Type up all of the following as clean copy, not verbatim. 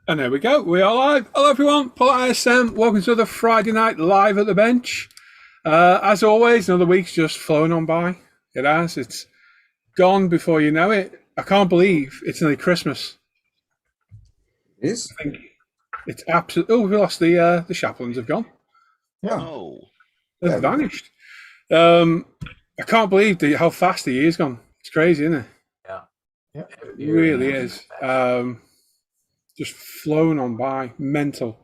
And there we go. We are live. Hello, everyone. Paul ISM. Welcome to the Friday night live at the bench. As always, another week's just flown on by. It has. It's gone before you know it. I can't believe it's nearly Christmas. It is? I think it's absolutely... Oh, we lost the chaplains have gone. Yeah. Oh. They've vanished. I can't believe how fast the year's gone. It's crazy, isn't it? Yeah. It really is. Just flown on by. Mental.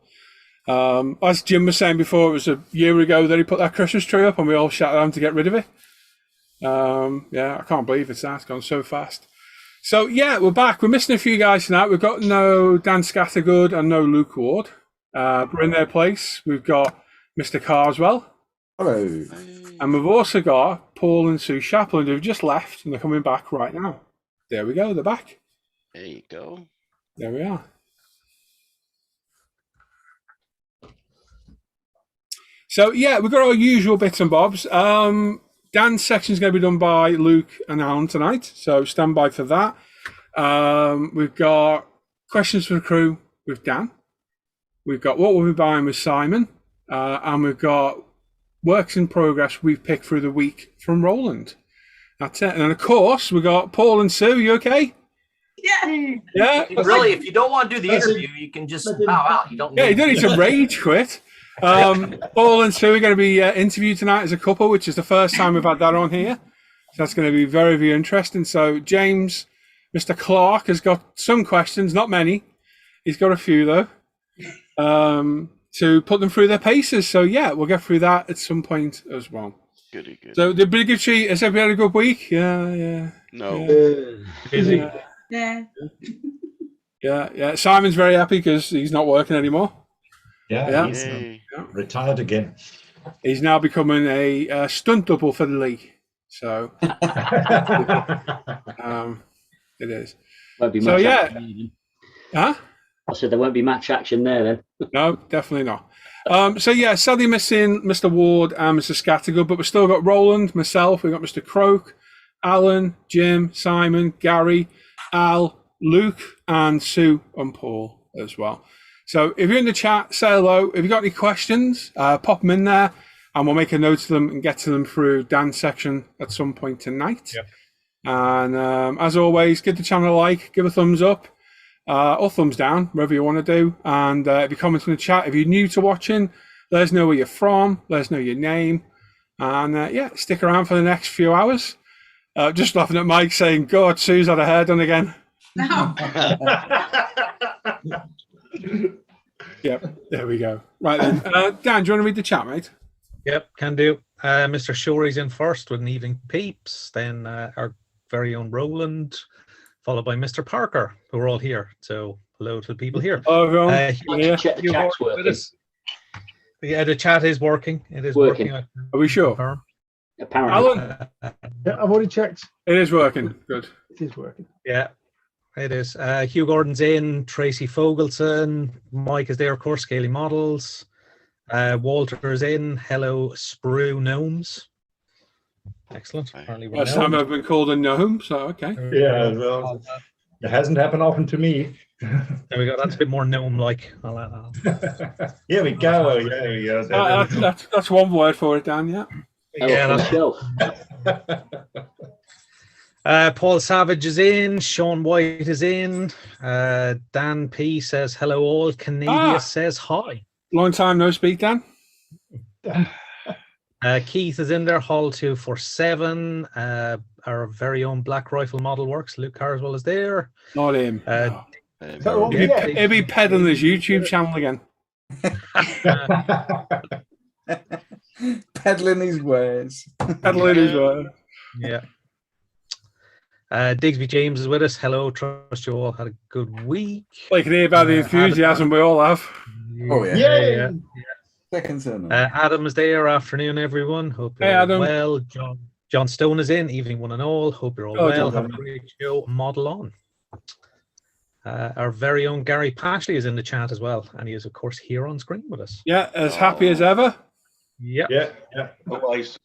As Jim was saying before, it was a year ago that he put that Christmas tree up and we all shouted at him to get rid of it. Yeah, I can't believe it's gone so fast. So, yeah, we're back. We're missing a few guys tonight. We've got no Dan Scattergood and no Luke Ward. But in their place, we've got Mr. Carswell. Hello. And we've also got Paul and Sue Chaplin, who've just left and they're coming back right now. There we go. They're back. There you go. There we are. So, yeah, we've got our usual bits and bobs. Dan's section is going to be done by Luke and Alan tonight, so stand by for that. We've got questions for the crew with Dan. We've got what we'll be buying with Simon. And we've got works in progress we've picked through the week from Roland. That's it. And then, of course, we've got Paul and Sue. You okay? Yeah. Yeah. Really, if you don't want to do the interview, you can just bow out. You don't. Yeah, you don't need to rage quit. Paul and Sue are going to be interviewed tonight as a couple, which is the first time we've had that on here. So that's going to be very, very interesting. So James, Mr. Clark, has got some questions, not many. He's got a few, though, to put them through their paces. So, yeah, we'll get through that at some point as well. Goody, good. So the big treat, has everybody had a good week? Yeah. No. Busy. Yeah. Simon's very happy because he's not working anymore. Yeah. He's Retired again. He's now becoming a stunt double for the league. So it is. Won't be So, much yeah. action there, Huh? I said there won't be much action there then. No, definitely not. So, yeah, sadly missing Mr. Ward and Mr. Scattergood, but we've still got Roland, myself, we've got Mr. Croak, Alan, Jim, Simon, Gary, Al, Luke, and Sue and Paul as well. So if you're in the chat, say hello. If you've got any questions, pop them in there, and we'll make a note of them and get to them through Dan's section at some point tonight. Yep. And as always, give the channel a like, give a thumbs up, or thumbs down, whatever you want to do. And if you comment in the chat, if you're new to watching, let us know where you're from, let us know your name, and yeah, stick around for the next few hours. Just laughing at Mike saying, God, Sue's had her hair done again. No. Yep, there we go. Right then. Dan, do you want to read the chat, mate? Yep, can do. Mr. Shorey's in first with an evening peeps, then our very own Roland, followed by Mr. Parker, who are all here. So hello to the people here. Oh, everyone. Check the chat's working. Yeah, the chat is working. It is Working. working. Are we sure? Confirm. Apparently. Alan? Yeah, I've already checked. It is working. Good. It is working. Yeah, it is. Hugh Gordon's in, Tracy Fogelson, Mike is there, of course, Scaly Models. Walter's in, hello, Sprue Gnomes. Excellent. Apparently we're First time I've been called a gnome, so okay. Yeah, well, it hasn't happened often to me. There we go. That's a bit more gnome-like. Here we go. Yeah, we go. That's one word for it, Dan, yeah. Yeah, that's Paul Savage is in, Sean White is in, Dan P says hello all, Canadian says hi. Long time no speak, Dan. Keith is in there, Hall 247, our very own Black Rifle Model Works, Luke Carswell is there. Not him. He'll be peddling his YouTube channel again. Peddling his wares. Peddling his wares. Yeah. Digsby James is with us. Hello, trust you all had a good week. Like, can hear about the enthusiasm we all have. Oh, yeah. Yeah. Second turn. Adam is there. Afternoon, everyone. Hope you're all well. John Stone is in. Evening, one and all. Hope you're all well. Have a great show. Model on. Our very own Gary Pashley is in the chat as well, and he is, of course, here on screen with us. Yeah, as happy as ever. Yep. Yeah. Always.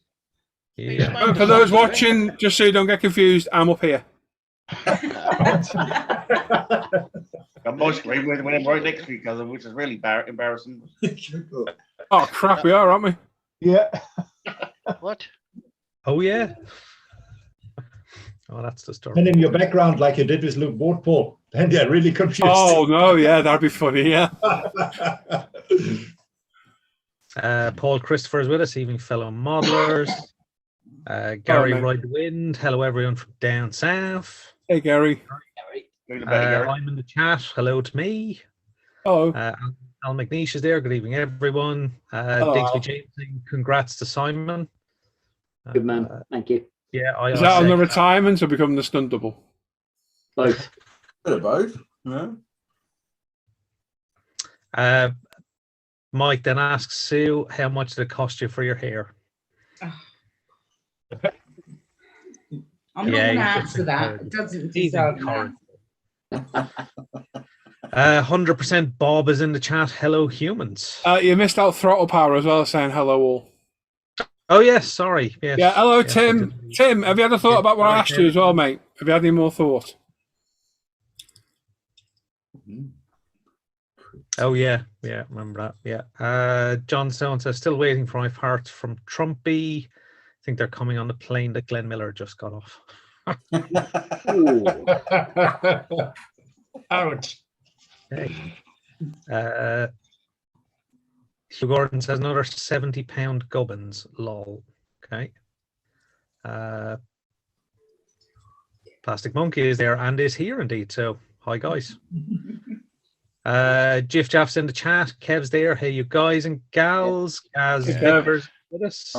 Yeah. For those watching, just so you don't get confused, I'm up here. And my screen went right next to each other, which is really embarrassing. Oh crap, we are, aren't we? Yeah. What? Oh yeah. Oh, that's the story. And in your background, like you did with Luke Ward, Paul, then they're really confused. Oh no, yeah, that'd be funny, yeah. Paul Christopher is with us, evening fellow modelers. Gary mate. Ride the Wind. Hello, everyone from down south. Hey Gary. I'm in the chat. Hello to me. Hello. Al McNeish is there. Good evening, everyone. Hello, Digby Al. James, congrats to Simon. Good man. Thank you. Yeah, Is that on the retirement or becoming the stunt double? Both. Bit of both. Yeah. Mike then asks Sue, how much did it cost you for your hair? I'm not going to answer that. It doesn't deserve that. 100% Bob is in the chat. Hello, humans. You missed out Throttle Power as well, saying hello all. Oh, yes, sorry. Yes. Yeah, hello, Yes, I Tim. did. Tim, have you had a thought about what I asked you as well, mate? Have you had any more thought? Oh, yeah. Yeah, remember that. Yeah. John Stone says, still waiting for my parts from Trumpy. I think they're coming on the plane that Glenn Miller just got off. Ouch. Okay. Hugh Gordon says another £70 gubbins. Lol. Okay. Plastic Monkey is there and is here indeed. So hi guys. Jiff Jaff's in the chat. Kev's there. Hey you guys and gals. As Vickers with us.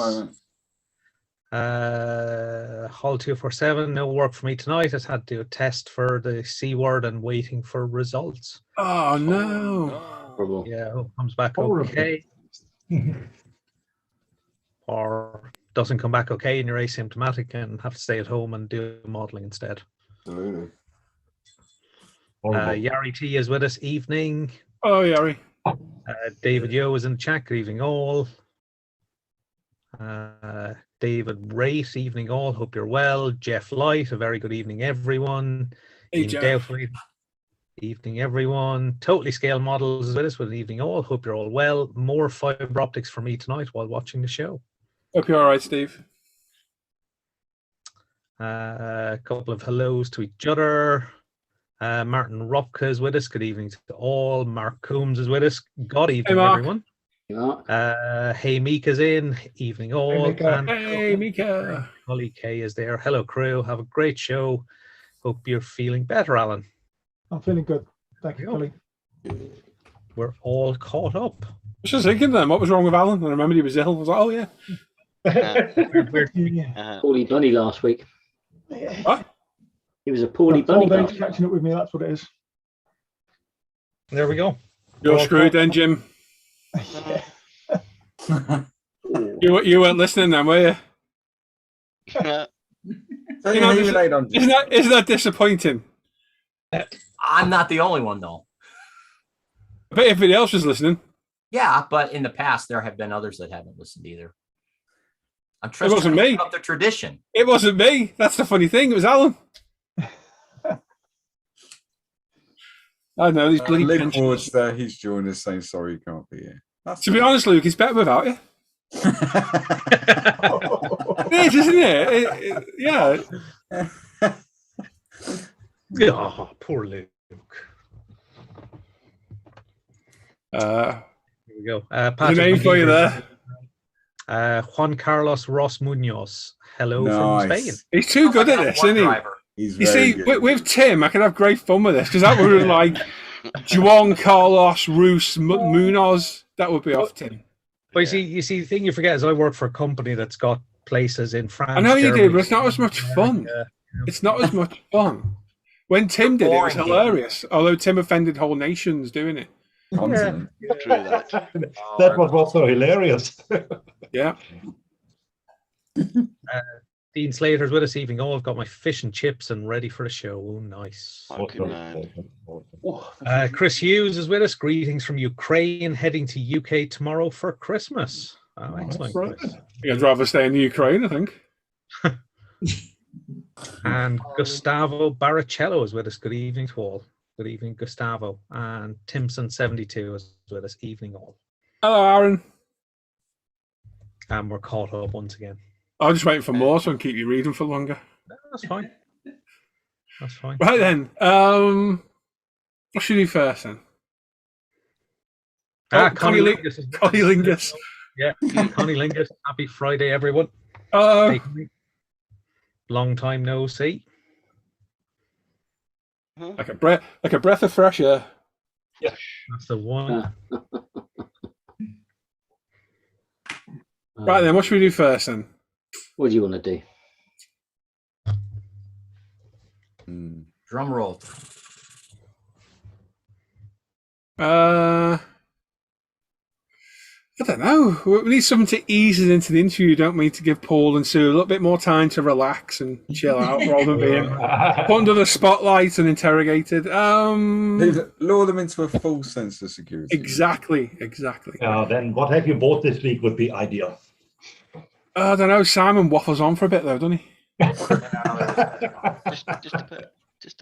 Hall 247. No work for me tonight. I had to do a test for the C word and waiting for results. Oh no. Yeah, hope comes back okay. Or doesn't come back okay and you're asymptomatic and have to stay at home and do modeling instead. Absolutely. Yari T is with us. Evening. Oh, Yari. David Yo is in the chat. Good evening, all. David Rate, evening, all. Hope you're well. Jeff Light, a very good evening, everyone. Hey, Ian Jeff. Delphi, evening, everyone. Totally Scale Models is with us. Good evening, all. Hope you're all well. More fiber optics for me tonight while watching the show. Hope you're all right, Steve. A couple of hellos to each other. Martin Ropka is with us. Good evening to all. Mark Coombs is with us. Good evening, Mark. everyone. Yeah. Hey, Mika's in. Evening, all. Mika. And Hey, Mika. Holly K is there. Hello, crew. Have a great show. Hope you're feeling better, Alan. I'm feeling good. Thank you, Billy. We're all caught up. I was just thinking then, what was wrong with Alan? I remembered he was ill. I was like, oh, yeah. Poorly bunny last week. What? He was a poorly bunny. Paul last Dane's catching up with me. That's what it is. There we go. You're screwed then, Jim. You weren't listening then, were you? You know, Isn't that disappointing? I'm not the only one, though. I bet everybody else was listening. Yeah, but in the past, there have been others that haven't listened either. I'm It wasn't trying to me. keep up the tradition. It wasn't me. That's the funny thing. It was Alan. I know these bloody Luke pensioners. Ward's there. He's joined us saying sorry he can't be here. That's To be honest, Luke, it's better without you. It is, isn't it? Yeah. Oh, poor Luke. Here we go. The name for you there. Juan Carlos Ross Munoz. Hello Nice. from Spain. He's too good at this, isn't he? Driver. He's You very see, good. with Tim, I could have great fun with this because that would be like Juan Carlos Rus Munoz. That would be off Tim. But you see, the thing you forget is I work for a company that's got places in France. I know you do, Germany, but it's not as much fun. It's not as much fun. When Tim did it, it was Boring. hilarious. Although Tim offended whole nations doing it. Continent. True that. That was also hilarious. Yeah. Dean Slater's with us evening. Oh, I've got my fish and chips and ready for the show. Oh, nice. Oh, good man. Chris Hughes is with us. Greetings from Ukraine, heading to UK tomorrow for Christmas. Oh, excellent. Chris. I'd rather stay in the Ukraine, I think. And Gustavo Baracello is with us. Good evening to all. Good evening, Gustavo. And Timson72 is with us. Evening all. Hello, Aaron. And we're caught up once again. I'm just waiting for more so I can keep you reading for longer. No, that's fine. That's fine. Right then. What should we do first then? Connie Lingus. Connie Lingus. Yeah, Connie Lingus. Happy Friday, everyone. Oh. Long time no see. Like a breath of fresh air. Yeah, that's the one. Right then, what should we do first then? What do you want to do? Drum roll. I don't know. We need something to ease it into the interview, don't we? To give Paul and Sue a little bit more time to relax and chill out rather than being put under the spotlight and interrogated. Lure them into a false sense of security. Exactly. Then what have you bought this week would be ideal. I don't know. Simon waffles on for a bit though, doesn't he?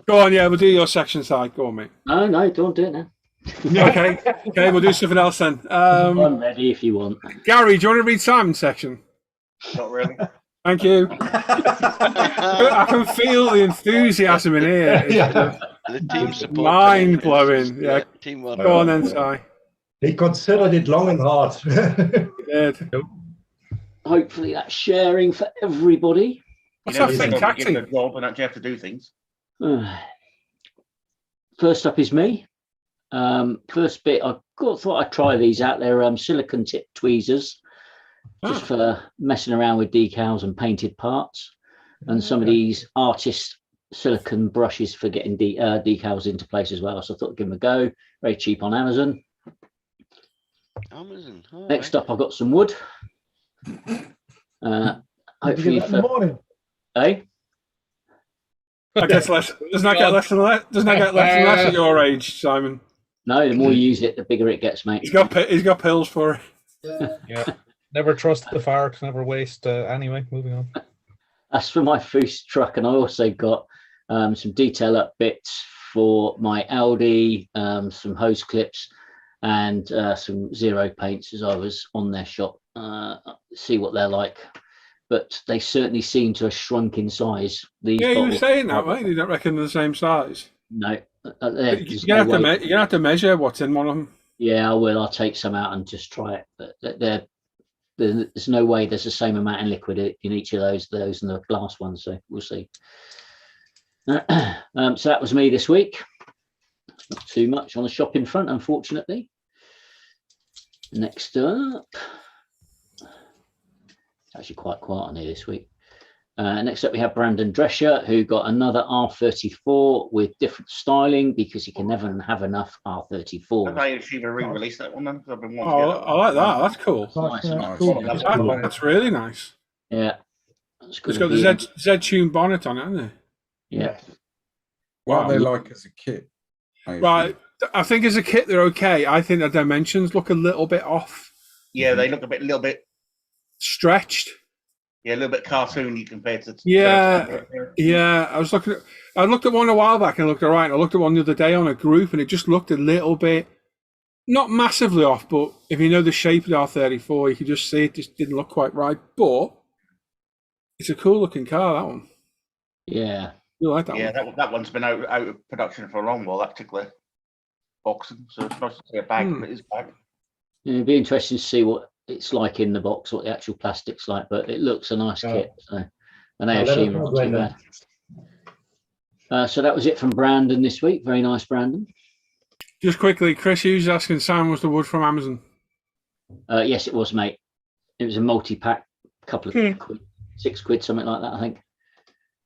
Go on, yeah, we'll do your section side. Go on, mate. No, don't do it now. Okay, we'll do something else then. I'm ready if you want. Gary, do you want to read Simon's section? Not really. Thank you. I can feel the enthusiasm in here. The team support. Mind blowing. Yeah. Team Go on then, Si. He considered it long and hard. Good. Hopefully that's sharing for everybody. What's that thing, taxi? And actually have to do things. First up is me. First bit, thought I'd try these out. They're silicon tip tweezers, just for messing around with decals and painted parts. And some of these artist silicon brushes for getting decals into place as well. So I thought I'd give them a go. Very cheap on Amazon. Next up, I've got some wood. Hopefully in the morning. Eh? I guess less. Doesn't that get less and less? Doesn't that get less and less at your age, Simon? No, the more you use it, the bigger it gets, mate. He's got pills for it. Yeah. Never trust the fart. Never waste. Anyway, moving on. That's for my Foose truck, and I also got some detail up bits for my Audi, some hose clips, and some zero paints as I was on their shop. See what they're like. But they certainly seem to have shrunk in size. These you were saying that, mate. You don't reckon they're the same size? No. You're gonna have to measure what's in one of them. Yeah, I will. I'll take some out and just try it. But there's no way there's the same amount of liquid in each of those and the glass ones. So we'll see. So that was me this week. Not too much on the shopping front, unfortunately. Next up. Actually quite quiet on here this week. Next up we have Brandon Drescher, who got another R34 with different styling because he can never have enough R34s. Have I actually re-released that one then? I've been I like that. That's cool. Nice. That's really nice. Yeah. It's got the Z-Tune bonnet on it, hasn't it? Yeah. What are they like as a kit? Right. I think as a kit they're okay. I think the dimensions look a little bit off. Yeah, they look a little bit stretched. Yeah, a little bit cartoony compared to. Yeah. I looked at one a while back and looked all right. And I looked at one the other day on a group and it just looked a little bit, not massively off, but if you know the shape of the R34, you could just see it just didn't look quite right. But it's a cool looking car, that one. Yeah. You like that one? Yeah, that one's been out of production for a long while, that particular boxing. So it's nice to see a bag, but it is back. Yeah, it'd be interesting to see what it's like in the box, what the actual plastic's like, but it looks a nice kit. So, and AOC not too bad. So that was it from Brandon this week. Very nice, Brandon. Just quickly, Chris Hughes asking, Sam, was the wood from Amazon? Yes, it was, mate. It was a multi-pack, couple of quid, £6, something like that, I think.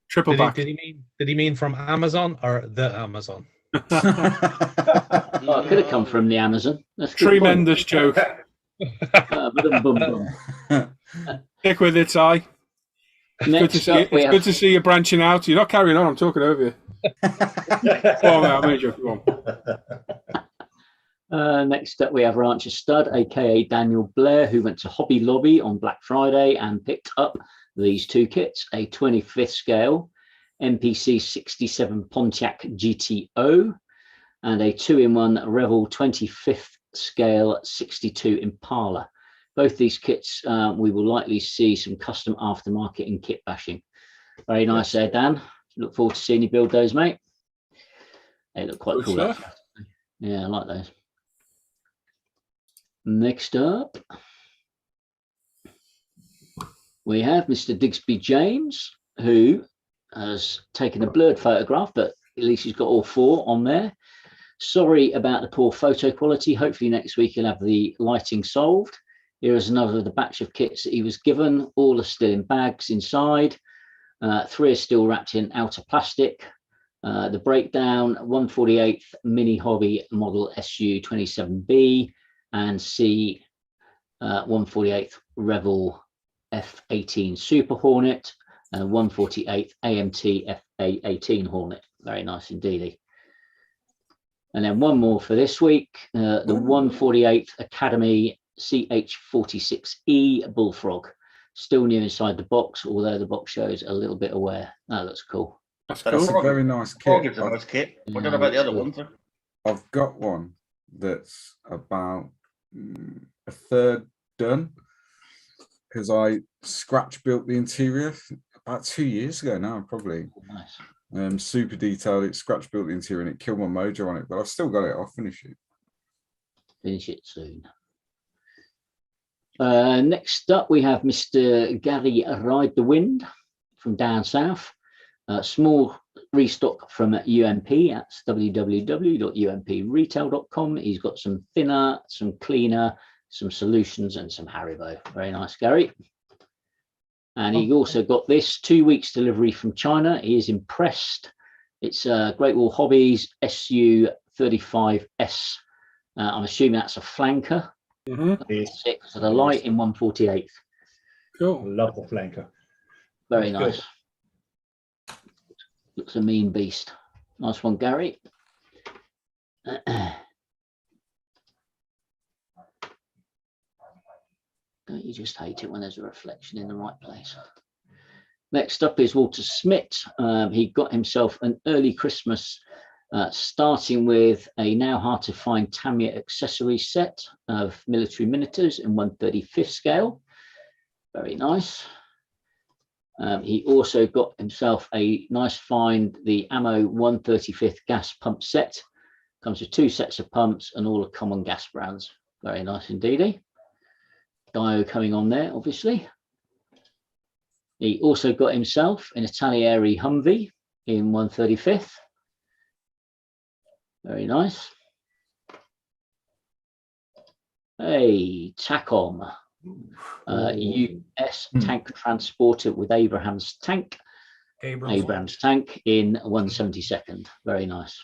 Triple back. Did he mean from Amazon or the Amazon? Well, it could have come from the Amazon. That's tremendous joke. Stick with it, Si. It's good to see you branching out. You're not carrying on. I'm talking over you. Go on, mate, I made you. Go on. Next up, we have Rancher Stud, aka Daniel Blair, who went to Hobby Lobby on Black Friday and picked up these two kits: a 25th scale MPC 67 Pontiac GTO and a 2-in-1 Revel 25th scale 62 Impala. Both these kits, we will likely see some custom aftermarket and kit bashing. Very nice there, Dan. Look forward to seeing you build those, mate. They look quite cool. Actually. Yeah, I like those. Next up, we have Mr. Digsby James, who has taken a blurred photograph, but at least he's got all 4 on there. Sorry about the poor photo quality. Hopefully next week he'll have the lighting solved. Here is another of the batch of kits that he was given. All are still in bags inside. 3 are still wrapped in outer plastic. The breakdown, 148th Mini Hobby Model SU27B and C 148th Revel F18 Super Hornet and 148th AMT FA18 Hornet. Very nice indeed. And then one more for this week, the 148th Academy CH46E Bullfrog. Still new inside the box, although the box shows a little bit of wear. That looks cool. That's a very nice kit. Gives a nice kit. What about the other ones? I've got one that's about a third done because I scratch built the interior about 2 years ago now, probably. Nice. Super detailed. It scratch built the interior and it killed my mojo on it, but I've still got it. I'll finish it. Finish it soon. Next up, we have Mr. Gary Ride the Wind from down south. Small restock from UMP. That's www.umpretail.com. He's got some thinner, some cleaner, some solutions, and some Haribo. Very nice, Gary. And he also got this 2 weeks delivery from China. He is impressed. It's Great Wall Hobbies SU35S. I'm assuming that's a flanker. 6 for the light in 148th. Cool. Love the flanker. Very nice. Good. Looks a mean beast. Nice one, Gary. Don't you just hate it when there's a reflection in the right place? Next up is Walter Smith. He got himself an early Christmas, starting with a now hard to find Tamiya accessory set of military miniatures in 1/35th scale. Very nice. He also got himself a nice find, the Ammo 1/35th gas pump set. Comes with 2 sets of pumps and all the common gas brands. Very nice indeed. Dio coming on there, obviously. He also got himself an Italieri Humvee in 1/35th. Very nice. Hey, TACOM. US tank transporter with Abraham's tank. Abraham's tank in 1/72nd. Very nice.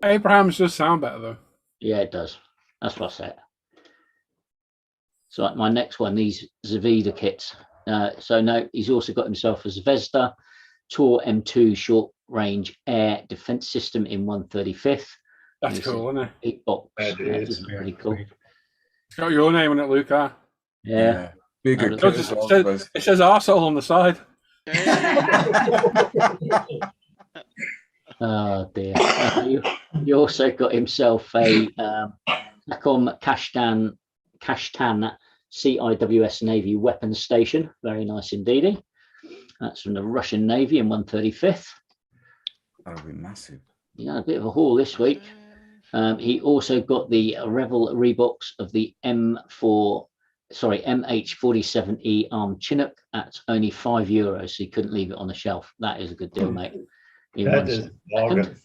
Abraham's does sound better though. Yeah, it does. That's what I said. So my next one, these Zavida kits. So no, he's also got himself a Zvezda Tor M2 short range air defense system in 1/35th. That's cool, isn't it? Big box. That is really cool. It's got your name on it, Luke. Huh? Yeah. Bigger. It says arsehole on the side. Oh dear. You also got himself a Takom Kashtan CIWS Navy weapons station. Very nice indeed. That's from the Russian Navy in 1/35th. That'll be massive. Yeah, a bit of a haul this week. He also got the Revel Reeboks of the MH47E armed Chinook at only €5, so he couldn't leave it on the shelf. That is a good deal, mate. That is bargain.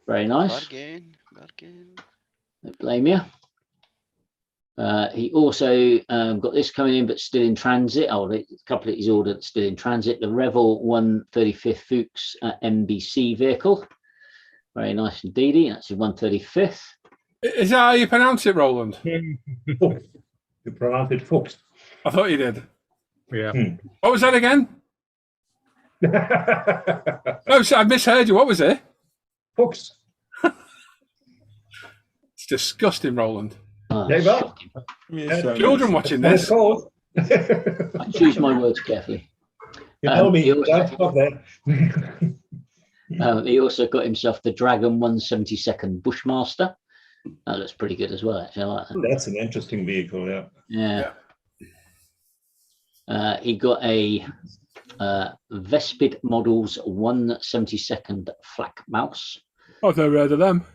Very nice. Bargain. Don't blame you. He also got this coming in, but still in transit. Oh, a couple of his ordered still in transit. The Revel 1/35th Fuchs MBC vehicle. Very nice indeed. That's his 1/35th. Is that how you pronounce it, Roland? You pronounce it Fuchs. I thought you did. Yeah. What was that again? Oh, so I misheard you. What was it? Fuchs. It's disgusting, Roland. There you go. Children watching this. I choose my words carefully. You know me. He also, That's not there. He also got himself the Dragon 172nd Bushmaster. That looks pretty good as well, actually. I like that. That's an interesting vehicle, yeah. Yeah. He got a Vespid Models 172nd Flak Mouse. I've never heard of them.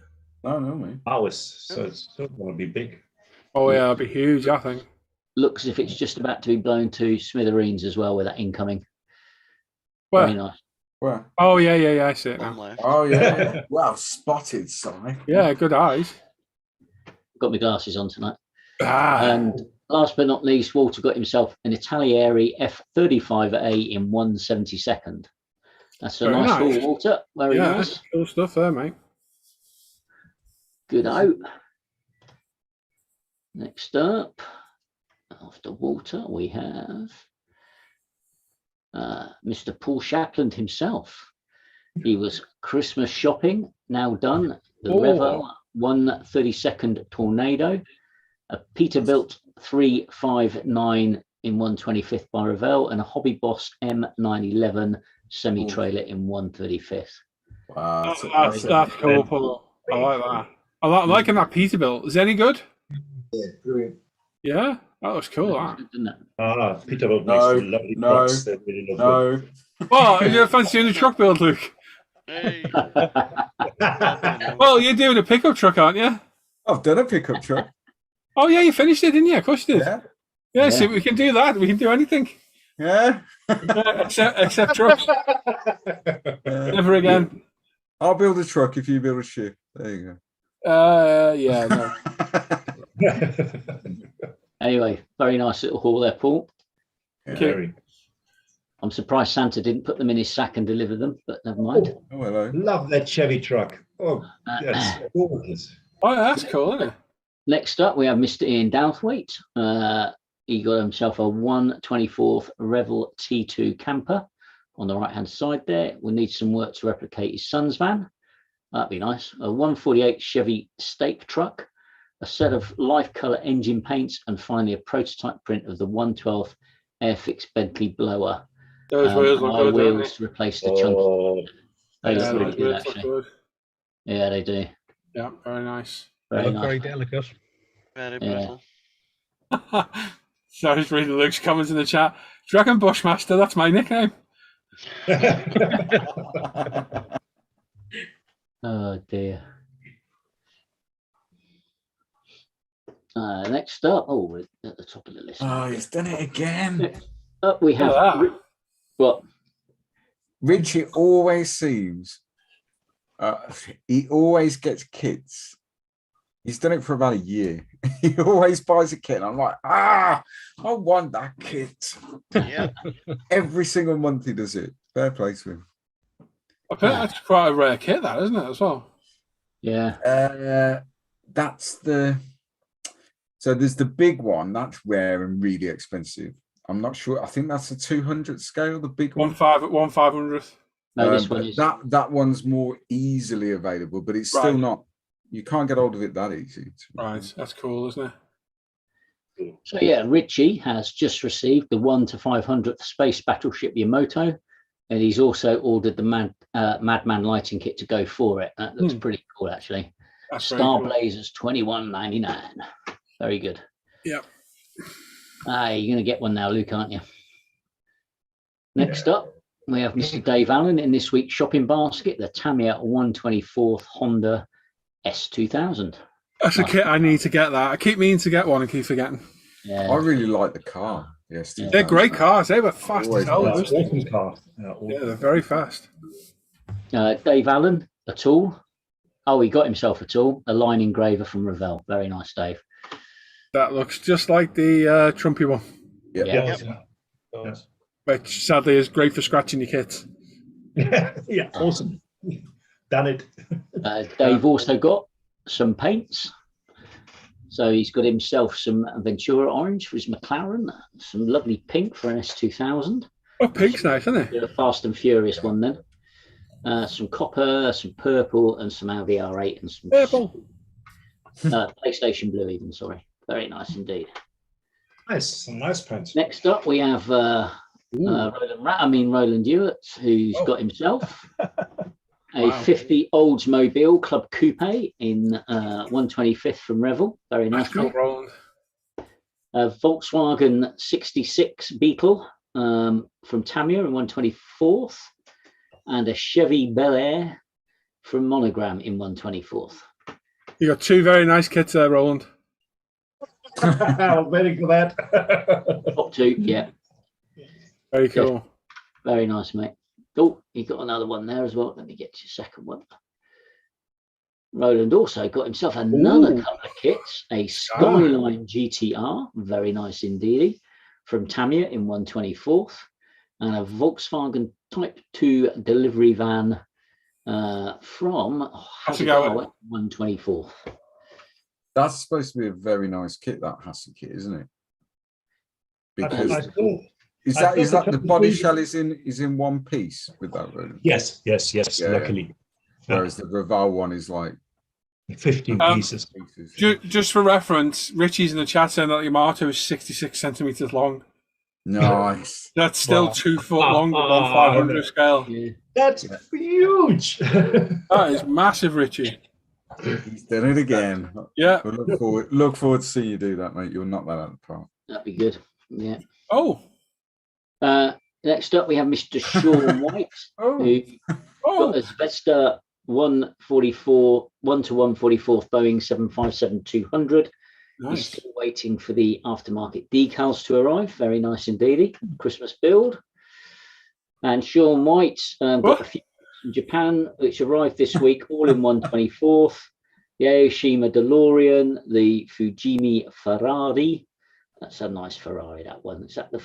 No, no, mate. Ours, so it's still going to be big. Oh yeah, it'll be huge, I think. Looks as if it's just about to be blown to smithereens as well with that incoming. Where? Very nice. Where? Oh yeah, I see it now. Oh yeah. Well spotted, Si. Yeah, good eyes. Got my glasses on tonight. And last but not least, Walter got himself an Italieri F35A in 172nd. That's a nice haul, Walter. Very nice. Cool stuff there, mate. Good out. Next up, after Walter, we have Mr. Paul Shapland himself. He was Christmas shopping, now done. The Revel 132nd Tornado, a Peterbilt 359 in 125th by Revel, and a Hobby Boss M911 semi-trailer in 135th. Wow, that's cool, Paul. I like that. I like liking that Peterbilt. Is it any good? Yeah, brilliant. Yeah, that looks cool. That. Peterbilt makes lovely trucks. They really love them. Well, you fancy doing a truck build, Luke? Hey. Well, you're doing a pickup truck, aren't you? I've done a pickup truck. Oh yeah, you finished it, didn't you? Of course you did. Yeah. See, we can do that. We can do anything. Yeah. Except trucks. Never again. I'll build a truck if you build a ship. There you go. Yeah, no. Anyway, very nice little haul there, Paul. Yeah. I'm surprised Santa didn't put them in his sack and deliver them, but never mind. Oh, hello. Love that Chevy truck. Oh, that's gorgeous. Oh, that's cool, isn't it? Next up, we have Mr. Ian Douthwaite. He got himself a 124th Revel T2 camper on the right-hand side there. We'll need some work to replicate his son's van. That'd be nice. A 148 Chevy stake truck, a set of life colour engine paints, and finally a prototype print of the 112th Airfix Bentley blower. Those wheels look good, wheels to replace the chunky. They yeah, look really good, look actually. good. Yeah, they do. Yeah, very nice. Very nice. Very delicate. Very beautiful. Sorry, just reading Luke's comments in the chat. Dragon Bushmaster, that's my nickname. Oh dear. Next up, we're at the top of the list. Oh, he's done it again. Next up, we have what? Richie always seems. He always gets kits. He's done it for about a year. He always buys a kit. And I'm like, I want that kit. Yeah. Every single month he does it. Fair play to him. I think that's quite a rare kit, that, isn't it, as well? Yeah. That's the. So there's the big one. That's rare and really expensive. I'm not sure. I think that's a 200 scale, the big one. 1/500th. No, this one is. That one's more easily available, but it's still not. You can't get hold of it that easy. Right, that's cool, isn't it? So yeah, Richie has just received the 1 to 500th Space Battleship Yamato, and he's also ordered the Madman lighting kit to go for it. That looks pretty cool, actually. That's Star cool. Blazers $21.99. Very good. Yeah. You're going to get one now, Luke, aren't you? Next up, we have Mr. Dave Allen in this week's shopping basket, the Tamiya 124th Honda S2000. That's a kit I need to get that. I keep meaning to get one and keep forgetting. Yeah. I really like the car. Yes, They're great cars. They were fast as hell. Awesome car. Yeah, they're very fast. Dave Allen, a tool. Oh, he got himself a tool, a line engraver from Revell. Very nice, Dave. That looks just like the Trumpy one, Yeah. which sadly is great for scratching your kits. Yeah, awesome. Done it. Dave also got some paints. So he's got himself some Ventura orange for his McLaren, some lovely pink for an S2000. Oh, pink's nice, isn't it? A Fast and Furious one then. Some copper, some purple, and some Audi R8 and some purple. PlayStation blue even, sorry. Very nice indeed. Nice, some nice paints. Next up we have Roland Ewart, who's got himself A 50 Oldsmobile Club Coupe in 125th from Revel. Very nice. Cool, Roland. A Volkswagen 66 Beetle from Tamiya in 124th. And a Chevy Bel Air from Monogram in 124th. You got two very nice kits there, Roland. I'm waiting for that. Top two, yeah. Very cool. Yeah. Very nice, mate. Oh, you got another one there as well. Let me get to your second one. Roland also got himself another couple of kits. A Skyline GTR, very nice indeed, from Tamiya in 124th. And a Volkswagen Type 2 delivery van from Hasegawa 124th. That's supposed to be a very nice kit, that Hase kit, isn't it? Because is that the body shell is in one piece with that room? Yes. Yeah. Luckily, Whereas the Raval one is like 15 pieces. Just for reference, Richie's in the chat saying that the Yamato is 66 centimeters long. Nice. That's still 2 foot long on 500 scale. That's huge. That is massive, Richie. He's done it again. Yeah. We'll look forward to see you do that, mate. You'll knock that out of the park. That'd be good. Yeah. Oh. Next up, we have Mr. Sean White, who got a Vesta 144, 1-to-144th Boeing 757-200. Nice. He's still waiting for the aftermarket decals to arrive. Very nice indeed. Christmas build. And Sean White got a few from Japan, which arrived this week, all in 124th. The Aoshima DeLorean, the Fujimi Ferrari. That's a nice Ferrari, that one. Is that the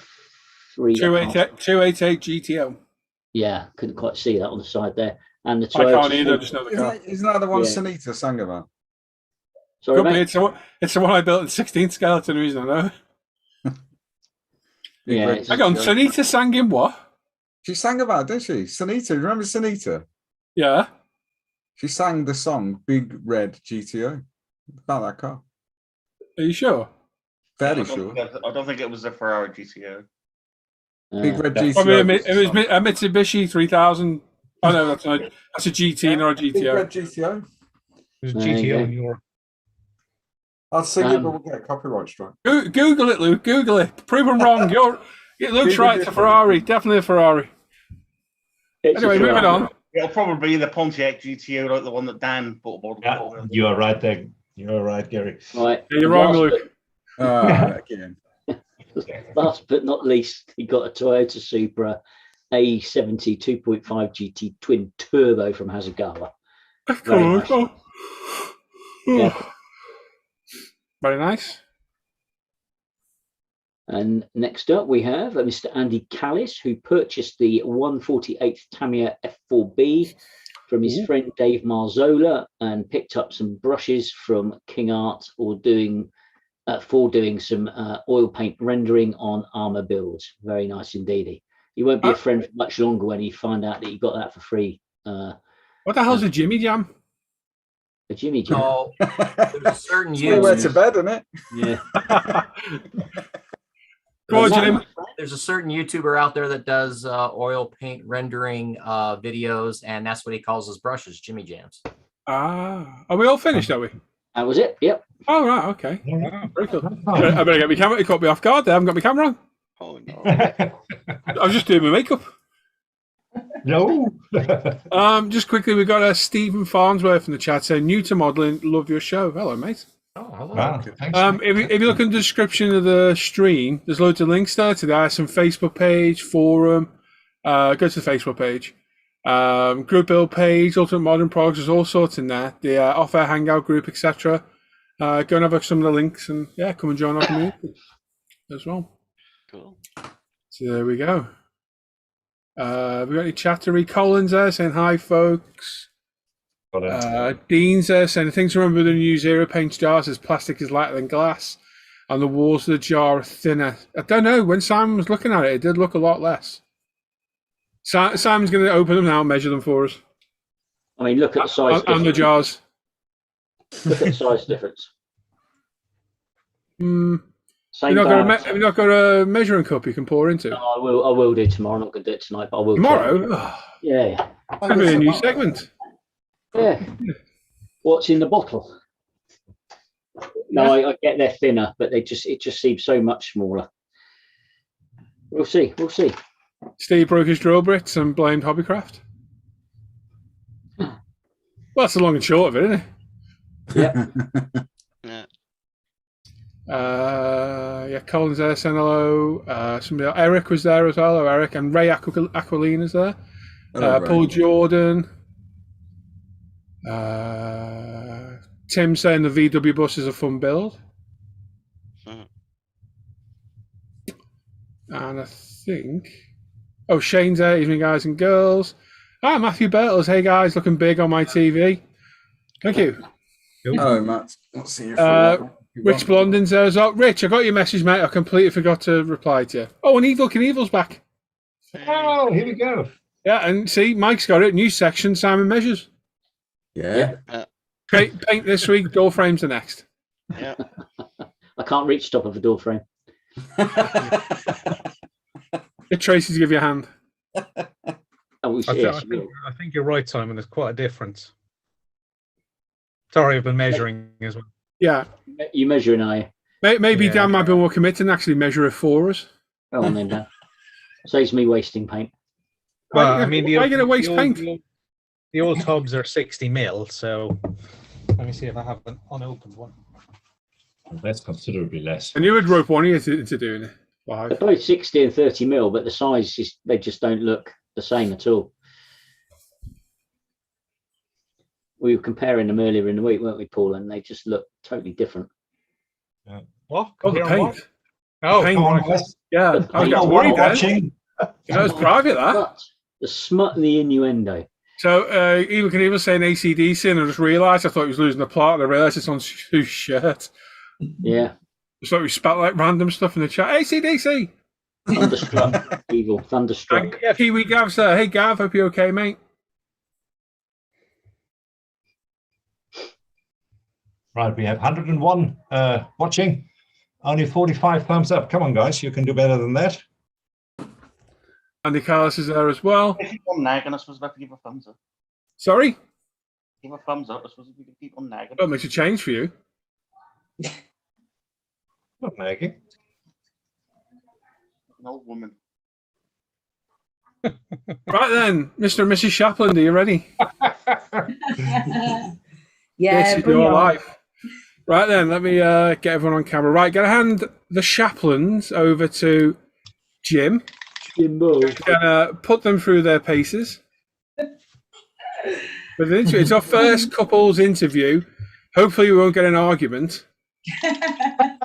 288 GTO? Yeah, couldn't quite see that on the side there. And the Toyota. I can't either, just know the car. Isn't that the one Sunita sang about? Sorry, mate? It's the one I built in 16th scale, the reason I know. Hang on, Sunita sang in what? She sang about it, didn't she? Sunita, remember Sunita? Yeah. She sang the song Big Red GTO about that car. Are you sure? Fairly sure. I don't think it was the Ferrari GTO. Big Red GTO. I mean, it was a Mitsubishi 3000. Oh no, that's a GT, not a GTO. Big Red GTO. It was GTO in Europe. I'll sing it, but we'll get a copyright strike. Google it, Luke. Google it. Prove them wrong. Luke's right. It's a Ferrari. Definitely a Ferrari. Anyway, moving on. It'll probably be the Pontiac GTO, like the one that Dan bought. Yeah, you are right there. You are right, Gary. Right. Yeah, you're wrong, Luke. Again. Last but not least, he got a Toyota Supra A70 2.5 GT twin turbo from Hasegawa. Very nice. Yeah. Very nice. And next up, we have Mr. Andy Kallis, who purchased the 148th Tamiya F4B from his friend Dave Marzola and picked up some brushes from King Art for doing some oil paint rendering on armor builds. Very nice indeed. He won't be a friend for much longer when he find out that he got that for free. What the hell's a Jimmy Jam? A Jimmy Jam? Oh, there's a certain went to bed, isn't it? Yeah. Go on, Jim. There's a certain YouTuber out there that does oil paint rendering videos, and that's what he calls his brushes, Jimmy Jams. Are we all finished, are we? That was it, yep. Oh, right, okay. Very cool. I better get my camera. You caught me off guard there. I haven't got my camera on. Oh, no. I was just doing my makeup. No. Just quickly, we got Stephen Farnsworth in the chat saying, new to modelling, love your show. Hello, mate. Oh, hello. Wow, if you look in the description of the stream, there's loads of links there to that. Some Facebook page, forum. Go to the Facebook page. Group build page, Ultimate Modern Progs, there's all sorts in there. The Off Air Hangout group, etc. Go and have some of the links and come and join our community as well. Cool. So there we go. We got any chattery Collins there saying hi, folks. Dean's there saying the thing to remember with the new Zero paint jars is plastic is lighter than glass and the walls of the jar are thinner. I don't know. When Simon was looking at it, it did look a lot less. Simon's going to open them now and measure them for us. I mean, look at the size and the jars. Look at the size difference. You've not got a measuring cup you can pour into? No, I will do tomorrow. I'm not going to do it tonight, but I will. Tomorrow? Yeah. It's going to be a new segment. Yeah. What's in the bottle? No, I get they're thinner, but it just seems so much smaller. We'll see. We'll see. Steve broke his drill bits and blamed Hobbycraft. Well, that's the long and short of it, isn't it? Yeah. Yeah, Colin's there, saying hello. Somebody else, Eric was there as well. Hello, Eric. And Ray Aquilina's there. Hello, Ray. Paul Jordan. Tim saying the VW bus is a fun build. And I think... Oh, Shane's there. Evening, guys and girls. Ah, Matthew Bertels. Hey, guys. Looking big on my TV. Thank you. Oh, Matt. Let's see you. Rich Blondin's there as well. Rich, I got your message, mate. I completely forgot to reply to you. Oh, and Evil Knievel's back. Oh, here we go. Yeah, and see, Mike's got it. New section, Simon Measures. Yeah. Paint this week, door frames the next. Yeah. I can't reach top of a door frame. Get Tracy to give you a hand. Oh, I think you're right, Simon. There's quite a difference. Sorry, I've been measuring as well. Yeah. You measuring, are you? Maybe Dan might be more committed and actually measure it for us. Oh, and then Dan. Saves me wasting paint. Well, I mean, why are you going to waste paint? The old tubs are 60 mil, so let me see if I have an unopened one. That's considerably less. And you would rope one of you into doing it. They're both 60 and 30 mil, but the size is, they just don't look the same at all. We were comparing them earlier in the week, weren't we, Paul? And they just look totally different. What? Oh, the paint. Oh, paint. Come on, guys. Yeah. I got worried then. That was private, that. The smut and the innuendo. So, Evil Knievel was saying AC/DC, and I just realised I thought he was losing the plot, and I realised it's on Sue's shirt. Yeah. It's like we spat like random stuff in the chat. AC/DC! Thunderstruck. Evil. Thunderstruck. Kiwi Gav's there. Hey, Gav, hope you're okay, mate. Right, we have 101 watching. Only 45 thumbs up. Come on, guys. You can do better than that. Andy Kallis is there as well. If you keep on nagging, I suppose we have to give a thumbs up. Sorry? Give a thumbs up, I suppose we can keep on nagging. That makes a change for you. Not nagging. An old woman. Right then, Mr. and Mrs. Shapland, are you ready? Yeah, this is your life. Right then, let me get everyone on camera. Right, gonna hand the Shaplands over to Jim. Jimbo. Gonna put them through their paces. It's our first couples interview. Hopefully, we won't get an argument.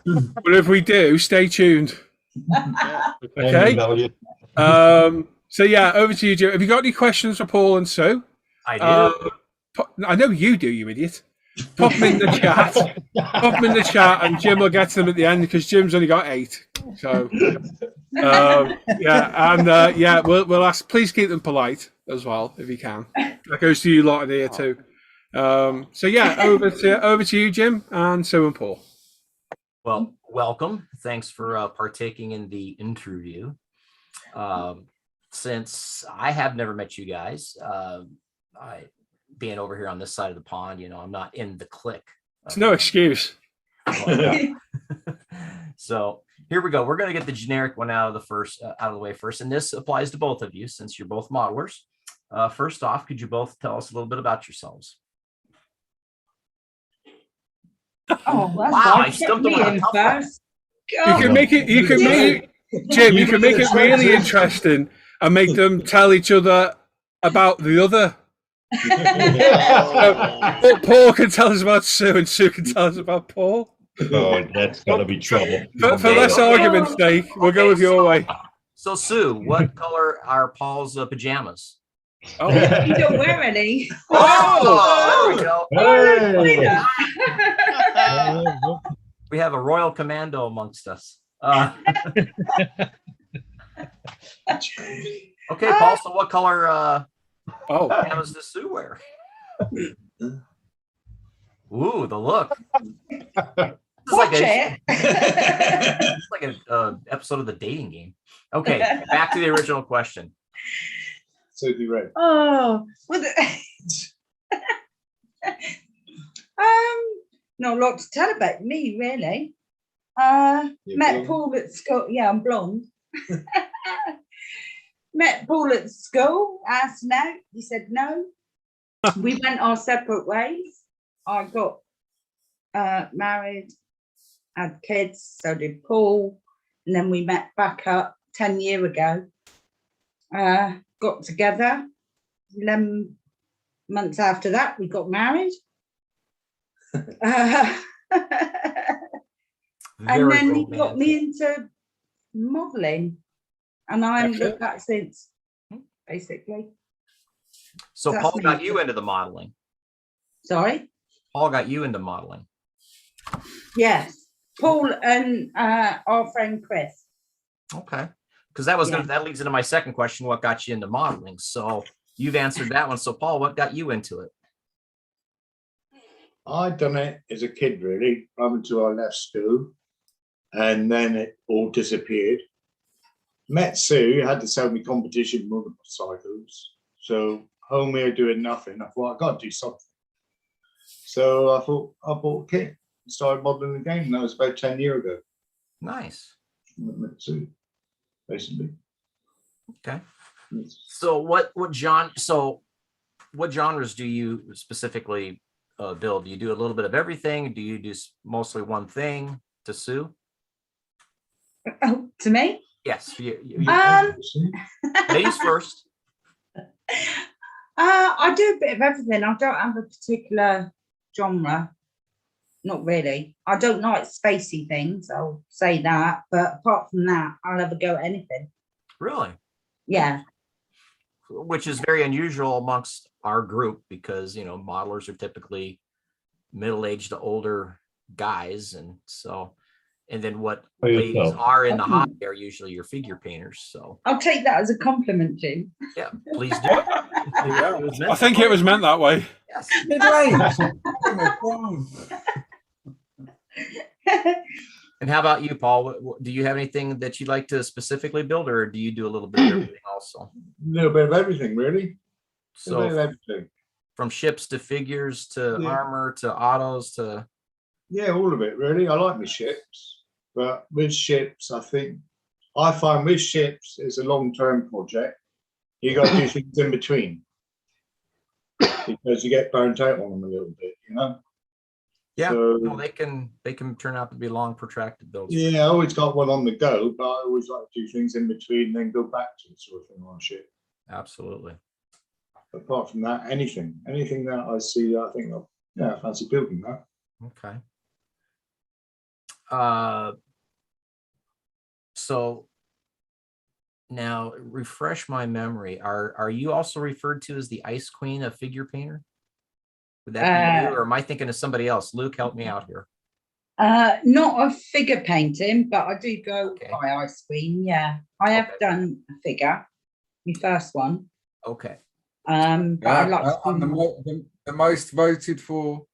But if we do, stay tuned. Okay. So yeah, over to you, Jim. Have you got any questions for Paul and Sue? I do. I know you do, you idiot. Pop them in the chat. Pop them in the chat, and Jim will get to them at the end because Jim's only got 8. So yeah, we'll ask. Please keep them polite as well if you can. That goes to you lot in here too. So yeah, over to you, Jim, and Sue and Paul. Well, welcome. Thanks for partaking in the interview. Since I have never met you guys, being over here on this side of the pond, I'm not in the clique. It's no excuse. So here we go. We're going to get the generic one out of the way first, and this applies to both of you since you're both modelers. First off, could you both tell us a little bit about yourselves? Oh, wow! I stumped him on a tough one. You can make it. Jim. You can make it really interesting and make them tell each other about the other. So, Paul can tell us about Sue, and Sue can tell us about Paul. Oh, that's gonna be trouble. For less argument's sake, we'll go with your way. So, Sue, what color are Paul's pajamas? Oh, You don't wear any. Oh, there we go. Hey. We have a royal commando amongst us. Okay, Paul. So, what color pajamas does Sue wear? Ooh, the look. It's like an episode of The Dating Game. Okay, back to the original question. So be right. Oh, well, Not a lot to tell about me, really. You're Met blonde. Paul at school. Yeah, I'm blonde. Met Paul at school, asked him out. He said no. We went our separate ways. I got married, had kids, so did Paul. And then we met back up 10 years ago. Got together. 11 months after that, we got married. And then he got me into modelling. And I haven't looked back since, basically. So That's Paul me. got you into the modeling. Sorry? Paul got you into modeling. Yes. Paul and our friend Chris. Okay. Because that was Yeah. that leads into my second question. What got you into modeling? So you've answered that one. So Paul, what got you into it? I'd done it as a kid, really, up until I left school, and then it all disappeared. Met Sue, had to sell me competition motorcycles. So home here doing nothing. I thought I got to do something. So I thought I bought a kit and started modeling again. And that was about 10 years ago. Nice. Met Sue, basically. Okay. So what genres do you specifically build? Do you do a little bit of everything? Do you do mostly one thing to Sue? Oh, to me? Yes. Ladies first. I do a bit of everything. I don't have a particular genre. Not really. I don't like spacey things, I'll say that. But apart from that, I'll have a go at anything. Really? Yeah. Which is very unusual amongst our group because, you know, modelers are typically middle-aged to older guys. And so, and then what For ladies yourself. are in the hobby are usually your figure painters. So I'll take that as a compliment, Jim. yeah, please do. I think it was meant that way. Yes. And how about you, Paul? Do you have anything that you'd like to specifically build, or do you do a little bit of everything also? A little bit of everything, really. A little bit of So everything. from ships to figures to Yeah. armor to autos to Yeah, all of it, really. I like my ships. But with ships, I find with ships, it's a long-term project. You got to do things in between because you get burnt out on them a little bit, you know. yeah, So- no, they can turn out to be long, protracted builds. Yeah, I always got one on the go, but I always like to do things in between and then go back to it sort of thing on a ship. Absolutely. Apart from that, anything that I see, that I think, I fancy building that. Okay. So now refresh my memory. Are you also referred to as the Ice Queen of figure painter? Would that be you, or am I thinking of somebody else? Luke, help me out here. Not a figure painting, but I do go Okay. by Ice Queen. Yeah, I have Okay. done a figure, my first one. Okay. But I'd like to And do more. the most voted for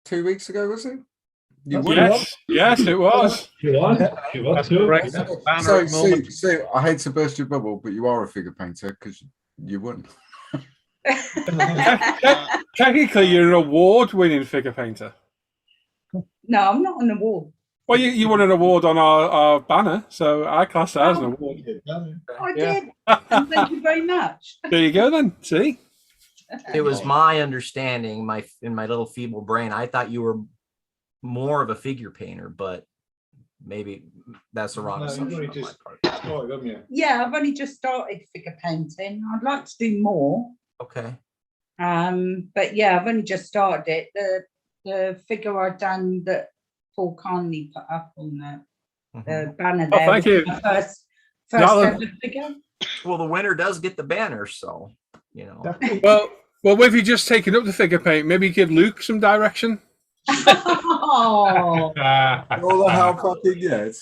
2 weeks ago, was it? You That's won. Yes, yes, it was. She was. She was. That's too. correct. So, Banner at the moment. Sue, I hate to burst your bubble, but you are a figure painter because you won. Technically, you're an award-winning figure painter. No, I'm not an award. Well, you won an award on our banner, so I class that as an award. I Yeah. did. And thank you very much. There you go, then. See? It was my understanding, in my little feeble brain, I thought you were more of a figure painter, but maybe that's the wrong No, you've assumption only on my just part. started, haven't you? Yeah, I've only just started figure painting. I'd like to do more. Okay. But yeah, I've only just started it. The figure I done that Paul kindly put up on the banner Oh, there. thank was you. my first Alan. ever figure. Well, the winner does get the banner, so you know. Well, with you just taking up the figure paint, maybe give Luke some direction. Oh, All the help I can get.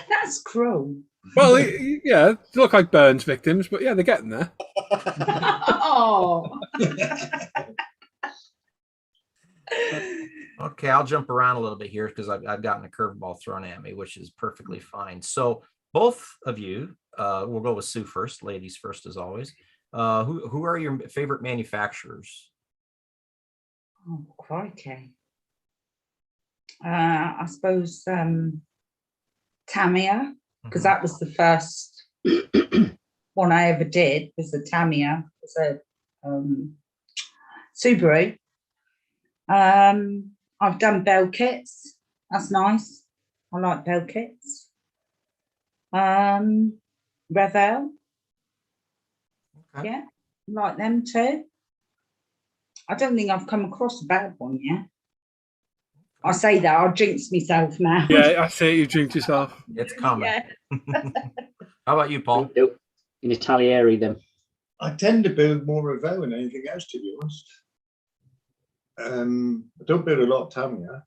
that's cruel. Well, yeah, they look like Burns victims, but yeah, they're getting there. Oh. Okay, I'll jump around a little bit here because I've gotten a curveball thrown at me, which is perfectly fine. So both of you, we'll go with Sue first, ladies first as always. Who are your favorite manufacturers? Oh, crikey. I suppose Tamiya, because that was the first one I ever did, was the Tamiya. It was a Subaru. I've done bell kits. That's nice. I like bell kits. Revel. Okay. Yeah, I like them too. I don't think I've come across a bad one yet. I say that, I'll jinx myself now. Yeah, I say you jinx yourself. It's coming. Yeah. How about you, Paul? In Italieri, then. I tend to build more Revo than anything else, to be honest. I don't build a lot of Tamiya.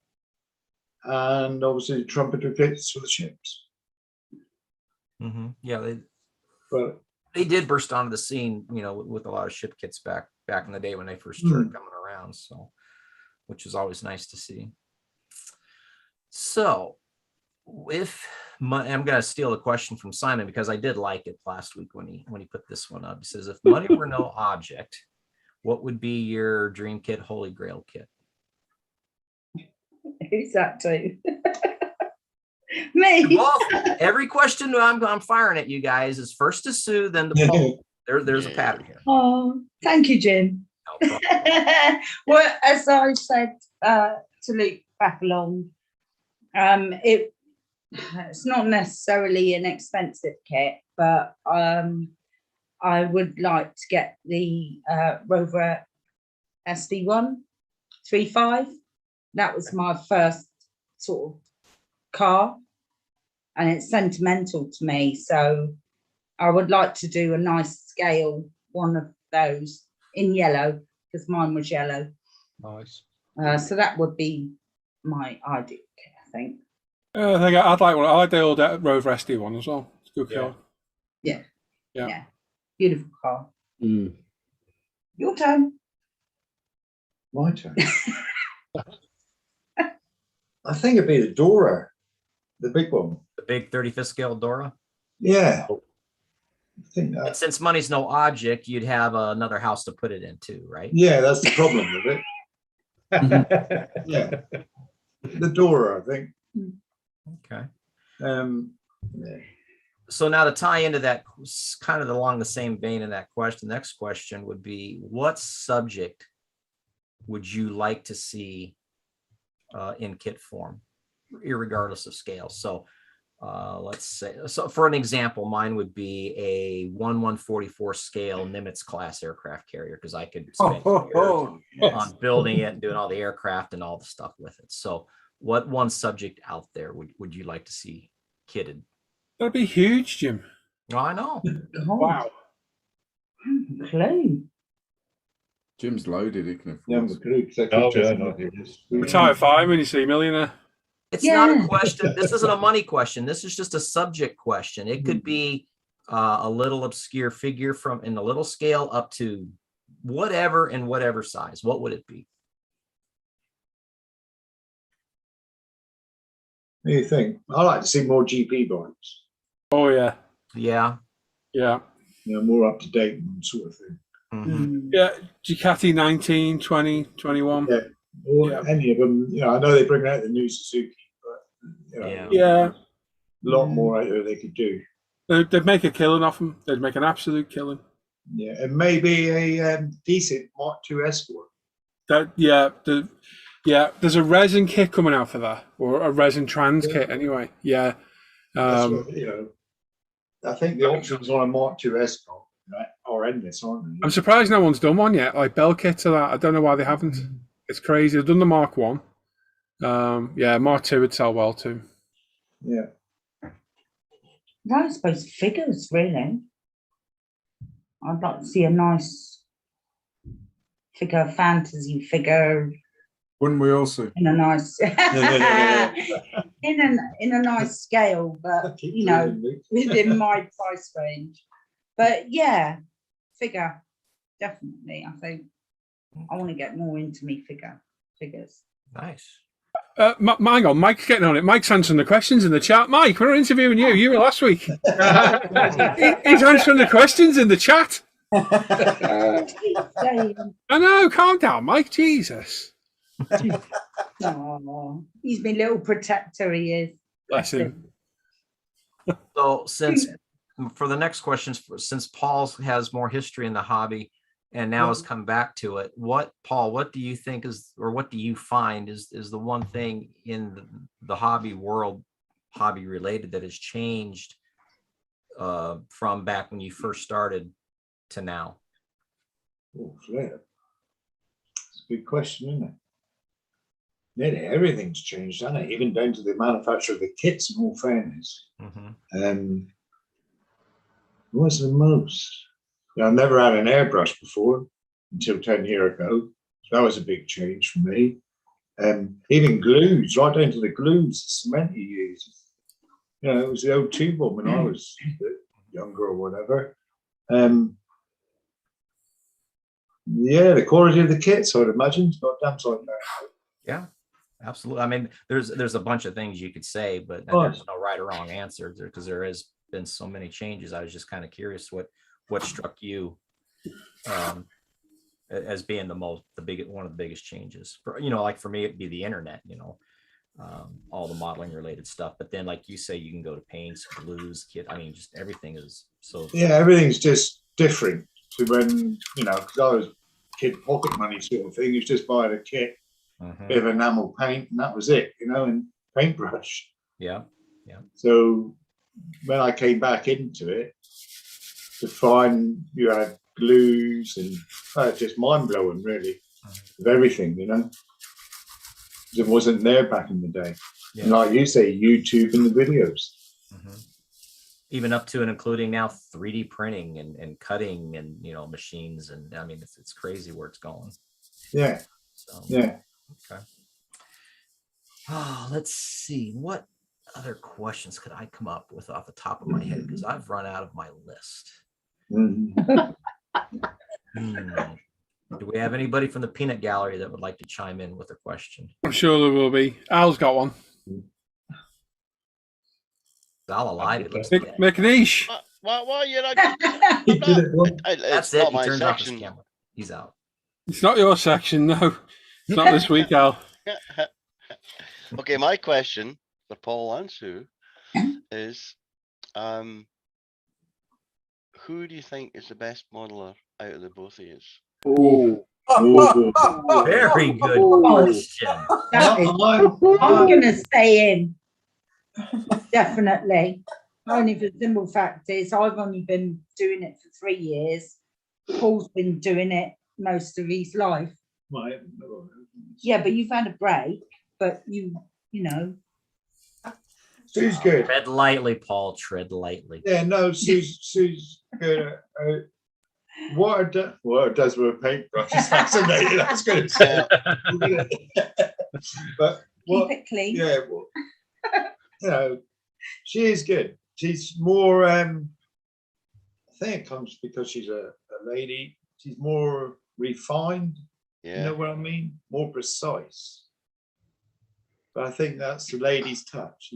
And obviously trumpeter kits for the ships. Yeah, But they did burst onto the scene, you know, with a lot of ship kits back in the day when they first started coming around. So, which is always nice to see. So, I'm going to steal a question from Simon because I did like it last week when he put this one up. He says, if money were no object, what would be your dream kit, Holy Grail kit? Who's that to? Me. Well, every question I'm firing at you guys is first to Sue, then to Paul. There's a pattern here. Oh, thank you, Jim. No problem. Well, as I said to Luke back along, it's not necessarily an expensive kit, but I would like to get the Rover SD1 3.5. That was my first sort of car, and it's sentimental to me. So I would like to do a nice scale one of those in yellow, because mine was yellow. Nice. So that would be my ideal kit, I think. I think I'd like one. I like the old Rover SD one as well. It's a good car. Yeah. Beautiful car. Mm. Your turn. my turn. I think it'd be the Dora, the big one. The big 35th scale Dora? Yeah. I think that. And since money's no object, you'd have another house to put it in too, right? Yeah, that's the problem with it. Yeah. The Dora, I think. Okay. Yeah. So now to tie into that, kind of along the same vein in that question, the next question would be, what subject would you like to see in kit form, irregardless of scale? So let's say, so for an example, mine would be a 1/144 scale Nimitz class aircraft carrier, because I could spend years on building it and doing all the aircraft and all the stuff with it. So what one subject out there would you like to see kitted? That'd be huge, Jim. Oh, I know. Wow. Clue. Jim's loaded, he can Yeah, afford. the clue, 'cause I Oh, keep yeah, checking no. out here. Retire 5 when you see millionaire. It's not Yeah. a question. This isn't a money question. This is just a subject question. It could be a little obscure figure from in the little scale up to whatever and whatever size. What would it be? What do you think? I like to see more GP bikes. Oh yeah, Yeah. yeah, You know, more up to date and sort of thing. Mhm. yeah. Ducati 19, 20, 21. Yeah. Or Yeah. any of them. You know, I know they bring out the new Suzuki, but you know, Yeah. Yeah, a lot more out there they could do. they'd make a killing off them. They'd make an absolute killing. Yeah, and maybe a decent Mark II Escort. That there's a resin kit coming out for that, or a resin trans kit anyway. Yeah. That's what, you know, I think the options on a Mark II Escort are endless, aren't they? I'm surprised no one's done one yet, like bell kit to that. I don't know why they haven't. It's crazy. They've done the Mark 1. Yeah, Mark 2 would sell well too. Yeah. No, I suppose figures, really. I'd like to see a nice figure, fantasy figure, Wouldn't we also? in a nice in a nice scale, but you know, within my price range. But yeah, figure, definitely. I think I want to get more into me figures. Nice. Hang on, Mike's getting on it. Mike's answering the questions in the chat. Mike, we're interviewing you. You were last week. He's answering the questions in the chat. I know. Calm down, Mike. Jesus. Oh, he's my little protector, he is. Bless him. So since for the next questions, since Paul has more history in the hobby and now has come back to it, Paul, what do you think is, or what do you find is the one thing in the hobby world, hobby related, that has changed from back when you first started to now? Oh, flip. It's a good question, isn't it? Nearly everything's changed, hasn't it? Even down to the manufacture of the kits, in all fairness. What's the most? I've never had an airbrush before until 10 years ago. So that was a big change for me. Even glues, right down to the glues, the cement you use. You know, it was the old tube one when I was younger or whatever. Yeah, the quality of the kits, I'd imagine, it's not damn sight better. Yeah, absolutely. I mean, there's a bunch of things you could say, but there's no right or wrong answer because there has been so many changes. I was just kind of curious what struck you as being one of the biggest changes. For, you know, like for me, it'd be the internet, you know, all the modeling related stuff. But then, like you say, you can go to paints, glues, kit. I mean, just everything is so. Yeah, everything's just different to when, you know, because I was kid pocket money sort of thing. You just buy a kit, bit of enamel paint, and that was it, you know, and paintbrush. Yeah. So when I came back into it, to find you had glues and just mind blowing, really, of everything, you know. It wasn't there back in the day. Yeah. And like you say, YouTube and the videos. Even up to and including now 3D printing and cutting and, you know, machines. And I mean, it's crazy where it's going. Yeah. So, yeah. Okay. Oh, let's see. What other questions could I come up with off the top of my head? Because I've run out of my list. Do we have anybody from the peanut gallery that would like to chime in with a question? I'm sure there will be. Al's got one. Al alive. Make a niche. What are you like? That's it. He turns off his camera. He's out. It's not your section, no. It's not this week, Al. Okay, my question for Paul and Sue is, who do you think is the best modeler out of the both of you? Very good question. I'm going to stay in. Definitely. Only for the simple fact is I've only been doing it for 3 years. Paul's been doing it most of his life. Yeah, but you've had a break, but you know. Sue's good. Tread lightly, Paul. Tread lightly. Yeah, no, Sue's good. What it does with a paintbrush is fascinating. That's going to say. But keep it clean. Yeah, well, you know, she is good. She's more. I think it comes because she's a lady. She's more refined. Yeah. You know what I mean? More precise. But I think that's the lady's touch.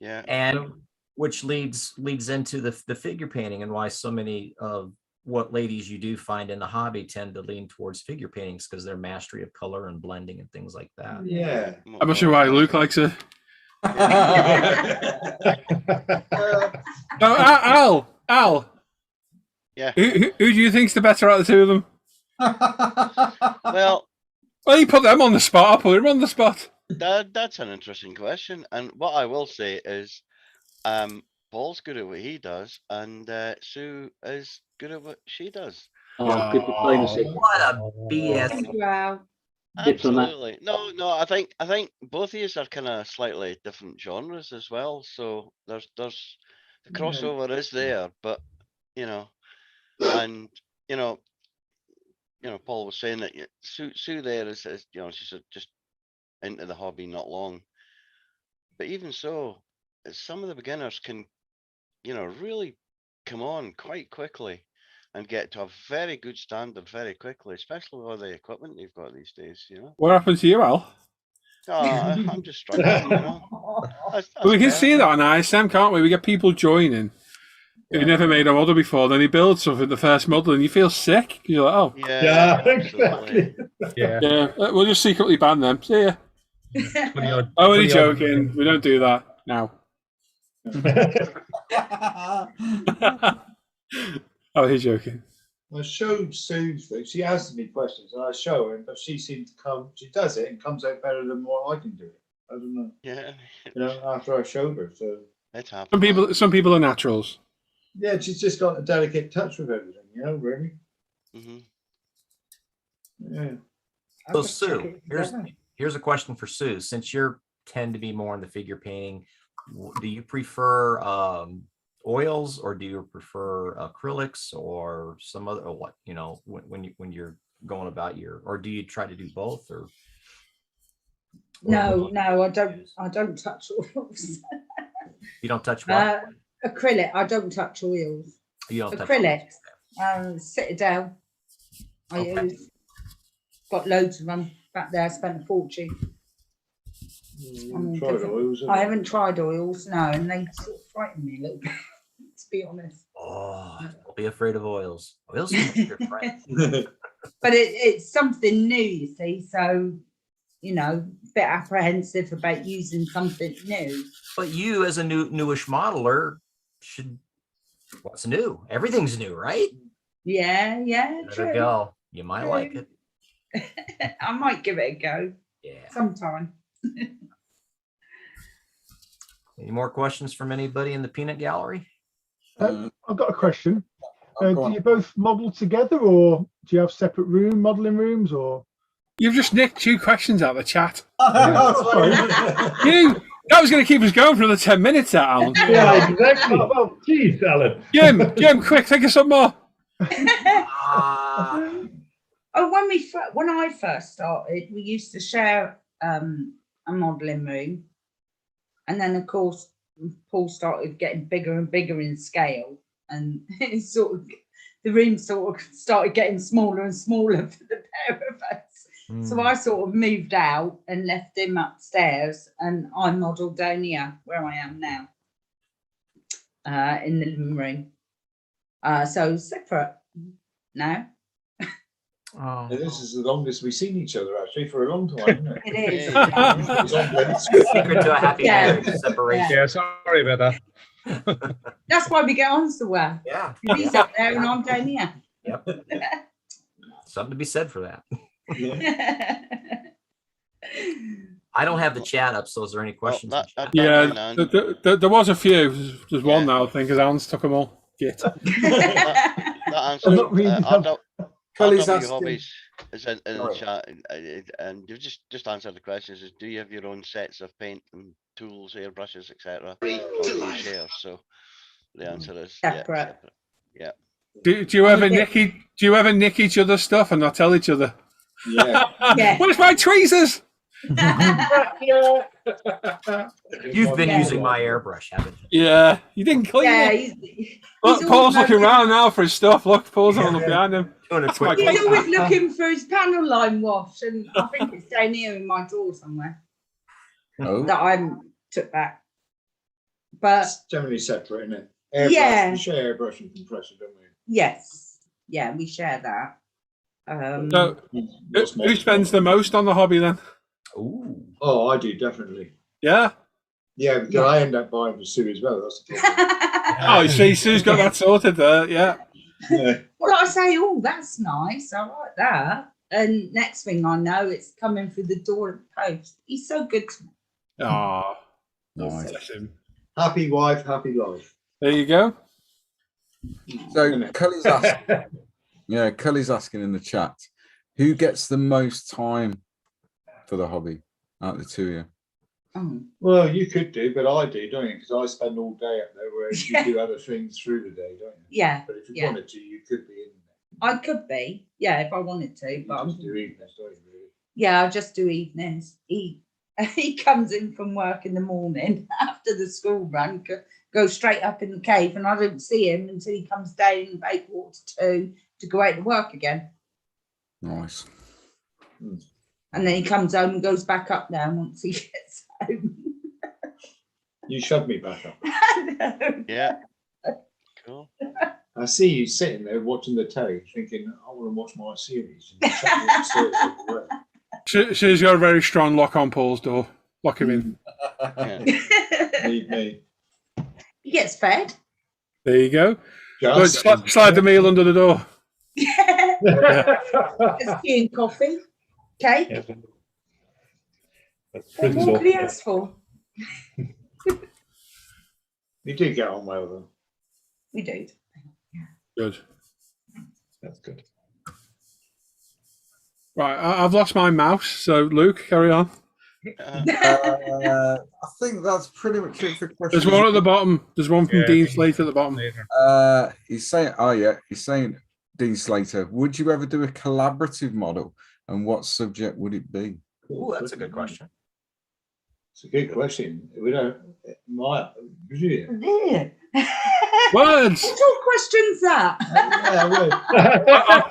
Yeah. And which leads into the figure painting and why so many of what ladies you do find in the hobby tend to lean towards figure paintings because their mastery of color and blending and things like that. Yeah. I'm not sure why Luke likes it. Al. Yeah. Who do you think's the better out of the two of them? Well, you put them on the spot. I'll put him on the spot. That's an interesting question. And what I will say is, Paul's good at what he does, and Sue is good at what she does. Oh, good diplomacy. What a BS. Wow. Absolutely. No, I think both of you are kind of slightly different genres as well. So there's the crossover is there, but you know, and you know, Paul was saying that Sue there is you know, she's just into the hobby not long, but even so, some of the beginners can, you know, really come on quite quickly and get to a very good standard very quickly, especially with all the equipment they've got these days, you know. What happened to you, Al? I'm just struggling, you know. We can see that on ISM, can't we? We get people joining You never made a model before, then you build something, the first model, and you feel sick. You're like, oh. Yeah, exactly. Yeah. We'll just secretly ban them. See ya. 20 odd- I'm only 20 odd joking. million. We don't do that now. Oh, he's joking. I showed Sue, she asked me questions and I show her, but she seemed to she does it and comes out better than what I can do it. I don't know. Yeah. After I showed her. So It happens. Some people are naturals. yeah, she's just got a delicate touch with everything, really. Mhm. Yeah. So Sue, here's a question for Sue. Since you tend to be more in the figure painting, do you prefer oils or do you prefer acrylics or some other, or what, when you're going about or do you try to do both or? No, I don't touch oils. You don't touch what? Acrylic, I don't touch oils. You don't touch Acrylics, Citadel. I use. Got loads of them back there. I spent a fortune. I haven't tried oils, no, and they sort of frighten me a little bit, to be honest. Oh, don't be afraid of oils. Oils can be your friend. But it's something new, you see, so, a bit apprehensive about using something new. But you, as a newish modeler, what's new? Everything's new, right? Yeah, There true. you go. You might like it. I might give it a go. Yeah. Sometime. Any more questions from anybody in the peanut gallery? I've got a question. Do you both model together, or do you have separate modeling rooms, or? You've just nicked 2 questions out of the chat. Sorry. That was going to keep us going for another 10 minutes, Alan. Yeah, exactly. Well, geez, Alan. Jim, quick, think of some more. When I first started, we used to share a modelling room, and then of course Paul started getting bigger and bigger in scale, and the room sort of started getting smaller and smaller for the pair of us. So I sort of moved out and left him upstairs, and I modelled down here where I am now, in the living room. So separate now. Oh. This is the longest we've seen each other actually for a long time, isn't it? It is. Secret to a happy marriage separation. Yeah, sorry about that. That's why we get on so well. Yeah. He's up there and I'm down here. Yep. Something to be said for that. I don't have the chat up, so is there any questions? Yeah, there was a few. There's one now, I think, because Alan's took them all. Git. That answer. Kallis RW Hobbies is in the chat, and you've just answered the questions. Is do you have your own sets of paint and tools, airbrushes, etc.? Or do you share? So the answer is separate. Yeah. Do you ever nick each other's stuff and not tell each other? Yeah. Where's my tweezers? You've been using my airbrush, haven't you? Yeah, you didn't clean it. Look, Paul's looking around now for his stuff. Look, Paul's on look behind him. He's always looking for his panel line wash, and I think it's down here in my drawer somewhere that I took back. But it's generally separate, isn't it? Airbrush, yeah, we share airbrush and compressor, don't we? Yes, yeah, we share that. So, who spends the most on the hobby then? Ooh. Oh, I do definitely. Yeah. Yeah, because I end up buying for Sue as well. That's the problem. Oh, you see, Sue's got that sorted there. Yeah. Well, I say, oh, that's nice. I like that. And next thing I know, it's coming through the door of the post. He's so good to me. Oh, nice. Happy wife, happy life. There you go. So Kallis asking, Kallis asking in the chat, who gets the most time for the hobby out of the two of you? Well, you could do, but I do, don't you? Because I spend all day up there, whereas you do other things through the day, don't you? Yeah. But if you wanted to, you could be in there. I could be, yeah, if I wanted to. But I'm do evenings, don't you? Really? Yeah, I just do evenings. He comes in from work in the morning after the school run, goes straight up in the cave, and I don't see him until he comes down about 1:45 to go out to work again. Nice. And then he comes home and goes back up there once he gets home. You shoved me back up. Yeah. Cool. I see you sitting there watching the telly, thinking, "I want to watch my series." And you shut the series away. She's got a very strong lock on Paul's door. Lock him in. Need me. He gets fed. There you go. Just Slide the meal under the door. There's tea and coffee, cake. Yeah. That's What pretty more could he awful. ask for? You do get on well, though. We do. Good. That's good. Right, I've lost my mouse, so Luke, carry on. I think that's pretty much it for questions. There's one at the bottom. There's one from Yeah, Dean Dean Slater at the bottom. He's saying, oh yeah, he's saying, Dean Slater, would you ever do a collaborative model, and what subject would it be? Ooh, that's a good question. It's a good question. We don't. Might. Yeah. Words. What sort of questions that? Yeah, I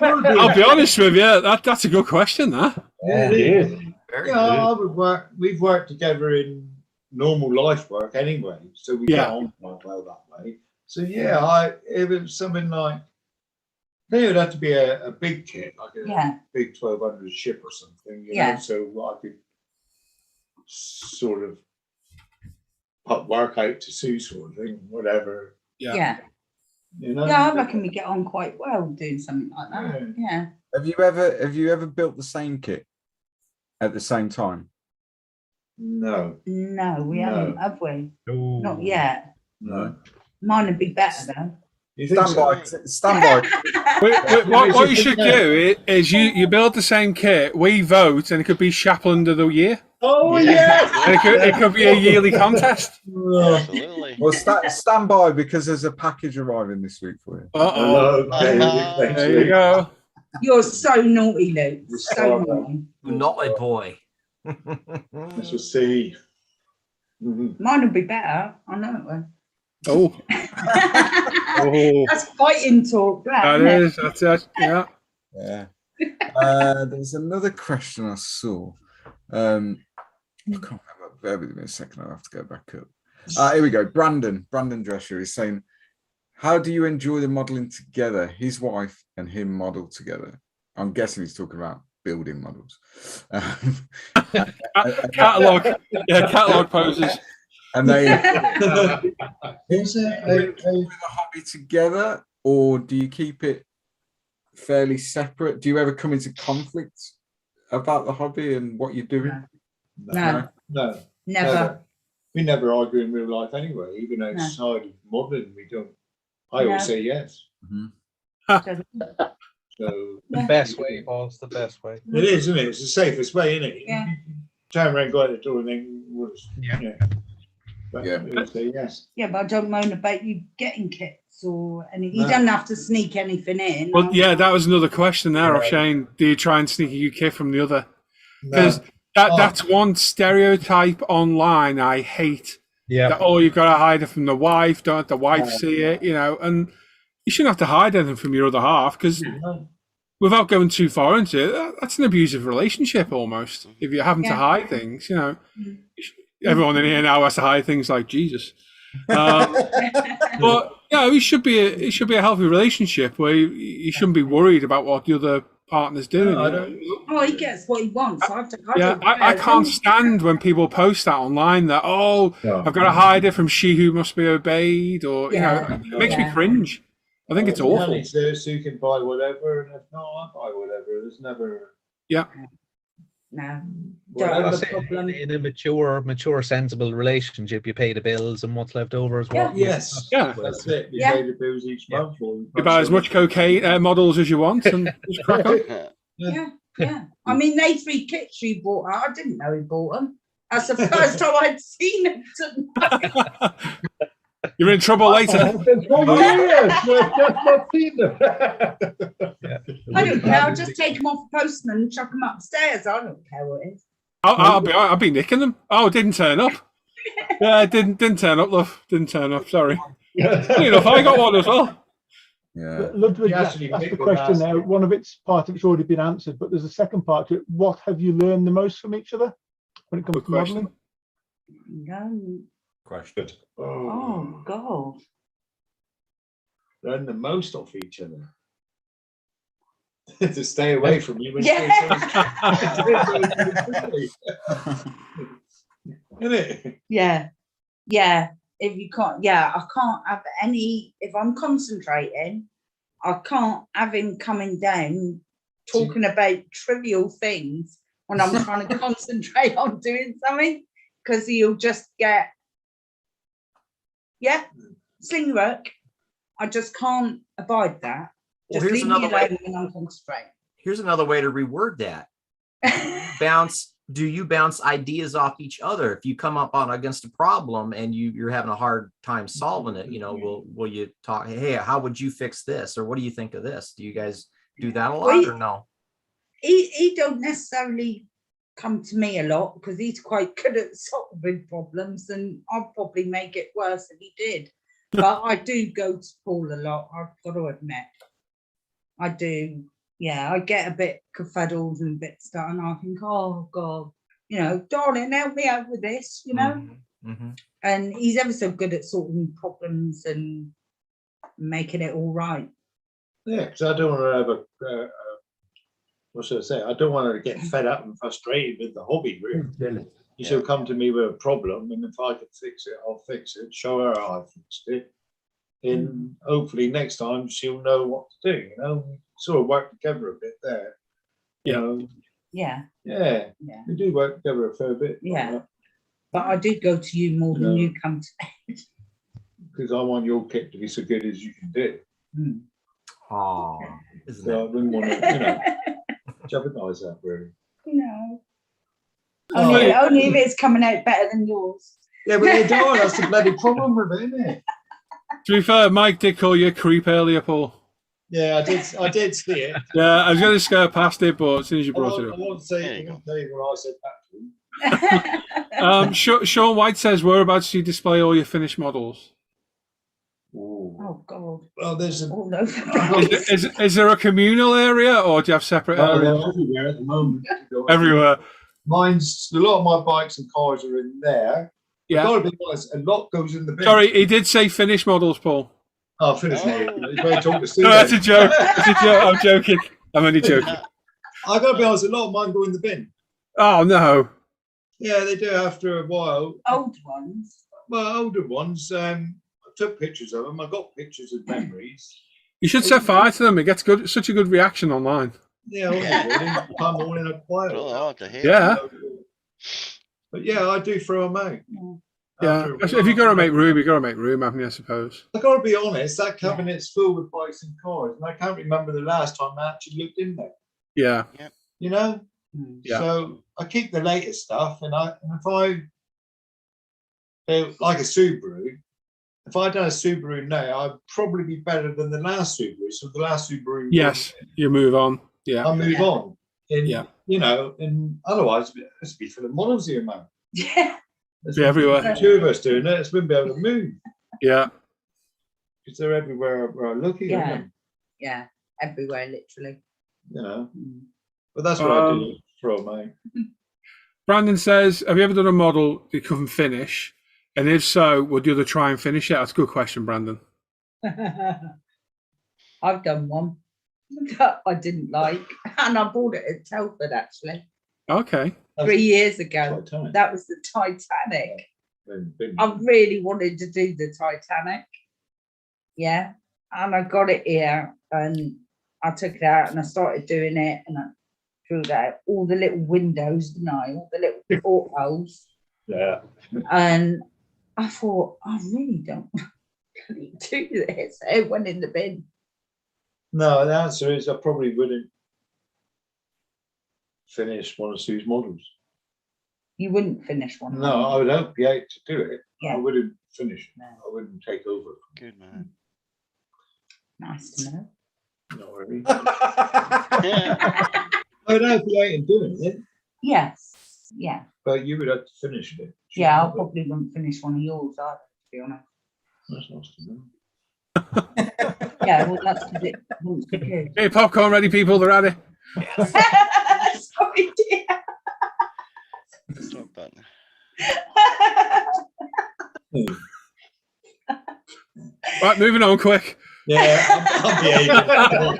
would. I'll be honest with you. That's a good question. That. Yeah, It is. Very Yeah, good. I would work. We've worked together in normal life work anyway, so we get on quite well that way. So yeah, it was something like. I think it would have to be a big kit, like a big 1200 ship or something. You know, so I could sort of put work out to Sue, sort of thing, whatever. Yeah. You know. Yeah, I reckon we get on quite well doing something like that. Yeah. Have you ever built the same kit at the same time? No. No, we haven't, have we? No. Not yet. No. Mine would be better though. You think Stand by. What you should do is you build the same kit, we vote, and it could be Chaplain of the Year. Oh yeah. And it could be a yearly contest. Absolutely. Well, stand by because there's a package arriving this week for you. Uh-oh. Okay, There you go. You're so naughty, Luke. So naughty. Not a boy. Let's just see. Mine would be better. I know it would. Oh. Oh. That's fighting talk. That isn't it? is. That's yeah. Yeah. There's another question I saw. I can't remember. Bear with me a second. I'll have to go back up. Here we go. Brandon Drescher is saying, how do you enjoy the modelling together? His wife and him model together. I'm guessing he's talking about building models. Catalog. Yeah, catalog poses. And they is it a hobby together, or do you keep it fairly separate? Do you ever come into conflict about the hobby and what you're doing? No. Never. We never argue in real life anyway, even outside of modelling. We don't. I always say yes. Mm-hmm. So The best way, boss. The best way. it is, isn't it? It's the safest way, isn't it? Yeah. Turn around, go out the door, and then Yeah. Say yes. Yeah, but I don't moan about you getting kits or anything. You don't have to sneak anything in. Well, yeah, that was another question there of Shane. Do you try and sneak a UK from the other? Because that's one stereotype online I hate. Yeah. That, you've got to hide it from the wife. Don't let the wife see it, and you shouldn't have to hide anything from your other half, because without going too far into it, that's an abusive relationship almost. If you're having to hide things, everyone in here now has to hide things like Jesus. But it should be a healthy relationship where you shouldn't be worried about what the other partner's doing. He gets what he wants. I can't stand when people post that online that I've got to hide it from she who must be obeyed, or it makes me cringe. I think it's awful. It's there so you can buy whatever, and if not, I buy whatever. There's never. Yeah. No. Well, in a mature, sensible relationship, you pay the bills, and what's left over is what. Yes. Yeah. That's it. You pay the bills each month. You buy as much cocaine models as you want, and just crack on. Yeah. I mean, they 3 kits you bought. I didn't know he bought them. That's the first time I'd seen them tonight. You're in trouble later. I don't care. I'll just take them off the postman and chuck them upstairs. I don't care what it is. I'll be nicking them. Oh, it didn't turn up. Yeah, it didn't turn up, love. Didn't turn up. Sorry. Funny enough, I got one as well. Yeah. Ludwig asked the question there. One of its part of it's already been answered, but there's a second part to it. What have you learned the most from each other when it comes to modelling? No. Question. Oh God. learn the most off each other. To stay away from you when Yeah. Isn't it? Yeah. If you can't, I can't have any. If I'm concentrating, I can't have him coming down talking about trivial things when I'm trying to concentrate on doing something, because he'll just get, sling work. I just can't abide that. Well, Just here's leave me another way. alone when I'm concentrating. Here's another way to reword that. Do you bounce ideas off each other? If you come up against a problem and you're having a hard time solving it, will you talk, hey, how would you fix this? Or what do you think of this? Do you guys do that a lot or no? He don't necessarily come to me a lot because he's quite good at solving problems, and I'd probably make it worse if he did. But I do go to Paul a lot, I've got to admit. I do. Yeah, I get a bit confuddled and a bit stuck, and I think, oh God, darling, help me out with this, Mm-hmm. And he's ever so good at sorting problems and making it all right. Yeah, because I don't want to have what should I say? I don't want her to get fed up and frustrated with the hobby, really. She'll come to me with a problem, and if I can fix it, I'll fix it, show her how I fixed it. And hopefully next time she'll know what to do, sort of work together a bit there. Yeah. We do work together a fair bit. Yeah. But I do go to you more than you come to me. Because I want your kit to be so good as you can do. Oh, so I wouldn't want to, jeopardize that, really. No. Only if it's coming out better than yours. Yeah, but they don't. That's the bloody problem with it, isn't it? To be fair, Mike did call you a creep earlier, Paul. Yeah, I did see it. Yeah, I was going to skirt past it, but as soon as you brought it I up. won't say what I said back to him. Sean White says, whereabouts do you display all your finished models? Oh God. Well, there's all over. Is there a communal area, or do you have separate areas? They're everywhere at the moment. Everywhere. Mine's a lot of my bikes and cars are in there. Yeah. I've got to be honest, a lot goes in the bin. Sorry, he did say finished models, Paul. Oh, finished models. No, that's a joke. That's a joke. I'm joking. I'm only joking. I've got to be honest, a lot of mine go in the bin. Oh no. Yeah, they do after a while. Old ones. Well, older ones. I took pictures of them. I got pictures of memories. You should set fire to them. It gets such a good reaction online. Yeah, really. Come all in a quiet. Yeah. But yeah, I do throw them out. Yeah. If you got to make room, you got to make room, haven't you? I suppose. I got to be honest. That cabinet's full with bikes and cars, and I can't remember the last time I actually looked in there. Yeah. Yeah. So I keep the latest stuff, and if I like a Subaru, if I'd done a Subaru now, I'd probably be better than the last Subaru. So the last Subaru. Yes, you move on. Yeah. I move on. And, and otherwise it's be full of models here, man. Yeah. Be everywhere. Two of us doing it, it's wouldn't be able to move. Yeah. Because they're everywhere where I'm looking at them. Yeah, everywhere, literally. But that's what I do throw them out. Brandon says, have you ever done a model you couldn't finish? And if so, would you ever try and finish it? That's a good question, Brandon. I've done one that I didn't like, and I bought it at Telford actually. Okay. 3 years ago. That was the Titanic. I really wanted to do the Titanic. Yeah. And I got it here and I took it out and I started doing it and I drew out all the little windows, didn't I? All the little portholes. Yeah. And I thought, I really don't really do this. It went in the bin. No, the answer is I probably wouldn't finish one of Sue's models. You wouldn't finish one? No, I would help you out to do it. Yeah. I wouldn't finish it. No. I wouldn't take over. Good man. Nice to know. Not really. I would help you out in doing it. Yes. Yeah. But you would have to finish it. Yeah, I probably wouldn't finish one of yours either, to be honest. That's nice to know. Yeah, well, that's because it wants to do. Hey, popcorn ready, people. They're ready. Sorry, dear. Stop button. Right, moving on quick. Yeah, I'm behaving.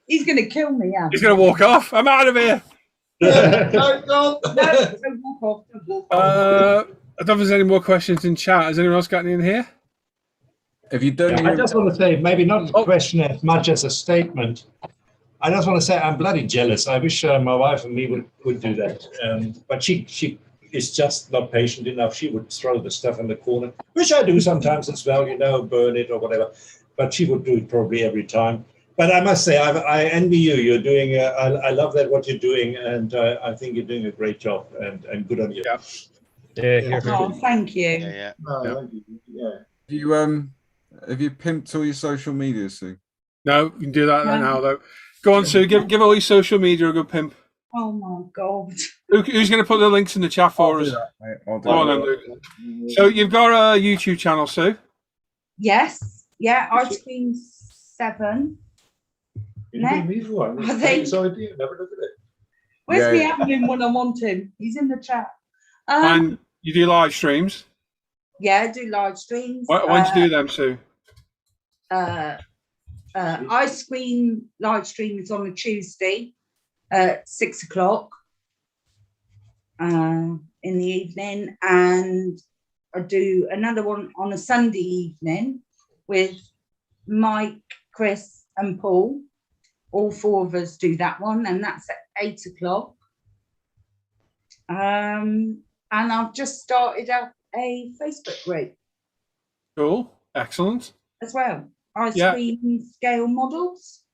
He's going to kill me. Yeah. He's going to walk off. I'm out of here. No, No, don't walk off. Don't walk off. I don't know if there's any more questions in chat. Has anyone else got any in here? Have you done? I just want to say, maybe not a question as much as a statement. I just want to say I'm bloody jealous. I wish my wife and me would do that. But she is just not patient enough. She would throw the stuff in the corner, which I do sometimes as well, burn it or whatever. But she would do it probably every time. But I must say, I envy you. You're doing, I love that what you're doing. And I think you're doing a great job and good on you. Yeah. Oh, thank you. Yeah. Have you pimped all your social media, Sue? No, you can do that now, though. Go on, Sue. Give all your social media a good pimp. Oh my God. Who's going to put the links in the chat for us? I'll do Go on, then, Luke. So you've got a YouTube channel, Sue? Yes. Yeah, Ice Cream 7. You me for one. I think. It's idea. Never look at it. Where's me admin when I want him? He's in the chat. And you do live streams? Yeah, I do live streams. When do you do them, Sue? Ice Cream live stream is on a Tuesday at 6 o'clock in the evening, and I do another one on a Sunday evening with Mike, Chris, and Paul. All four of us do that one, and that's at 8 o'clock. And I've just started up a Facebook group. Cool. Excellent. As well. Ice cream scale models.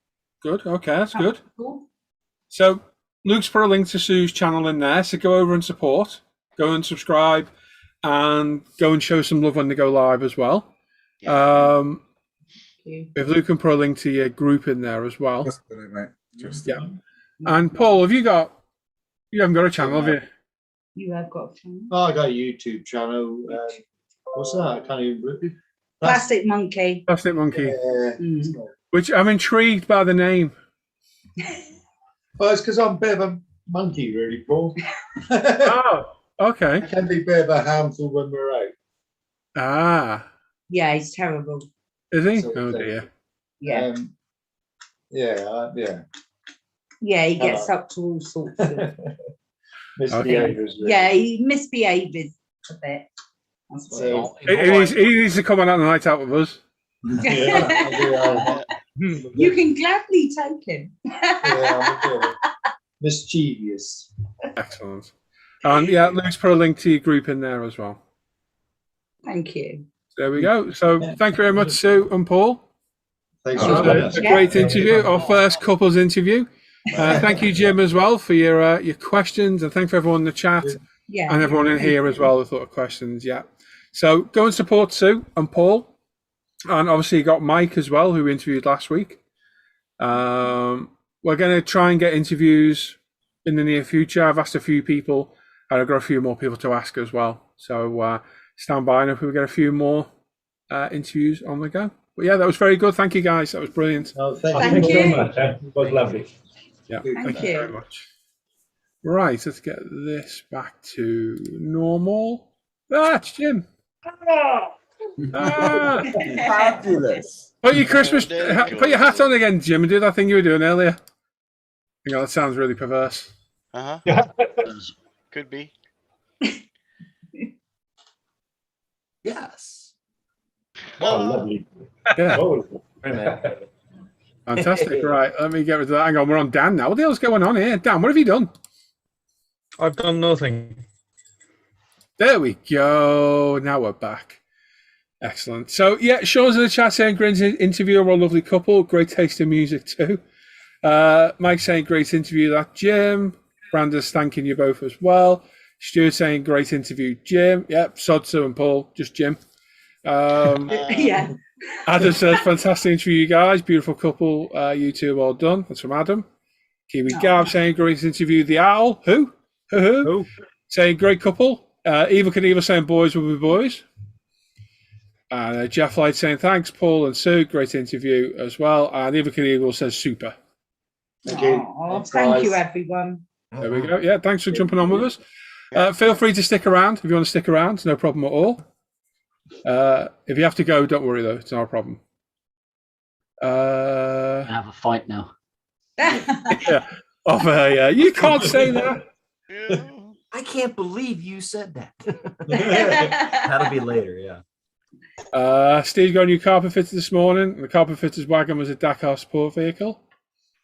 Good. Okay, that's good. Cool. So Luke's put a link to Sue's channel in there. So go over and support. Go and subscribe, and go and show some love when they go live as well. Yeah. If Luke can put a link to your group in there as well. Just do it, mate. Yeah. And Paul, you haven't got a channel, have you? You have got a channel. Oh, I got a YouTube channel. What's that? I can't even remember. Plastic Monkey. Plastic Monkey. Yeah. Which I'm intrigued by the name. Well, it's because I'm a bit of a monkey, really, Paul. Oh, okay. I can be a bit of a handful when we're out. Ah. Yeah, he's terrible. Is he? Sort Oh of thing. dear. Yeah. Yeah. Yeah, he gets up to all sorts of. Misbehaviours. Really. Yeah, he misbehaves a bit. That's what So- He needs to come on a night out with us. Yeah, You can gladly take him. I'm a bit mischievous. Excellent. And yeah, Luke's put a link to your group in there as well. Thank you. There we go. So thank you very much, Sue and Paul. Thanks That for was a great interview, our first couples interview. Thank you, Jim, as well, for your questions, and thank you for everyone in the chat and everyone in here as well who thought of questions. Yeah. So go and support Sue and Paul, and obviously you got Mike as well, who we interviewed last week. We're going to try and get interviews in the near future. I've asked a few people, and I've got a few more people to ask as well. So stand by, and if we get a few more interviews on the go. But yeah, that was very good. Thank you, guys. That was brilliant. Oh, Thank you very much. It was lovely. Yeah, Thank you you. very much. Right, let's get this back to normal. It's Jim. Fabulous. Put your Christmas, There you put your go. hat on again, Jim, and do that thing you were doing earlier. Hang on, that sounds really perverse. Could be. Yes. Oh, lovely. Yeah, Oh, fantastic. Right, let me get rid of that. Hang on, we're on Dan now. What the hell's going on here? Dan, what have you done? I've done nothing. There we go. Now we're back. Excellent. So, yeah, Sean's in the chat saying great interview, we're a lovely couple. Great taste in music too. Mike saying great interview, that Jim. Brandon's thanking you both as well. Stuart saying great interview, Jim. Yep, Sodsu and Paul, just Jim. Yeah. Adam says fantastic interview, you guys. Beautiful couple. You two, well done. That's from Adam. Kiwi Gab saying great interview, the owl. Who? Saying great couple. Eva Knievel saying boys will be boys. Jeff Light saying thanks, Paul and Sue. Great interview as well. And Eva Knievel says super. Thank you. Oh, thank you, everyone. There we go. Yeah, thanks for jumping on with us. Feel free to stick around if you want to stick around. It's no problem at all. If you have to go, don't worry though. It's not a problem. Have a fight now. Yeah. Off Air, yeah. You can't say that. I can't believe you said that. That'll be later, yeah. Steve got a new carpet fitter this morning. The carpet fitter's wagon was a Dakar support vehicle.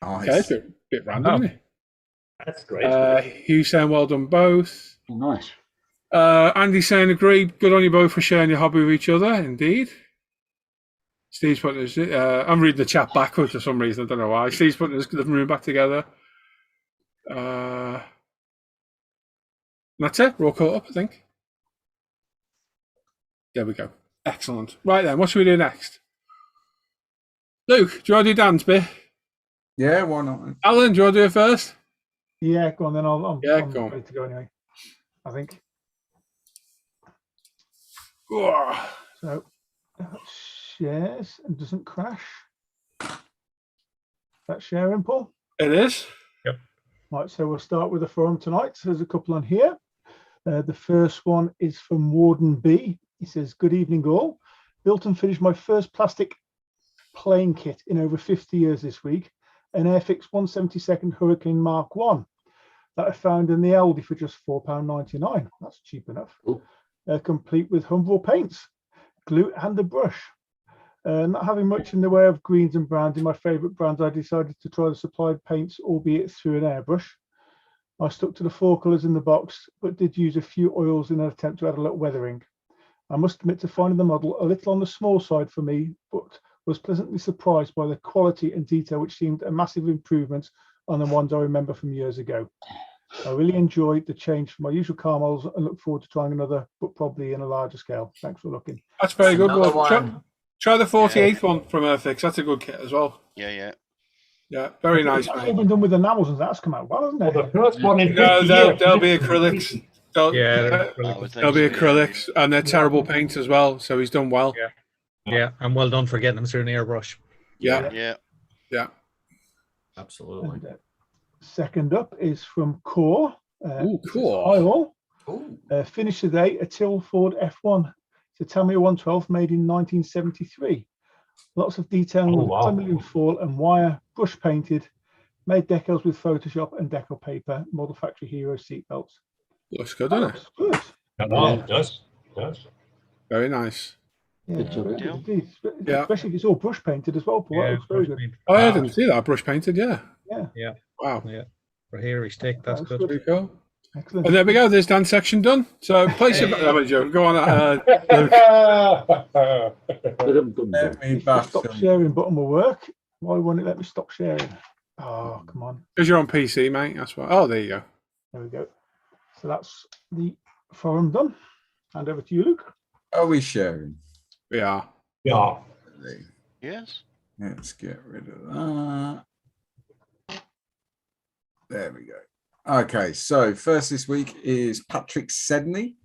Nice. Okay, it's a bit random, isn't it? That's great. Hugh saying well done both. Oh, nice. Andy saying agreed. Good on you both for sharing your hobby with each other. Indeed. Steve's putting his. I'm reading the chat backwards for some reason. I don't know why. Steve's putting his living room back together. That's it. We're all caught up, I think. There we go. Excellent. Right then, what should we do next? Luke, do you want to do Dan's bit? Yeah, why not? Alan, do you want to do it first? Yeah, go on then. I'm go on. ready to go anyway. I think. Oh. So shares and doesn't crash. That's sharing, Paul. It is. Yep. Right, so we'll start with the forum tonight. There's a couple on here. The first one is from Warden B. He says, "Good evening, all. Built and finished my first plastic plane kit in over 50 years this week. An Airfix 172nd Hurricane Mark 1 that I found in the Aldi for just £4.99. That's cheap enough. Complete with Humbrol paints, glue and a brush. Not having much in the way of greens and browns in my favourite brands, I decided to try the supplied paints, albeit through an airbrush. I stuck to the 4 colours in the box, but did use a few oils in an attempt to add a little weathering. I must admit to finding the model a little on the small side for me, but was pleasantly surprised by the quality and detail, which seemed a massive improvement on the ones I remember from years ago. I really enjoyed the change from my usual car models and look forward to trying another, but probably in a larger scale. Thanks for looking." That's very good. Another Well, one. try the 48th one from Airfix. That's a good kit as well. Yeah. Yeah, very nice, That's all mate. been done with enamels, and that's come out well, hasn't it? Well, the first one in No, 50 they'll years. be acrylics. They'll be acrylics, and they're terrible paint as well. So he's done well. Yeah, and well done for getting them through an airbrush. Yeah. Absolutely. And, second up is from Core. Cool. Hi all. Ooh. Finished today a Tilford F1. It's a Tamiya 112 made in 1973. Lots of detailing with tunneling fall and wire, brush painted, made decals with Photoshop and decal paper, model factory hero seatbelts. Looks good, doesn't it? Good. It does. Very nice. Yeah, Good job. very good indeed. Yeah. Especially if it's all brush painted as well, Paul. That looks very good. Oh, I didn't see that. Brush painted, yeah. Yeah. Wow. Yeah. For here, he's take. That's good. Pretty cool. Excellent. And there we go. There's Dan's section done. So place your go on. Luke. Stop sharing button will work. Why won't it let me stop sharing? Oh, come on. Because you're on PC, mate. That's why. Oh, there you go. There we go. So that's the forum done. Hand over to you, Luke. Are we sharing? We are. Yeah. Yes. Let's get rid of that. There we go. Okay, so first this week is Patrick Sedney.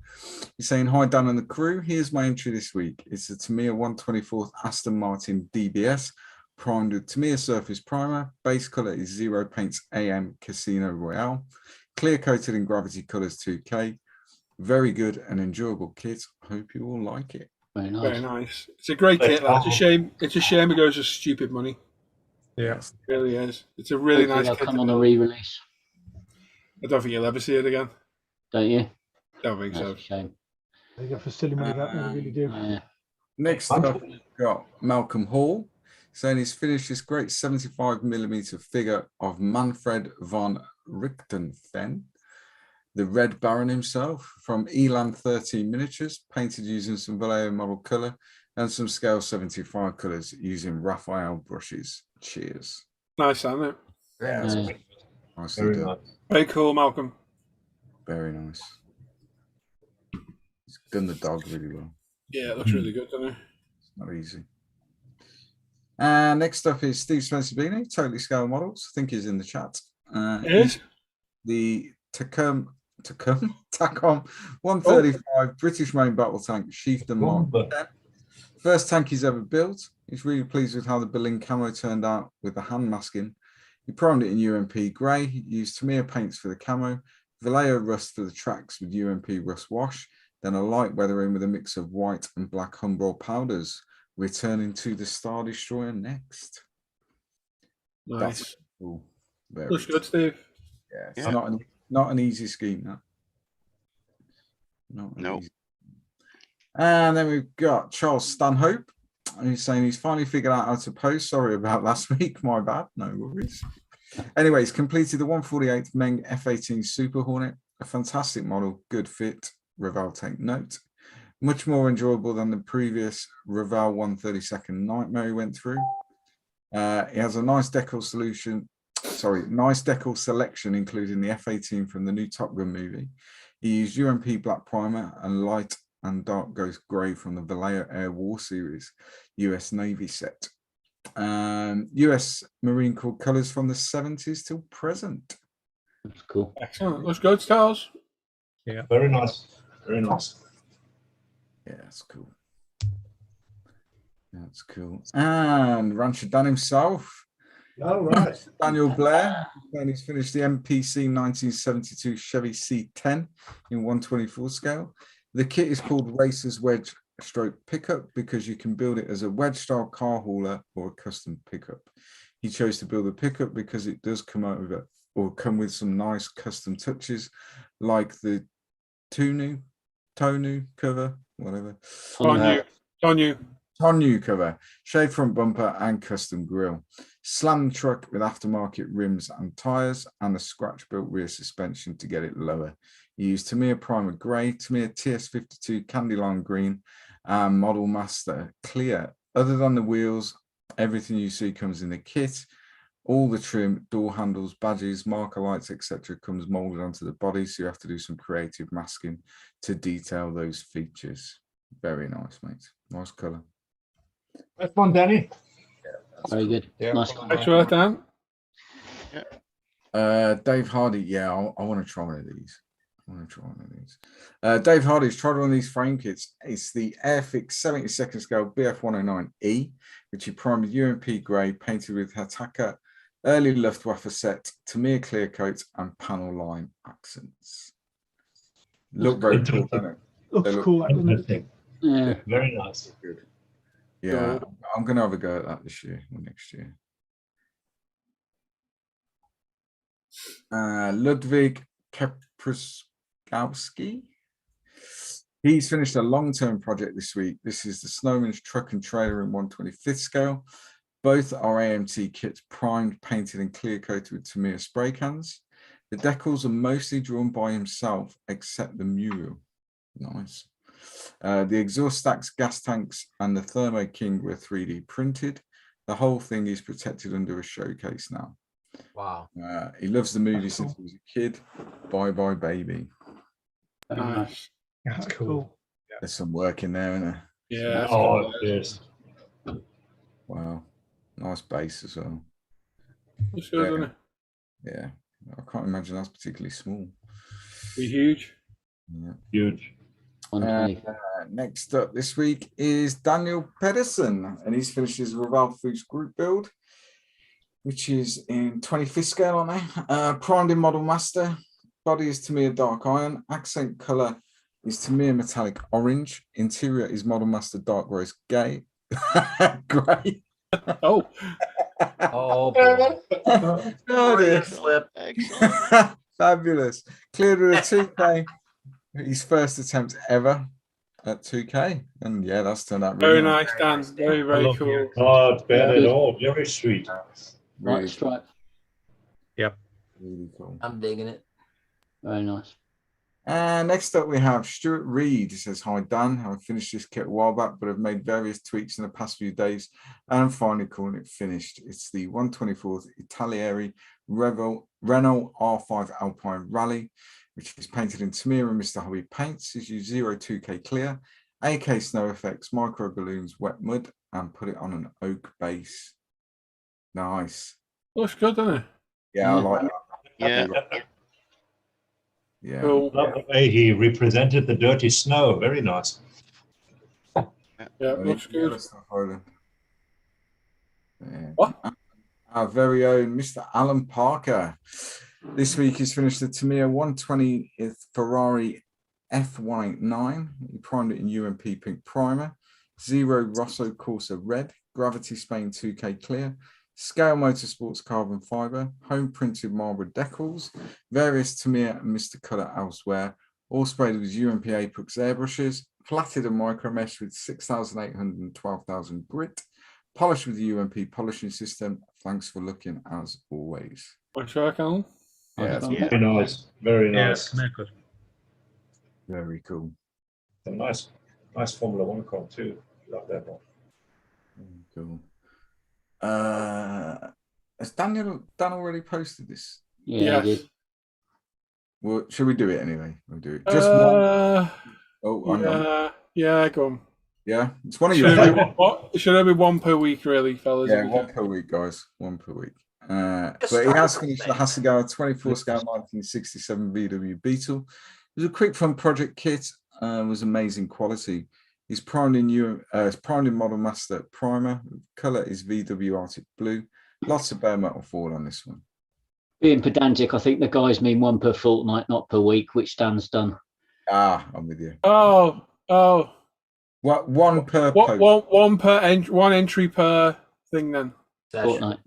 He's saying, "Hi Dan and the crew. Here's my entry this week. It's a Tamiya 124th Aston Martin DBS, primed with Tamiya Surface Primer. Base colour is Zero Paints AM Casino Royale. Clear coated in Gravity Colours 2K. Very good and enjoyable kit. Hope you all like it." Very nice. Very nice. It's a great kit. It's a shame. It's a shame it goes for stupid money. Yeah. It really is. It's a really Hopefully nice they'll kit. come on a re-release, I don't think you'll ever see it again. don't you? Don't think That's so. a shame. They go for silly money, that they really do. Yeah. Next up, we've got Malcolm Hall saying he's finished this great 75mm figure of Manfred von Richtenfen, the Red Baron himself, from Elan 13 Miniatures, painted using some Vallejo model colour and some scale 75 colours using Raphael brushes. Cheers. Nice, isn't it? Yeah, that's Yeah. nicely Very done. nice. Very cool, Malcolm. Very nice. He's done the dog really well. Yeah, it looks really good, doesn't it? It's not easy. And next up is Steve Spencer-Beanie, Totally Scale Models. I think he's in the chat. It is? The Tacom 135 British main battle tank, sheathed and marked. First tank he's ever built. He's really pleased with how the Berlin camo turned out with the hand masking. He primed it in UMP grey. He used Tamiya paints for the camo, Vallejo rust for the tracks with UMP rust wash, then a light weathering with a mix of white and black Humbrol powders. returning to the Star Destroyer next. Nice. That's cool. Very Looks good, Steve. Yeah, it's Yeah. not an easy scheme, that. Not an Nope. easy. And then we've got Charles Stanhope. He's saying he's finally figured out how to post. Sorry about last week, my bad. No worries. Anyway, he's completed the 148th Meng F-18 Super Hornet. A fantastic model, good fit. Ravel take note. Much more enjoyable than the previous Ravel 132nd Nightmare he went through. He has a nice decal selection, including the F-18 from the new Top Gun movie. He used UMP black primer and light and dark ghost grey from the Vallejo Air War Series US Navy set. US Marine Corps colours from the 70s till present. That's cool. Excellent. Looks good, Charles. Yeah. Very nice. Very nice. Yeah, that's cool. That's cool. And Rancher Dan himself, All right. Daniel Blair, and he's finished the MPC 1972 Chevy C10 in 124 scale. The kit is called Racer's Wedge Stroke Pickup because you can build it as a wedge style car hauler or a custom pickup. He chose to build a pickup because it does come out with come with some nice custom touches like the Tonu cover, whatever. Tonu cover, shade front bumper and custom grille. Slam truck with aftermarket rims and tyres and a scratch-built rear suspension to get it lower. He used Tamiya Primer Grey, Tamiya TS52 Candyline Green, and Model Master Clear. Other than the wheels, everything you see comes in the kit. All the trim, door handles, badges, marker lights, etc. comes molded onto the body, so you have to do some creative masking to detail those features. Very nice, mate. Nice colour. That's one, Danny. Very good. Yeah. Nice. Thanks for that, Dan. Dave Hardy, yeah, I want to try one of these. Dave Hardy's tried one of these frame kits. It's the Airfix 72nd scale BF109E, which he primed with UMP grey, painted with Hataka, early Luftwaffe set, Tamiya clear coat, and panel line accents. Look very cool, don't it? Looks cool. Doesn't it? Yeah. Very nice. Good. Yeah, I'm going to have a go at that this year or next year. Ludwig Kaprskowski. He's finished a long-term project this week. This is the Snowman's truck and trailer in 125th scale. Both are AMT kits, primed, painted, and clear coated with Tamiya spray cans. The decals are mostly drawn by himself, except the mural. Nice. The exhaust stacks, gas tanks, and the Thermo King were 3D printed. The whole thing is protected under a showcase now. Wow. He loves the movie since he was a kid. Bye bye, baby. Nice. That's cool. There's some work in there, isn't there? Yeah. Oh, yes. Wow. Nice base as well. Looks good, doesn't it? Yeah. I can't imagine that's particularly small. Be huge. Yeah. Huge. Next up this week is Daniel Pedersen, and he's finished his Ravel Foods group build, which is in 25th scale on there. Primed in Model Master. Body is Tamiya Dark Iron. Accent colour is Tamiya Metallic Orange. Interior is Model Master Dark Rose Grey. Grey. Oh. Oh, boy. Oh, dear. Flip. Fabulous. Cleared with a 2K. His first attempt ever at 2K. And yeah, that's turned out Very really nice, Dan. Very, very cool. Not bad at all. Very sweet. Really, Right stripe. really cool. I'm digging it. Very nice. And next up we have Stuart Reed. He says, hi Dan, I finished this kit a while back, but have made various tweaks in the past few days and I'm finally calling it finished. It's the 124th Italieri Renault R5 Alpine Rally, which is painted in Tamiya and Mr. Hobby paints. Is used 02K clear, AK snow effects, micro balloons, wet mud, and put it on an oak base. Nice. Looks good, doesn't it? Yeah, I like that. Yeah. Yeah. Cool. Love the way he represented the dirty snow. Very nice. Yeah, looks good. Yeah. What? Our very own Mr. Alan Parker. This week he's finished the Tamiya 120th Ferrari F189. He primed it in UMP pink primer. Zero Rosso Corsa Red, Gravity Spain 2K Clear, Scale Motorsports Carbon Fiber, Home Printed Marble Decals, various Tamiya and Mr. Colour elsewhere, all sprayed with UMP Apex airbrushes, platted and micro mesh with 6,800 and 12,000 grit, polished with the UMP polishing system. Thanks for looking as always. What's your Alan? Yeah, Very nice. Very nice. Very cool. A nice Formula One car too. Love that one. Cool. Has Dan already posted this? Yeah, he did. Well, should we do it anyway? We'll do it. Just one. Oh, hang on. Yeah, go on. Yeah, it's one of your favorites. Should there be one per week, really, fellas? Yeah, one per week, guys. One per week. But he has finished the Hasegawa 24 scale 1967 VW Beetle. It was a quick fun project kit. Was amazing quality. He's primed in Model Master primer. Color is VW Arctic Blue. Lots of bare metal foil on this one. Being pedantic, I think the guys mean one per fortnight, not per week, which Dan's done. Ah, I'm with you. Oh. What one per? One entry per thing then. Fortnight.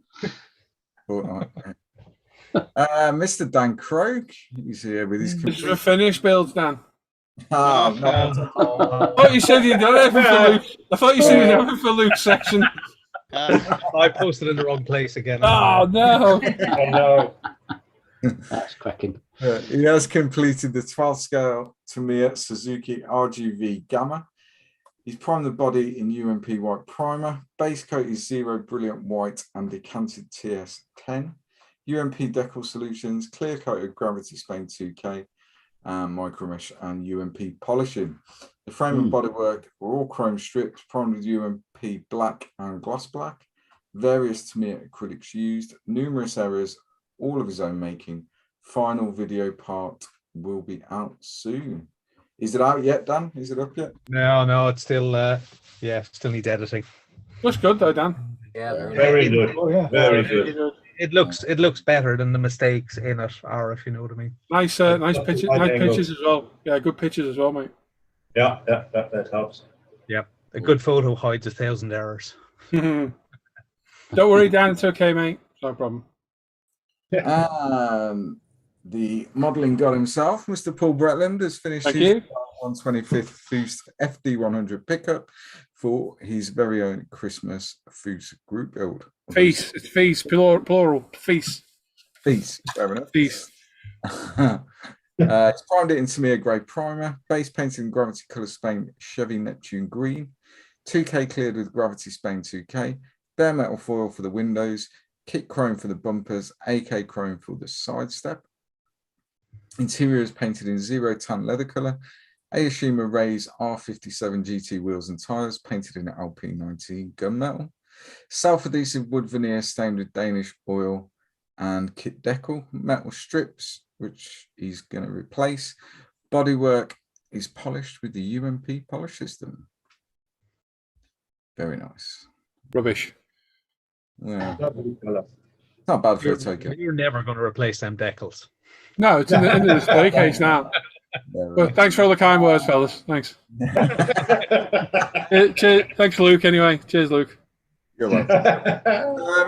Mr. Dan Croak, he's here with his. This is a finished build, Dan. Oh, no. I thought you said you'd done everything for Luke. I thought you said you'd done everything for Luke's section. I posted in the wrong place again. Oh no! Oh no! That's cracking. He has completed the 12 scale Tamiya Suzuki RGV Gamma. He's primed the body in UMP white primer. Base coat is Zero Brilliant White and decanted TS10. UMP decal solutions, clear coated Gravity Spain 2K, micro mesh and UMP polishing. The frame and bodywork were all chrome strips, primed with UMP black and gloss black. Various Tamiya acrylics used, numerous errors, all of his own making. Final video part will be out soon. Is it out yet, Dan? Is it up yet? No, it's still still needs editing. Looks good though, Dan. Yeah, Very good. Oh, yeah. Very good. It looks better than the mistakes in it are, if you know what I mean. Nice pictures. Nice pictures as well. Yeah, good pictures as well, mate. Yeah, that helps. Yeah, a good photo hides 1,000 errors. Don't worry, Dan. It's okay, mate. No problem. The modelling god himself, Mr. Paul Bretland, has finished his 125th Foose FD100 pickup for his very own Christmas Foose group build. Feast. It's feast. Plural. Feast. Feast. Fair enough. Feast. It's primed it in Tamiya grey primer, base painted in Gravity Colour Spain Chevy Neptune green, 2K cleared with Gravity Spain 2K, bare metal foil for the windows, kit chrome for the bumpers, AK chrome for the side step. Interior is painted in Zero Tan leather colour, Aoshima Rays R57 GT wheels and tyres painted in LP19 gunmetal, self-adhesive wood veneer stained with Danish oil and kit decal, metal strips which he's going to replace. Bodywork is polished with the UMP polish system. Very nice. Rubbish. Yeah. Not bad for a token. You're never going to replace them decals. No, it's in the display case now. Well, thanks for all the kind words, fellas. Thanks. Cheers. Thanks, Luke. Anyway, cheers, Luke. You're welcome.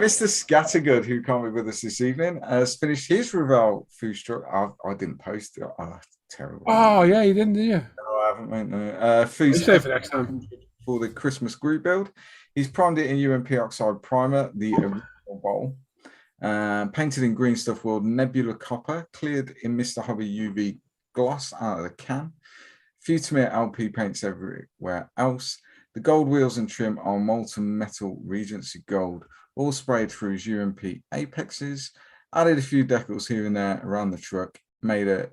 Mr. Scattergood, who can't be with us this evening, has finished his Revel food truck. I didn't post it. Oh, terrible. Oh, yeah, you didn't, did you? No, I haven't, mate. No. Food save for next time for the Christmas group build. He's primed it in UMP Oxide Primer, the original bowl. Painted in Green Stuff World Nebula Copper, cleared in Mr. Hobby UV gloss out of the can. Few Tamiya LP paints everywhere else. The gold wheels and trim are molten metal Regency gold, all sprayed through his UMP apexes. Added a few decals here and there around the truck. Made a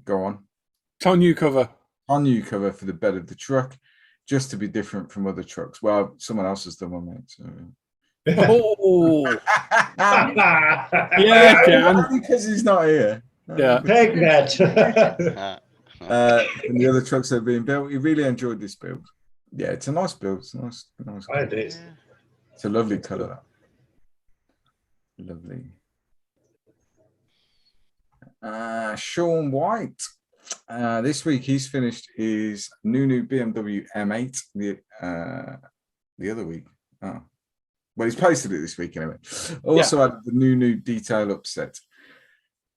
Tonneau cover. Tonneau cover for the bed of the truck, just to be different from other trucks. Well, someone else has done one, mate. So. Oh, yeah, Dan. Because he's not here. Yeah, take that. And the other trucks that are being built, he really enjoyed this build. Yeah, it's a nice build. It's a nice. It is. It's a lovely colour. Lovely. Sean White This week he's finished his new BMW M8 the other week. Oh. Well, he's posted it this week anyway. Also had the new detail upset.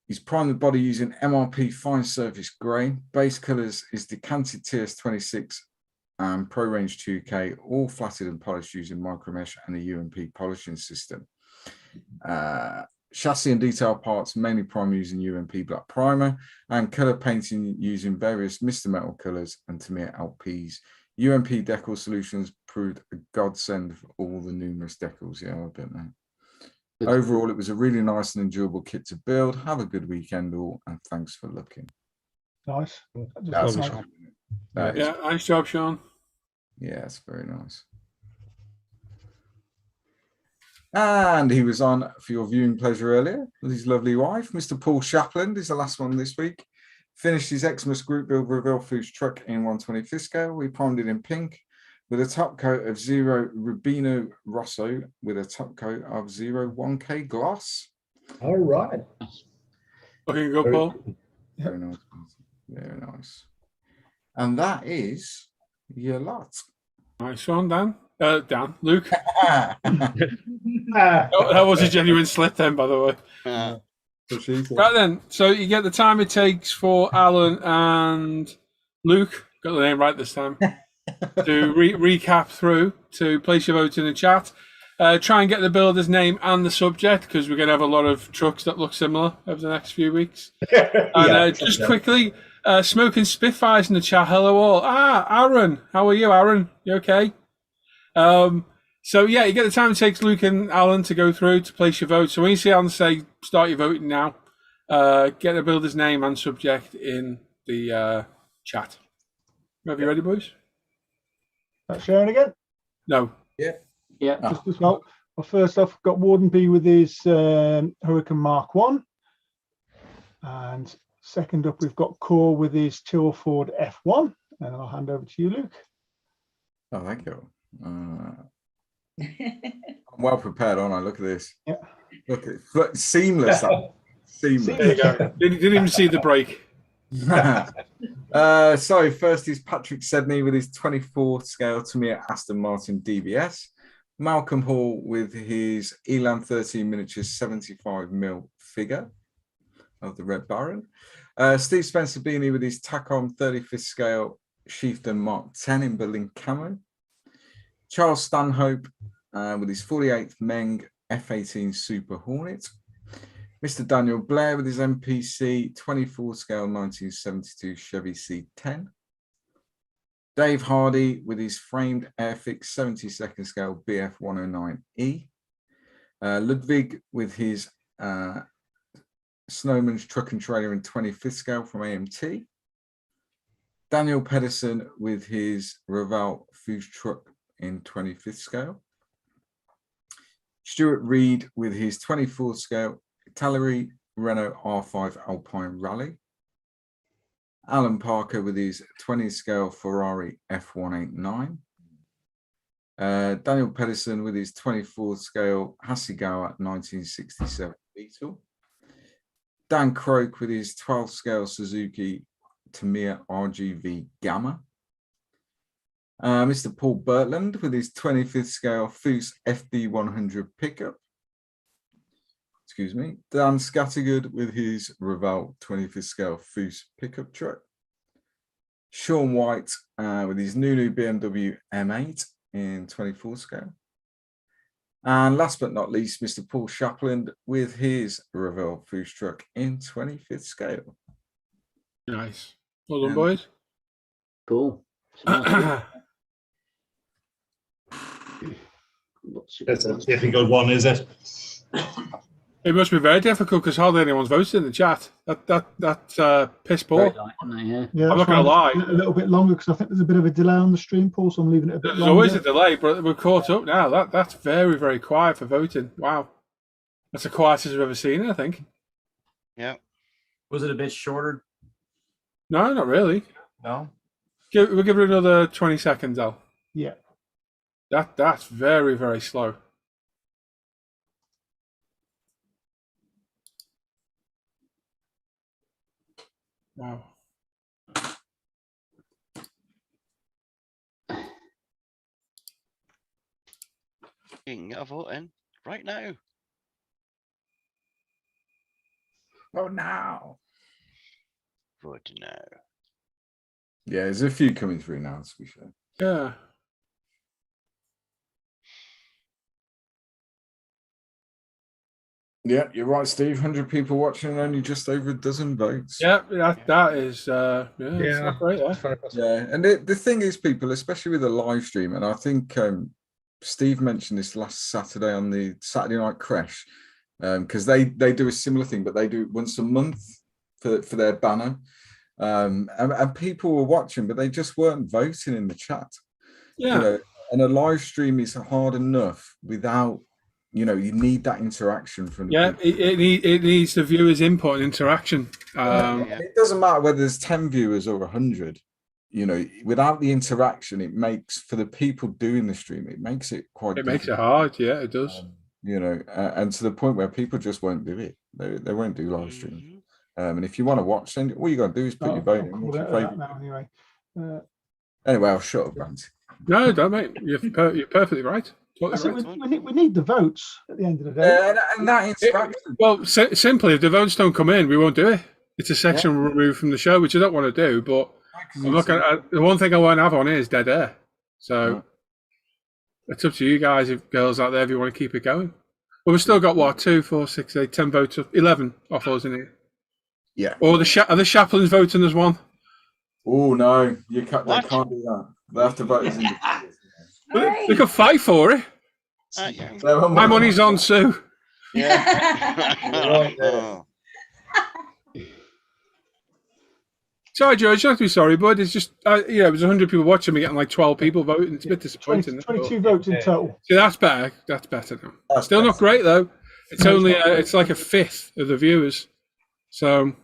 He's primed the body using MRP fine surface grain. Base colours is decanted TS26 and Pro Range 2K, all flatted and polished using micromesh and a UMP polishing system. Chassis and detail parts mainly primed using UMP black primer and colour painting using various Mr. Metal colours and Tamiya LPs. UMP decal solutions proved a godsend for all the numerous decals. Yeah, I bet that. Overall, it was a really nice and enjoyable kit to build. Have a good weekend all, and thanks for looking. Nice. That's Nice. Yeah, nice job, Sean. Yeah, it's very nice. And he was on for your viewing pleasure earlier with his lovely wife, Mr. Paul Shapland is the last one this week. Finished his Xmas group build Revell Foods truck in 1/25 scale. We primed it in pink with a top coat of 0 Rubino Rosso with a top coat of 0 1K gloss. All right. Looking good, Paul. Very nice. Very nice. And that is your lot. Nice one, Dan. Luke. That was a genuine slip then, by the way. Right then, so you get the time it takes for Alan and Luke, got the name right this time, to recap through, to place your vote in the chat. Try and get the builder's name and the subject, because we're going to have a lot of trucks that look similar over the next few weeks. And just quickly, Smoking Spitfires in the chat. Hello all. Aaron. How are you, Aaron? You okay? So yeah, you get the time it takes Luke and Alan to go through to place your vote. So when you see Alan say start your voting now, get the builder's name and subject in the chat. Are you ready, boys? That's sharing again? No. Yeah. Just as well. Well, first off, got Warden B with his Hurricane Mark 1. And second up, we've got Core with his Tyrrell Ford F1. And I'll hand over to you, Luke. Oh, thank you. I'm well prepared, aren't I? Look at this. Yeah. Look at it. Seamless. Seamless. There you go. Didn't even see the break. So first is Patrick Sedney with his 24 scale Tamiya Aston Martin DBS. Malcolm Hall with his Elan 13 miniatures 75mm figure of the Red Baron. Steve Spencer Beanie with his Tacom 35th scale Chieftain Mark 10 in Berlin camo. Charles Stanhope with his 48th Meng F18 Super Hornet. Mr. Daniel Blair with his MPC 24 scale 1972 Chevy C10. Dave Hardy with his framed Airfix 72nd scale BF 109E. Ludwig with his Snowman's truck and trailer in 25th scale from AMT. Daniel Pedersen with his Revell Foods truck in 25th scale. Stuart Reed with his 24th scale Tallery Renault R5 Alpine Rally. Alan Parker with his 20th scale Ferrari F189. Daniel Pedersen with his 24th scale Hasegawa 1967 Beetle. Dan Croak with his 12th scale Suzuki Tamiya RGV Gamma. Mr. Paul Bertland with his 25th scale Foose FD100 pickup. Excuse me. Dan Scattergood with his Revell 25th scale Foose pickup truck. Sean White with his new BMW M8 in 24 scale. And last but not least, Mr. Paul Shapland with his Revell Foose truck in 25th scale. Nice. Well done, boys. Cool. That's a difficult one, is it? It must be very difficult because hardly anyone's voted in the chat. That's piss poor. Yeah, I'm not going to lie. A little bit longer because I think there's a bit of a delay on the stream, Paul, so I'm leaving it a bit There's longer. always a delay, but we're caught up now. That's very, very quiet for voting. Wow. That's the quietest we've ever seen it, I think. Yeah. Was it a bit shorter? No, not really. No. We'll give it another 20 seconds, Al. Yeah. That's very, very slow. Wow. You can get a vote in right now. Oh, now. Vote now. Yeah, there's a few coming through now, to be fair. Yeah. Yeah, you're right, Steve. 100 people watching and only just over a dozen votes. Yeah, that is, it's not great, Yeah, and the thing is, people, especially with a live stream, and I think Steve mentioned this last Saturday on the Saturday Night Crash, because they do a similar thing, but they do it once a month for their banner. And people were watching, but they just weren't voting in the chat. Yeah. You know, and a live stream is hard enough without, you know, you need that interaction from the people. It needs the viewers' input and interaction. It doesn't matter whether there's 10 viewers or 100. You know, without the interaction, it makes, for the people doing the stream, it makes it quite. It makes it hard. Yeah, it does. You know, and to the point where people just won't do it. They won't do live streams. And if you want to watch, then all you got to do is put your vote in. What's your favourite? Anyway, I'll shut up, Grant. No, don't, mate. You're perfectly right. Totally right. We need the votes at the end of the day. And that interaction. Well, simply, if the votes don't come in, we won't do it. It's a section removed from the show, which I don't want to do. But I'm not gonna. The one thing I won't have on is dead air. So it's up to you guys, if girls out there, if you want to keep it going. Well, we've still got what 2, 4, 6, 8, 10 votes, 11 off us in here. Yeah. Or are the chaplains voting as one? Oh no, they can't do that. They have to vote as individuals. We could fight for it. My money's on Sue. Yeah. Sorry, George, you don't have to be sorry, bud. It's just, it was 100 people watching me getting like 12 people voting. It's a bit disappointing. 22 votes in total. See, that's better. That's better now. Still not great, though. It's only, it's like a fifth of the viewers. So,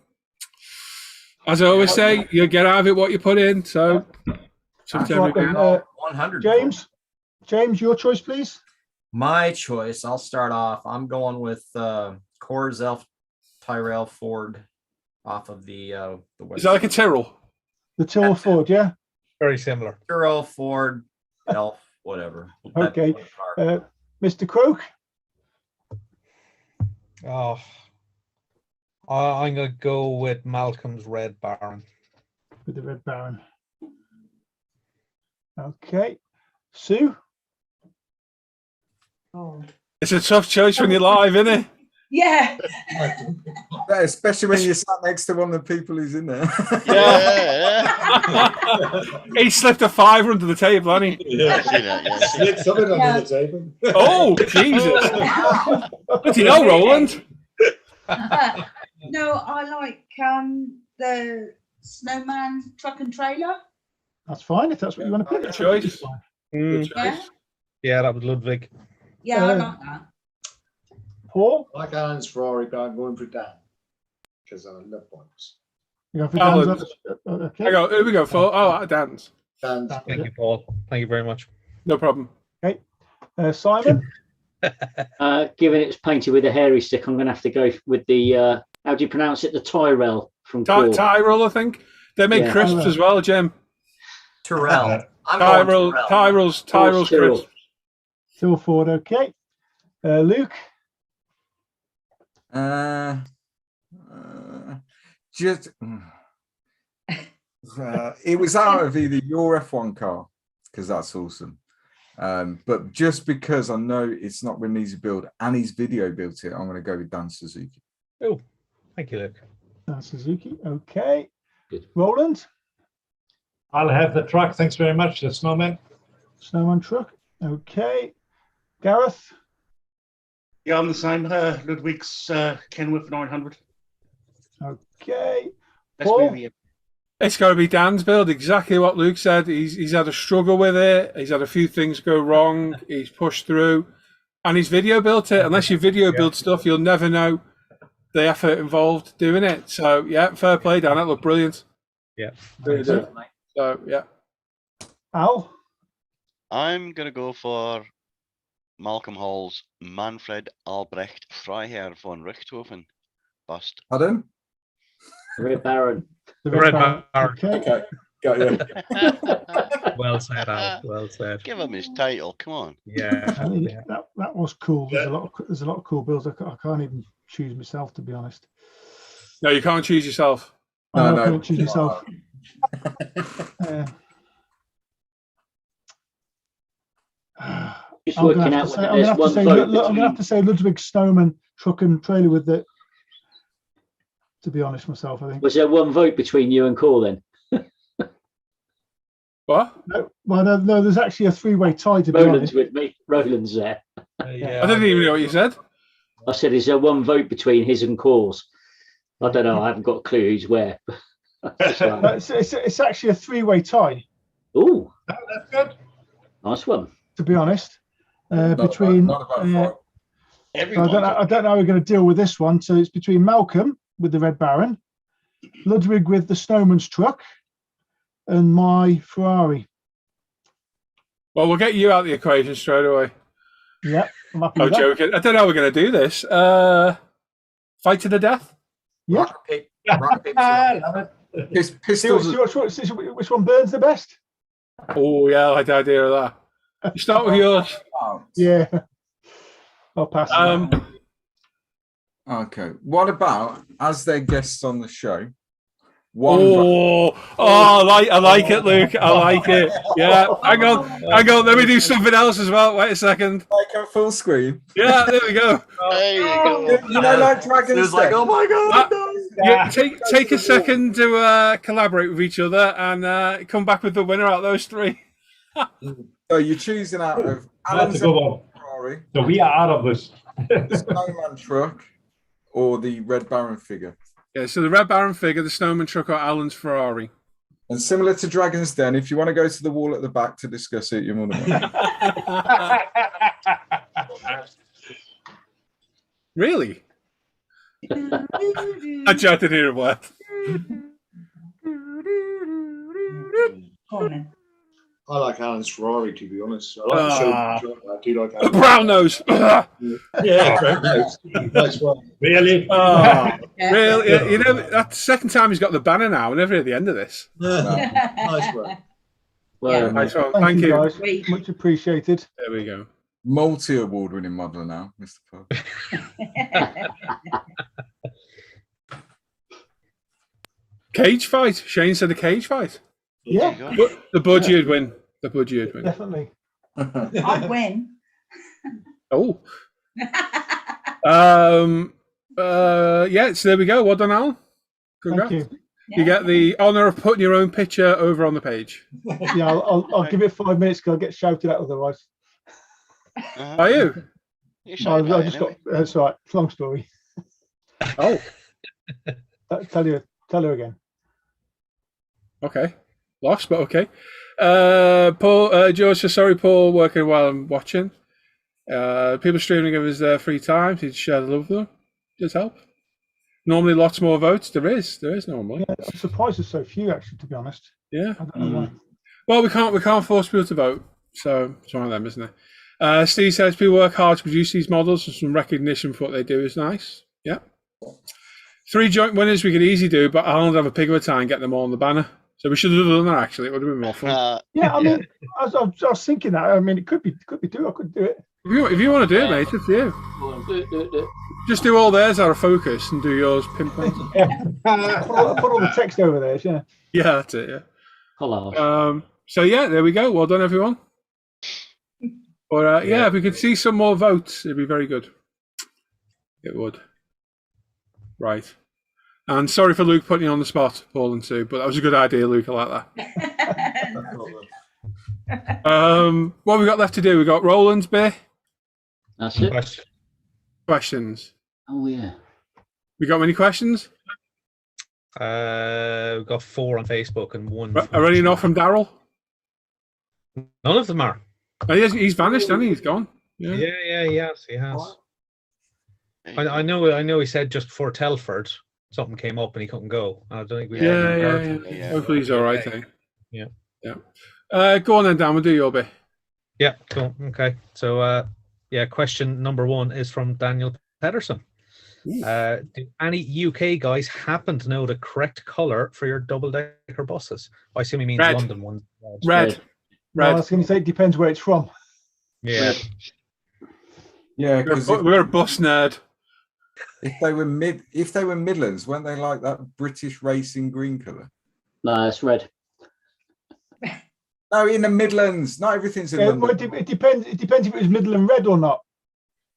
as I always say, you get out of it what you put in. So, Right then, 100. James, your choice, please. My choice. I'll start off. I'm going with Coors Elf Tyrrell Ford off of the website. Is that like a Tyrrell? The Tyrrell Ford, yeah. Very similar. Tyrrell Ford Elf, whatever. Okay, Mr. Croak. Oh, I'm gonna go with Malcolm's Red Baron. With the Red Baron. Okay, Sue. Oh. It's a tough choice when you're live, isn't it? Yeah. Especially when you're sat next to one of the people who's in there. He slipped a $5 under the table, hasn't he? Yeah. Slid something under the table. Oh, Jesus. Did you know, Roland? No, I like the Snowman truck and trailer. That's fine if that's what you want to pick. Good choice. Yeah. Yeah, that was Ludwig. Yeah, I like that. Paul? I like Alan's Ferrari, but I'm going for Dan because I love bikes. You go for Alan. Dan's, okay. Here we go, Paul. Oh, Dan's. Dan's. Thank you, Paul. Thank you very much. No problem. Okay. Simon? Given it's painted with a hairy stick, I'm going to have to go with the, how do you pronounce it? The Tyrrell from Core. Tyrrell, I think. They make crisps as well, Jim. Tyrrell. Tyrell's crisps. Tyrrell Ford, okay. Luke? It was out of either your F1 car, because that's awesome. But just because I know it's not an easy build and he's video built it, I'm going to go with Dan Suzuki. Oh, thank you, Luke. Dan Suzuki, okay. Good. Roland? I'll have the truck. Thanks very much. The Snowman. Snowman truck, okay. Gareth? Yeah, I'm the same. Ludwig's Kenworth 900. Okay. Let's Paul? move here. It's got to be Dan's build. Exactly what Luke said. He's had a struggle with it. He's had a few things go wrong. He's pushed through, and he's video built it. Unless you video build stuff, you'll never know the effort involved doing it. So yeah, fair play, Dan. That looked brilliant. Yeah. Really did. So yeah. Al? I'm gonna go for Malcolm Hall's Manfred Albrecht Freiherr von Richthofen bust. Pardon? Red Baron. The Red Baron. Baron. Okay. Got you. Well said, Al. Well said. Give him his title. Come on. Yeah. I mean, yeah. that was cool. There's a lot of cool builds. I can't even choose myself, to be honest. No, you can't choose yourself. I No, can't choose myself. Just I'm working gonna out have to whether say, there's one vote. I'm gonna have to say Ludwig Snowman truck and trailer with it. To be honest, myself, I think. Was there one vote between you and Cor then? What? No, well, no, there's actually a three-way tie. To be Roland's honest, with me. Roland's there. Yeah, I didn't even know what you said. I said, is there one vote between his and Cor's? I don't know. I haven't got a clue who's where. it's actually a three-way tie. Oh, That's good. nice one. To be honest, Not between about five. I don't know how we're going to deal with this one. So it's between Malcolm with the Red Baron, Ludwig with the Snowman's truck, and my Ferrari. Well, we'll get you out of the equation straight away. Yeah, I'm happy I'm with that. joking. I don't know how we're going to do this. Fight to the death? Yeah. Rock, paper, I scissors. love it. His See pistols. which one burns the best? Oh, yeah, I like the idea of that. You start with yours. Yeah. I'll pass. Okay. What about as their guests on the show? One vote. I like it, Luke. I like it. Yeah. Hang on. Let me do something else as well. Wait a second. Like a full screen. Yeah, there we go. There you go. You know, like Dragon's It was like, Den. oh my god. Yeah, take a second to collaborate with each other and come back with the winner out of those three. So you're choosing out of That's Alan's a good one. Ferrari, So we are out of this. the Snowman truck, or the Red Baron figure. Yeah, so the Red Baron figure, the Snowman truck, or Alan's Ferrari. And similar to Dragon's Den, if you want to go to the wall at the back to discuss it, you're more than welcome. Really? I tried to hear a word. Go on then. I like Alan's Ferrari, to be honest. I like the show. I do like Alan. Brown nose. Yeah, great. Nice one. Really? Really? You know, that's the second time he's got the banner now, and every at the end of this. Nice one. Well, Nice one. Thank Thank you, you. guys. Sweet. Much appreciated. There we go. Multi-award winning modeler now, Mr. Pub. Cage fight. Shane said a cage fight. Yeah, There you go. But the budgie would win. The budgie would win. definitely. I'd win. Oh. Yeah, so there we go. Well done, Alan. Congrats. Thank you. You get the honour of putting your own picture over on the page. Yeah, I'll give it 5 minutes because I'll get shouted at otherwise. Uh-huh. Are you? You should I just got. That's right. Long story. Oh, Tell her again. okay. Lost, but okay. Paul, George says, sorry, Paul, working while I'm watching. People streaming of his free time. He'd share the love with them. Does help. Normally, lots more votes. There is normally. Yeah, I'm surprised there's so few, actually, to be honest. Yeah. I don't know why. Well, we can't force people to vote, so it's one of them, isn't it? Steve says people work hard to produce these models, and some recognition for what they do is nice. Yeah. 3 joint winners we could easily do, but I'll have a pig of a time get them all on the banner. So we should have done that. Actually, it would have been more fun. Yeah, I mean, I was thinking that. I mean, it could be do. I could do it. If you want to do it, mate, it's you. Just do all theirs out of focus and do yours pinpoint. Put all the text over there. Yeah. Yeah, that's it. Yeah. Hello. So yeah, there we go. Well done, everyone. But yeah, if we could see some more votes, it'd be very good. It would. Right. And sorry for Luke putting you on the spot, Paul and Sue, but that was a good idea, Luke. I like that. What have we got left to do? We got Roland's bit. That's it. Questions. Oh yeah. We got many questions? We've got 4 on Facebook and 1. Are any not from Daryl? None of them are. Oh, he's vanished, hasn't he? He's gone. Yeah. Yeah, he has. I know he said just before Telford something came up and he couldn't go. I don't think we Yeah. Hopefully he's all right. Yeah. Go on then, Dan. We'll do your bit. Yeah, cool. Okay. So, question number 1 is from Daniel Pedersen. Do any UK guys happen to know the correct colour for your double-decker buses? I assume he means Red. London ones. Red. Well, I was going to say it depends where it's from. Yeah. Yeah, because We're a bus nerd. if they were Midlands, weren't they like that British racing green colour? No, it's red. No, in the Midlands. Not everything's in Yeah, London. well, it depends. It depends if it was Midland red or not.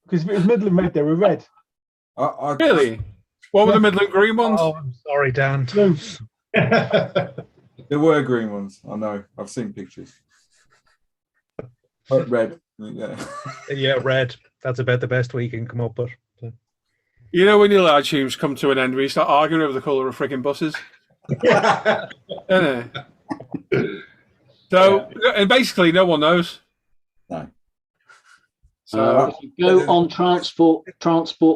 Because if it was Midland red, they were red. Really? What were the Midland green ones? Oh, I'm sorry, Dan. Blue. There were green ones. I know. I've seen pictures. But red. Yeah. Yeah, red. That's about the best we can come up with. You know when your large teams come to an end, we start arguing over the colour of frigging buses. Isn't it? So, and basically, no one knows. No. So, If you go on Transport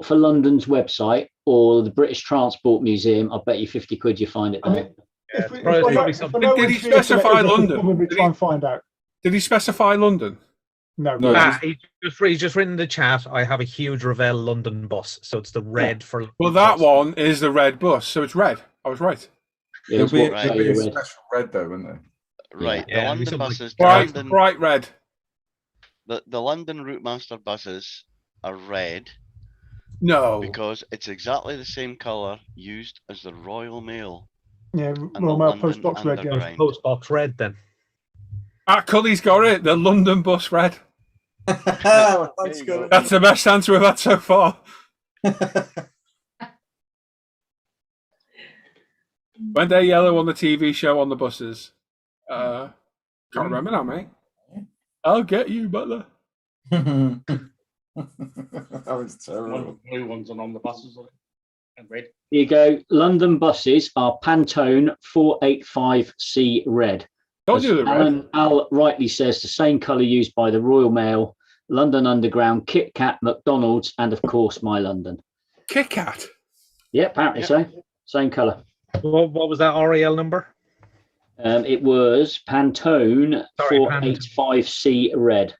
for London's website or the British Transport Museum, I bet you 50 quid you find it there. If we- it's probably if I know- something- if I know Did he which theatre specify it is, I could London? probably try and find out. did he specify London? No. No. He's just written in the chat. I have a huge Revell London bus, so it's the red for. Well, that one is the red bus, so it's red. I was right. Yeah, There'll it's be, what right. there'll be a red. special red though, wouldn't there? Right, Yeah, the it'll be London something like buses, Bright red. the London Route Master buses are red No. because it's exactly the same colour used as the Royal Mail. Yeah, the Royal Mail London Post Box Red. Yeah. Underground. Postbox red then. Cully's got it. The London bus red. Well, thanks, There you go. Scott. That's the best answer we've had so far. When they're yellow on the TV show on the buses. Can't remember now, mate. I'll get you, Butler. That was terrible. Blue ones on the buses and red. Here you go. London buses are Pantone 485C red. Don't do the red. Al rightly says the same colour used by the Royal Mail, London Underground, Kit Kat, McDonald's, and of course My London. Kit Kat. Yeah, apparently so. Same colour. What was that RAL number? It was Pantone Sorry, 485C red.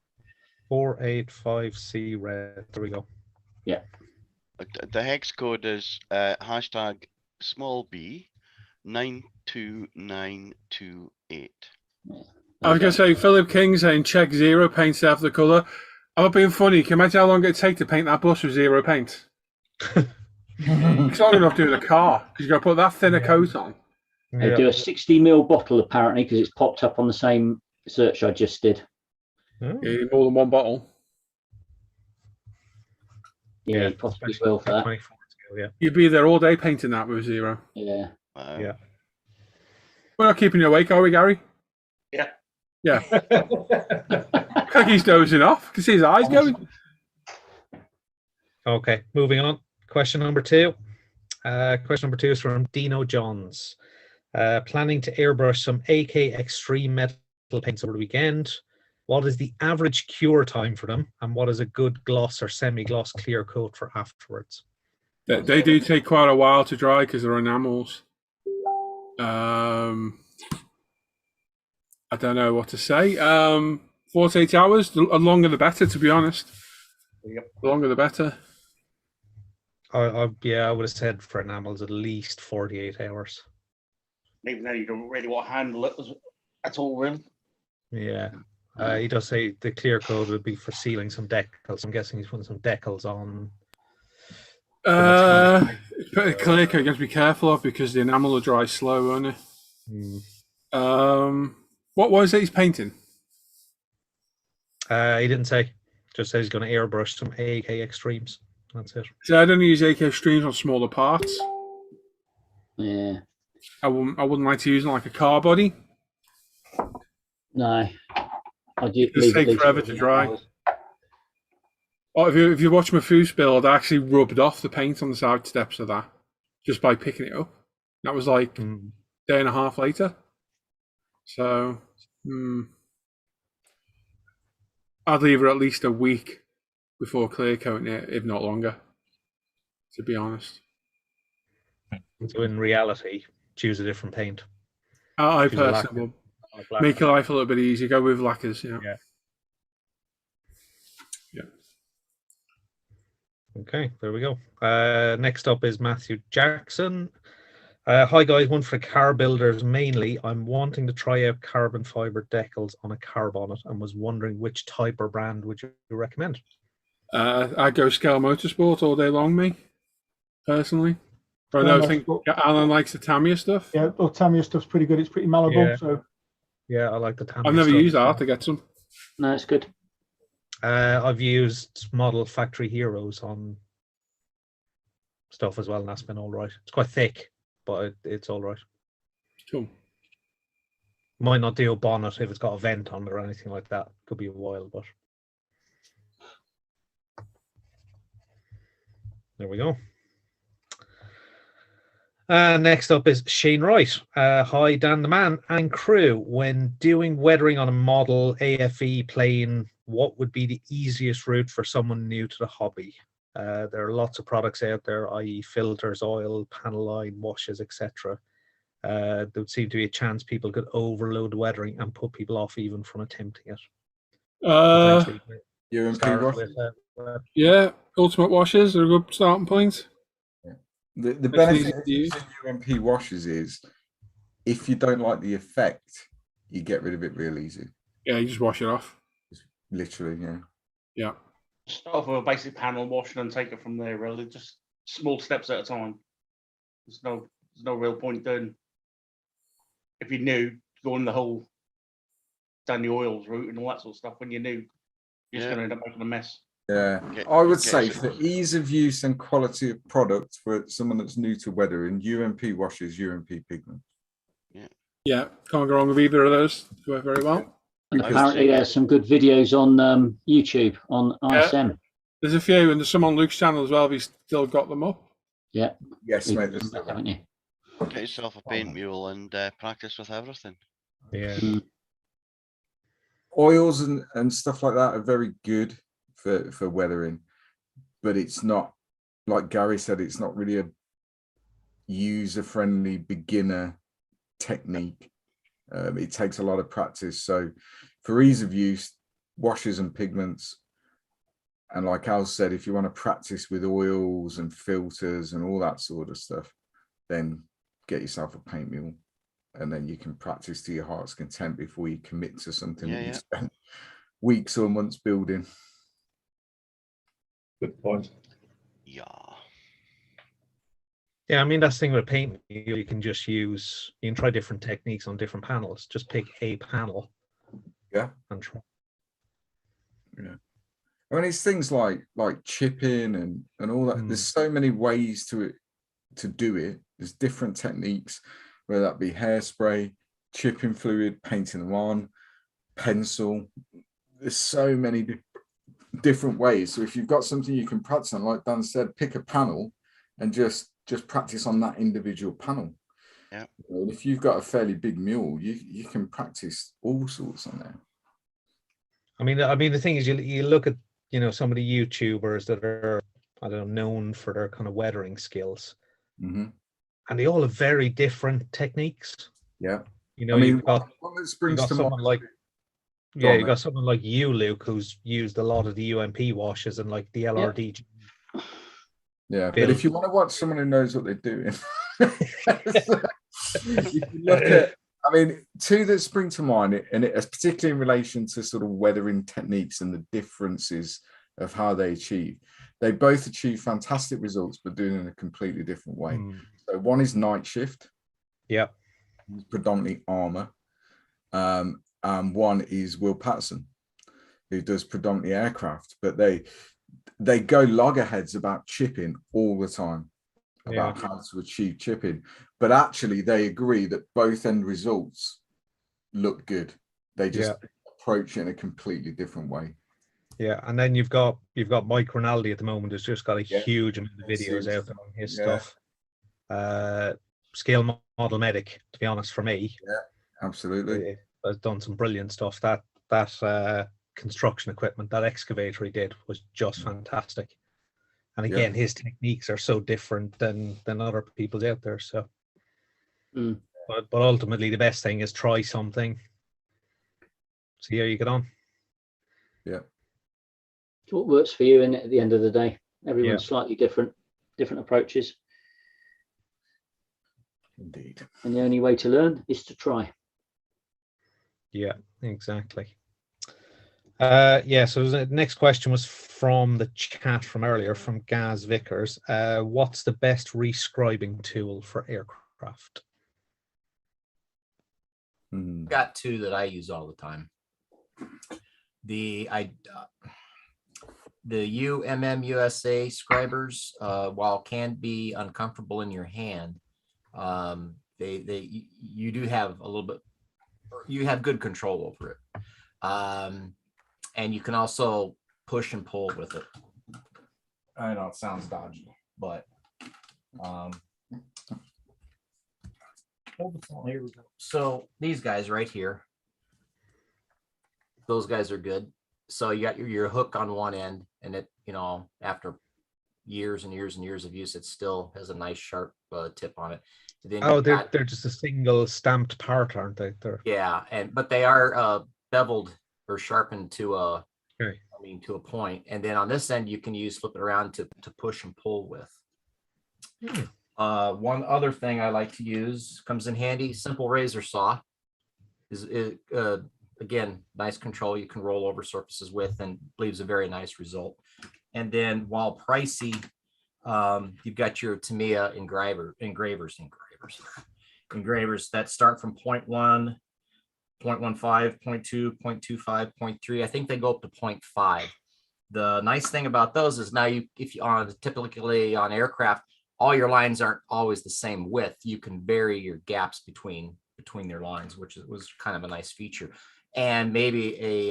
485C red. There we go. The hex code is hashtag small b 92928. I was going to say, Philip King saying check zero paint after the colour. I'm not being funny. Can you imagine how long it'd take to paint that bus with zero paint? It's not enough doing a car because you've got to put that thinner coat on. They do a 60ml bottle apparently because it's popped up on the same search I just did. You need more than one bottle. Yeah, you possibly will for that. 24 scale, yeah. You'd be there all day painting that with zero. Yeah. Yeah. We're not keeping you awake, are we, Gary? Yeah. Yeah. Looks like he's dozing off. Can see his eyes going. Okay, moving on. Question number 2. Question number 2 is from Dino Johns. Planning to airbrush some AK Extreme metal paints over the weekend. What is the average cure time for them, and what is a good gloss or semi-gloss clear coat for afterwards? They do take quite a while to dry because they're enamels. I don't know what to say. 48 hours. The longer the better, to be honest. Yep. The longer the better. I would have said for enamels at least 48 hours. Even though you don't really want to handle it at all, really. Yeah. He does say the clear coat would be for sealing some decals. I'm guessing he's putting some decals on. Put a clear coat, you have to be careful of because the enamel will dry slow, won't it? What was it he's painting? He didn't say. Just says he's going to airbrush some AK Extremes. That's it. So I don't use AK streams on smaller parts. Yeah. I wouldn't like to use them like a car body. No. I do. Just take forever to dry. Or if you watch my food build, I actually rubbed off the paint on the side steps of that just by picking it up. That was like a day and a half later. So I'd leave it at least a week before clear coating it, if not longer, to be honest. So in reality, choose a different paint. I Choose a personally lacquer. will make your life a little bit easier. Go with lacquers, yeah. Okay, there we go. Next up is Matthew Jackson. Hi guys, one for car builders mainly. I'm wanting to try out carbon fiber decals on a car bonnet and was wondering which type or brand would you recommend? I go Scale Motorsport all day long, me, personally. But I think Alan likes the Tamiya stuff. Yeah, well, Tamiya stuff's pretty good. It's pretty malleable. Yeah. So yeah, I like the Tamiya. I've never stuff. used that to get some. No, it's good. I've used Model Factory Heroes on stuff as well, and that's been all right. It's quite thick, but it's all right. Cool. Might not do a bonnet if it's got a vent on it or anything like that. Could be a while, but there we go. Next up is Shane Wright. Hi, Dan the Man and crew. When doing weathering on a model AFE plane, what would be the easiest route for someone new to the hobby? There are lots of products out there, i.e. filters, oil, panel line, washes, etc. There would seem to be a chance people could overload weathering and put people off even from attempting it. Yeah, Ultimate Washes are a good starting point. The benefit of using UMP washes is if you don't like the effect, you get rid of it real easy. Yeah, you just wash it off. Literally, yeah. Yeah. Start off with a basic panel wash and then take it from there, really. Just small steps at a time. There's no real point doing, if you're new, going the whole down the oils route and all that sort of stuff. When you're new, you're just going to end up making a mess. Yeah, I would say for ease of use and quality of product for someone that's new to weathering, UMP washes, UMP pigment. Yeah, can't go wrong with either of those. They work very well. And apparently there's some good videos on YouTube on ISM. There's a few, and there's some on Luke's channel as well. If he's still got them up. Yeah. Yes, mate. Haven't you? Get yourself a paint mule and practice with everything. Yeah. Oils and stuff like that are very good for weathering, but it's not, like Gary said, it's not really a user-friendly beginner technique. It takes a lot of practice. So for ease of use, washes and pigments, and like Al said, if you want to practice with oils and filters and all that sort of stuff, then get yourself a paint mule, and then you can practice to your heart's content before you commit to something that you spend weeks or months building. Good point. Yeah. Yeah, I mean, that's the thing with paint. You can just use, you can try different techniques on different panels. Just pick a panel. Yeah. And try. Yeah. I mean, it's things like chipping and all that. There's so many ways to do it. There's different techniques, whether that be hairspray, chipping fluid, painting them on, pencil. There's so many different ways. So if you've got something you can practice on, like Dan said, pick a panel and just practice on that individual panel. Yeah. And if you've got a fairly big mule, you can practice all sorts on there. I mean, the thing is, you look at, some of the YouTubers that are, I don't know, known for their kind of weathering skills, and they all have very different techniques. Yeah. You've got someone like, you got someone like you, Luke, who's used a lot of the UMP washes and like the LRD. Yeah, but if you want to watch someone who knows what they're doing, you can look at, two that spring to mind, and it's particularly in relation to sort of weathering techniques and the differences of how they achieve. They both achieve fantastic results, but doing it in a completely different way. So one is Night Shift. Yeah. Predominantly armor. And one is Will Patterson, who does predominantly aircraft, but they go loggerheads about chipping all the time, about how to achieve chipping, but actually they agree that both end results look good. They just approach it in a completely different way. Yeah, and then you've got Mike Rinaldi at the moment who's just got a huge amount of videos out there on his stuff. Scale Model Medic, to be honest, for me. Yeah, absolutely. Has done some brilliant stuff. That construction equipment, that excavator he did was just fantastic. And again, his techniques are so different than other people's out there. So, but ultimately, the best thing is try something, see how you get on. Yeah. What works for you at the end of the day? Everyone's slightly different approaches. Indeed. And the only way to learn is to try. Yeah, exactly. Yeah, so the next question was from the chat from earlier, from Gaz Vickers. What's the best rescribing tool for aircraft? Got two that I use all the time. The USA Scribers, while can be uncomfortable in your hand, you do have a little bit, you have good control over it. And you can also push and pull with it. I know it sounds dodgy, but here we go. So these guys right here, those guys are good. So you got your hook on one end, and it, after years and years and years of use, it still has a nice sharp tip on it. Then they're just a single stamped part, aren't they? Yeah, but they are beveled or sharpened to a point. And then on this end, you can flip it around to push and pull with. One other thing I like to use, comes in handy, simple razor saw. Again, nice control. You can roll over surfaces with and leaves a very nice result. And then while pricey, you've got your Tamiya engravers that start from 0.1, 0.15, 0.2, 0.25, 0.3. I think they go up to 0.5. The nice thing about those is now if you typically on aircraft, all your lines aren't always the same width. You can vary your gaps between their lines, which was kind of a nice feature. And maybe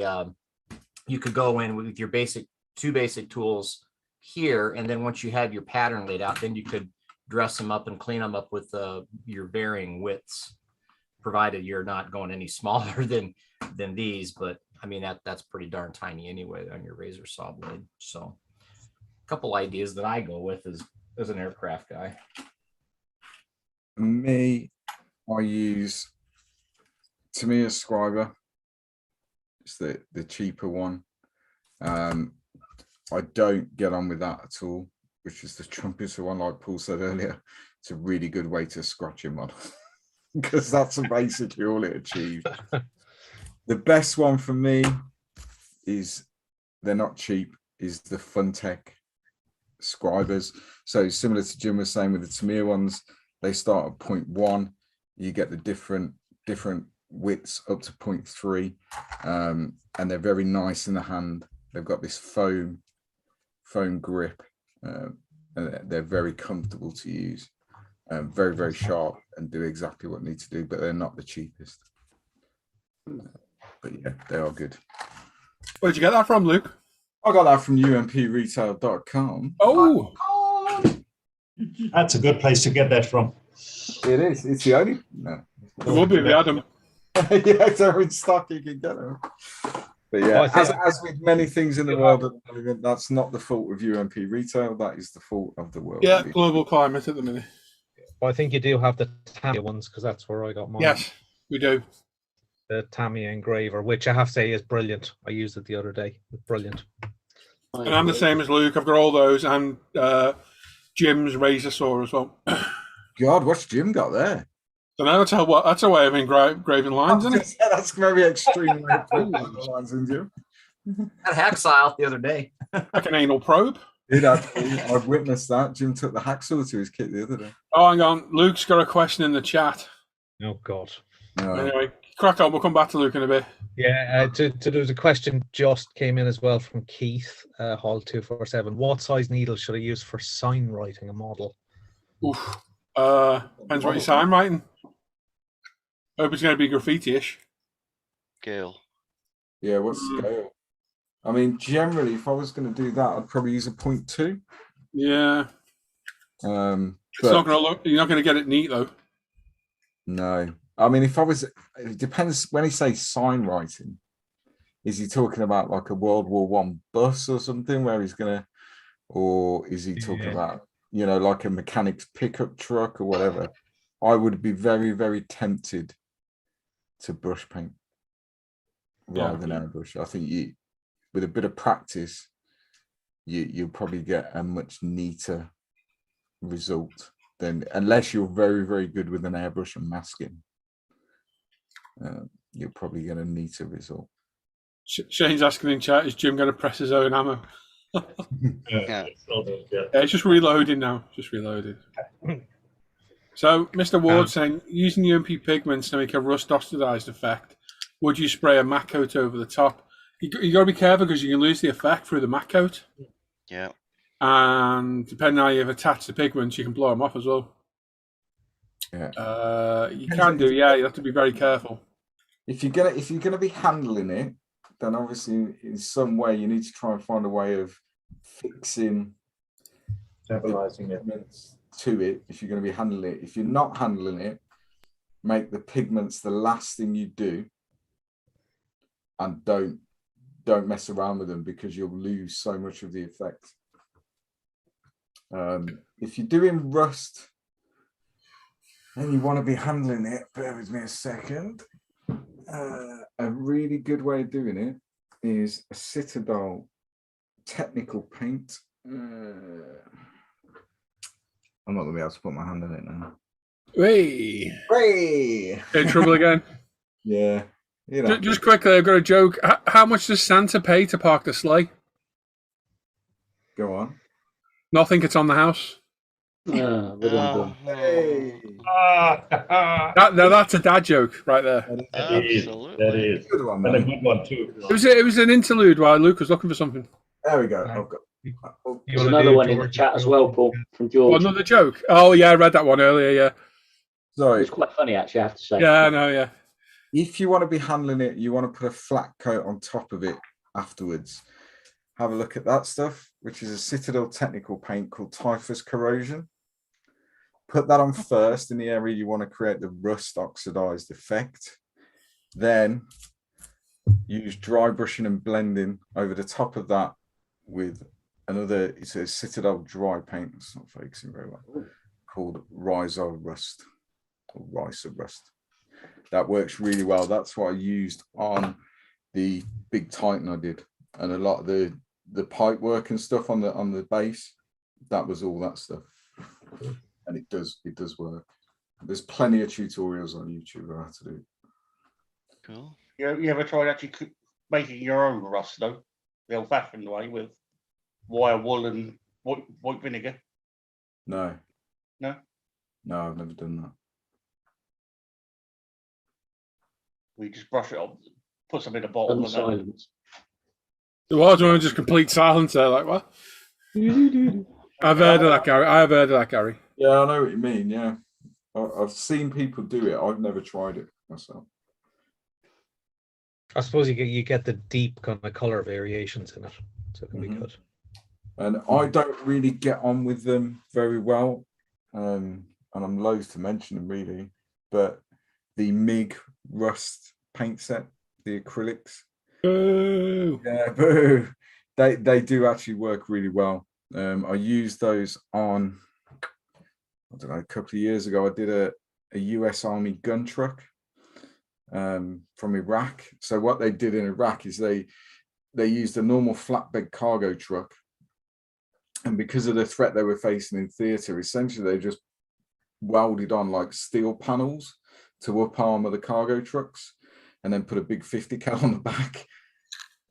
you could go in with your two basic tools here, and then once you have your pattern laid out, then you could dress them up and clean them up with your varying widths, provided you're not going any smaller than these. But I mean, that's pretty darn tiny anyway on your razor saw blade. So a couple ideas that I go with as an aircraft guy. Me, I use Tamiya Scriber. It's the cheaper one. I don't get on with that at all, which is the trumpeter one, like Paul said earlier. It's a really good way to scratch your model because that's basically all it achieved. The best one for me is, they're not cheap, is the Funtech Scribers. So similar to Jim was saying with the Tamiya ones, they start at 0.1. You get the different widths up to 0.3, and they're very nice in the hand. They've got this foam grip, and they're very comfortable to use, very, very sharp, and do exactly what need to do, but they're not the cheapest. But yeah, they are good. Where'd you get that from, Luke? I got that from umpretail.com. Oh, that's a good place to get that from. It is. It's the only. No. It will be the Adam. Yeah, they're in stock. You can get them. But yeah, as with many things in the world at the moment, that's not the fault of UMP Retail. That is the fault of the world. Yeah, global climate at the minute. Well, I think you do have the Tamiya ones, because that's where I got mine. Yes, we do. The Tamiya Engraver, which I have to say is brilliant. I used it the other day. It's brilliant. And I'm the same as Luke. I've got all those, and Jim's razor saw as well. God, what's Jim got there? So now that's a way of engraving lines, isn't it? Yeah, that's very extreme way of putting lines in Jim. Had a hacksaw out the other day. Like an anal probe. I've witnessed that. Jim took the hacksaw to his kit the other day. Oh, hang on. Luke's got a question in the chat. Oh, God. No. Anyway, crack on. We'll come back to Luke in a bit. Yeah, there's a question just came in as well from Keith, Hall 247. What size needle should I use for sign writing a model? Oof. Depends what you're sign writing. I hope it's going to be graffiti-ish. Scale. Yeah, what scale? I mean, generally, if I was going to do that, I'd probably use a 0.2. Yeah. It's not going to look. You're not going to get it neat though. No, I mean, if I was, it depends. When he says sign writing, is he talking about like a World War I bus or something where he's gonna, or is he talking about, like a mechanic's pickup truck or whatever? I would be very, very tempted to brush paint rather than airbrush. I think with a bit of practice, you'll probably get a much neater result than, unless you're very, very good with an airbrush and masking. You'll probably get a neater result. Shane's asking in chat, is Jim going to press his own ammo? Yeah. It's just reloading now. Just reloading. So, Mr. Ward saying, using UMP pigments to make a rust oxidized effect, would you spray a matte coat over the top? You got to be careful because you can lose the effect through the matte coat. Yeah. And depending on how you've attached the pigments, you can blow them off as well. Yeah. You can do, yeah. You have to be very careful. If you're gonna be handling it, then obviously in some way you need to try and find a way of fixing, stabilizing it to it. If you're going to be handling it, if you're not handling it, make the pigments the last thing you do, and don't mess around with them because you'll lose so much of the effect. If you're doing rust and you want to be handling it, bear with me a second. A really good way of doing it is a Citadel technical paint. I'm not going to be able to put my hand on it now. Hey! In trouble again? Yeah. You know. Just quickly, I've got a joke. How much does Santa pay to park the sleigh? Go on. Nothing, it's on the house. Hey. Now that's a dad joke right there. Absolutely. That is. Good one, And a man. good one too. It was an interlude while Luke was looking for something. There we go. I've got. There's another one in the chat as well, Paul, from George. Oh, another joke. Oh yeah, I read that one earlier. Yeah. Sorry. It's quite funny, actually, I have to say. Yeah, I know. Yeah. If you want to be handling it, you want to put a flat coat on top of it afterwards. Have a look at that stuff, which is a Citadel technical paint called Typhus Corrosion. Put that on first in the area you want to create the rust oxidized effect. Then use dry brushing and blending over the top of that with another, it's a Citadel dry paint, it's not focusing very well, called Riser Rust, or Riser Rust. That works really well. That's what I used on the big Titan I did. And a lot of the pipe work and stuff on the base, that was all that stuff. And it does work. There's plenty of tutorials on YouTube on how to do it. Cool. You ever tried actually making your own rust though, the old-fashioned way with wire wool and white vinegar? No. No? No, I've never done that. We just brush it off, put some in a bottle. And silence. There was one just complete silence there, like what? I've heard of that, Gary. I have heard of that, Gary. Yeah, I know what you mean. Yeah, I've seen people do it. I've never tried it myself. I suppose you get the deep kind of color variations in it, so it can be good. And I don't really get on with them very well, and I'm loath to mention them really. But the Mig Rust paint set, the acrylics, boo. Yeah, boo. They do actually work really well. I used those on, I don't know, a couple of years ago. I did a US Army gun truck from Iraq. So what they did in Iraq is they used a normal flatbed cargo truck, and because of the threat they were facing in theater, essentially they just welded on like steel panels to up armor the cargo trucks, and then put a big 50 cal on the back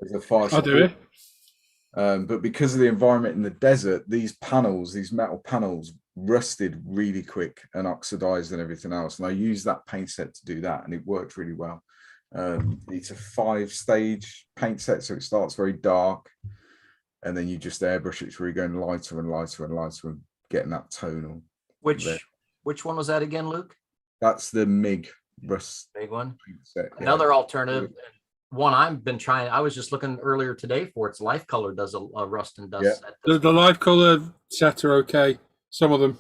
as a fire. I'll do it. But because of the environment in the desert, these metal panels rusted really quick and oxidized and everything else. And I used that paint set to do that, and it worked really well. It's a 5-stage paint set, so it starts very dark, and then you just airbrush it through, going lighter and lighter and lighter, and getting that tonal. Which one was that again, Luke? That's the Mig Rust Big one. set. Another alternative. One I've been trying. I was just looking earlier today for its Life Color does a rust and dust set. The Life Color sets are okay. Some of them.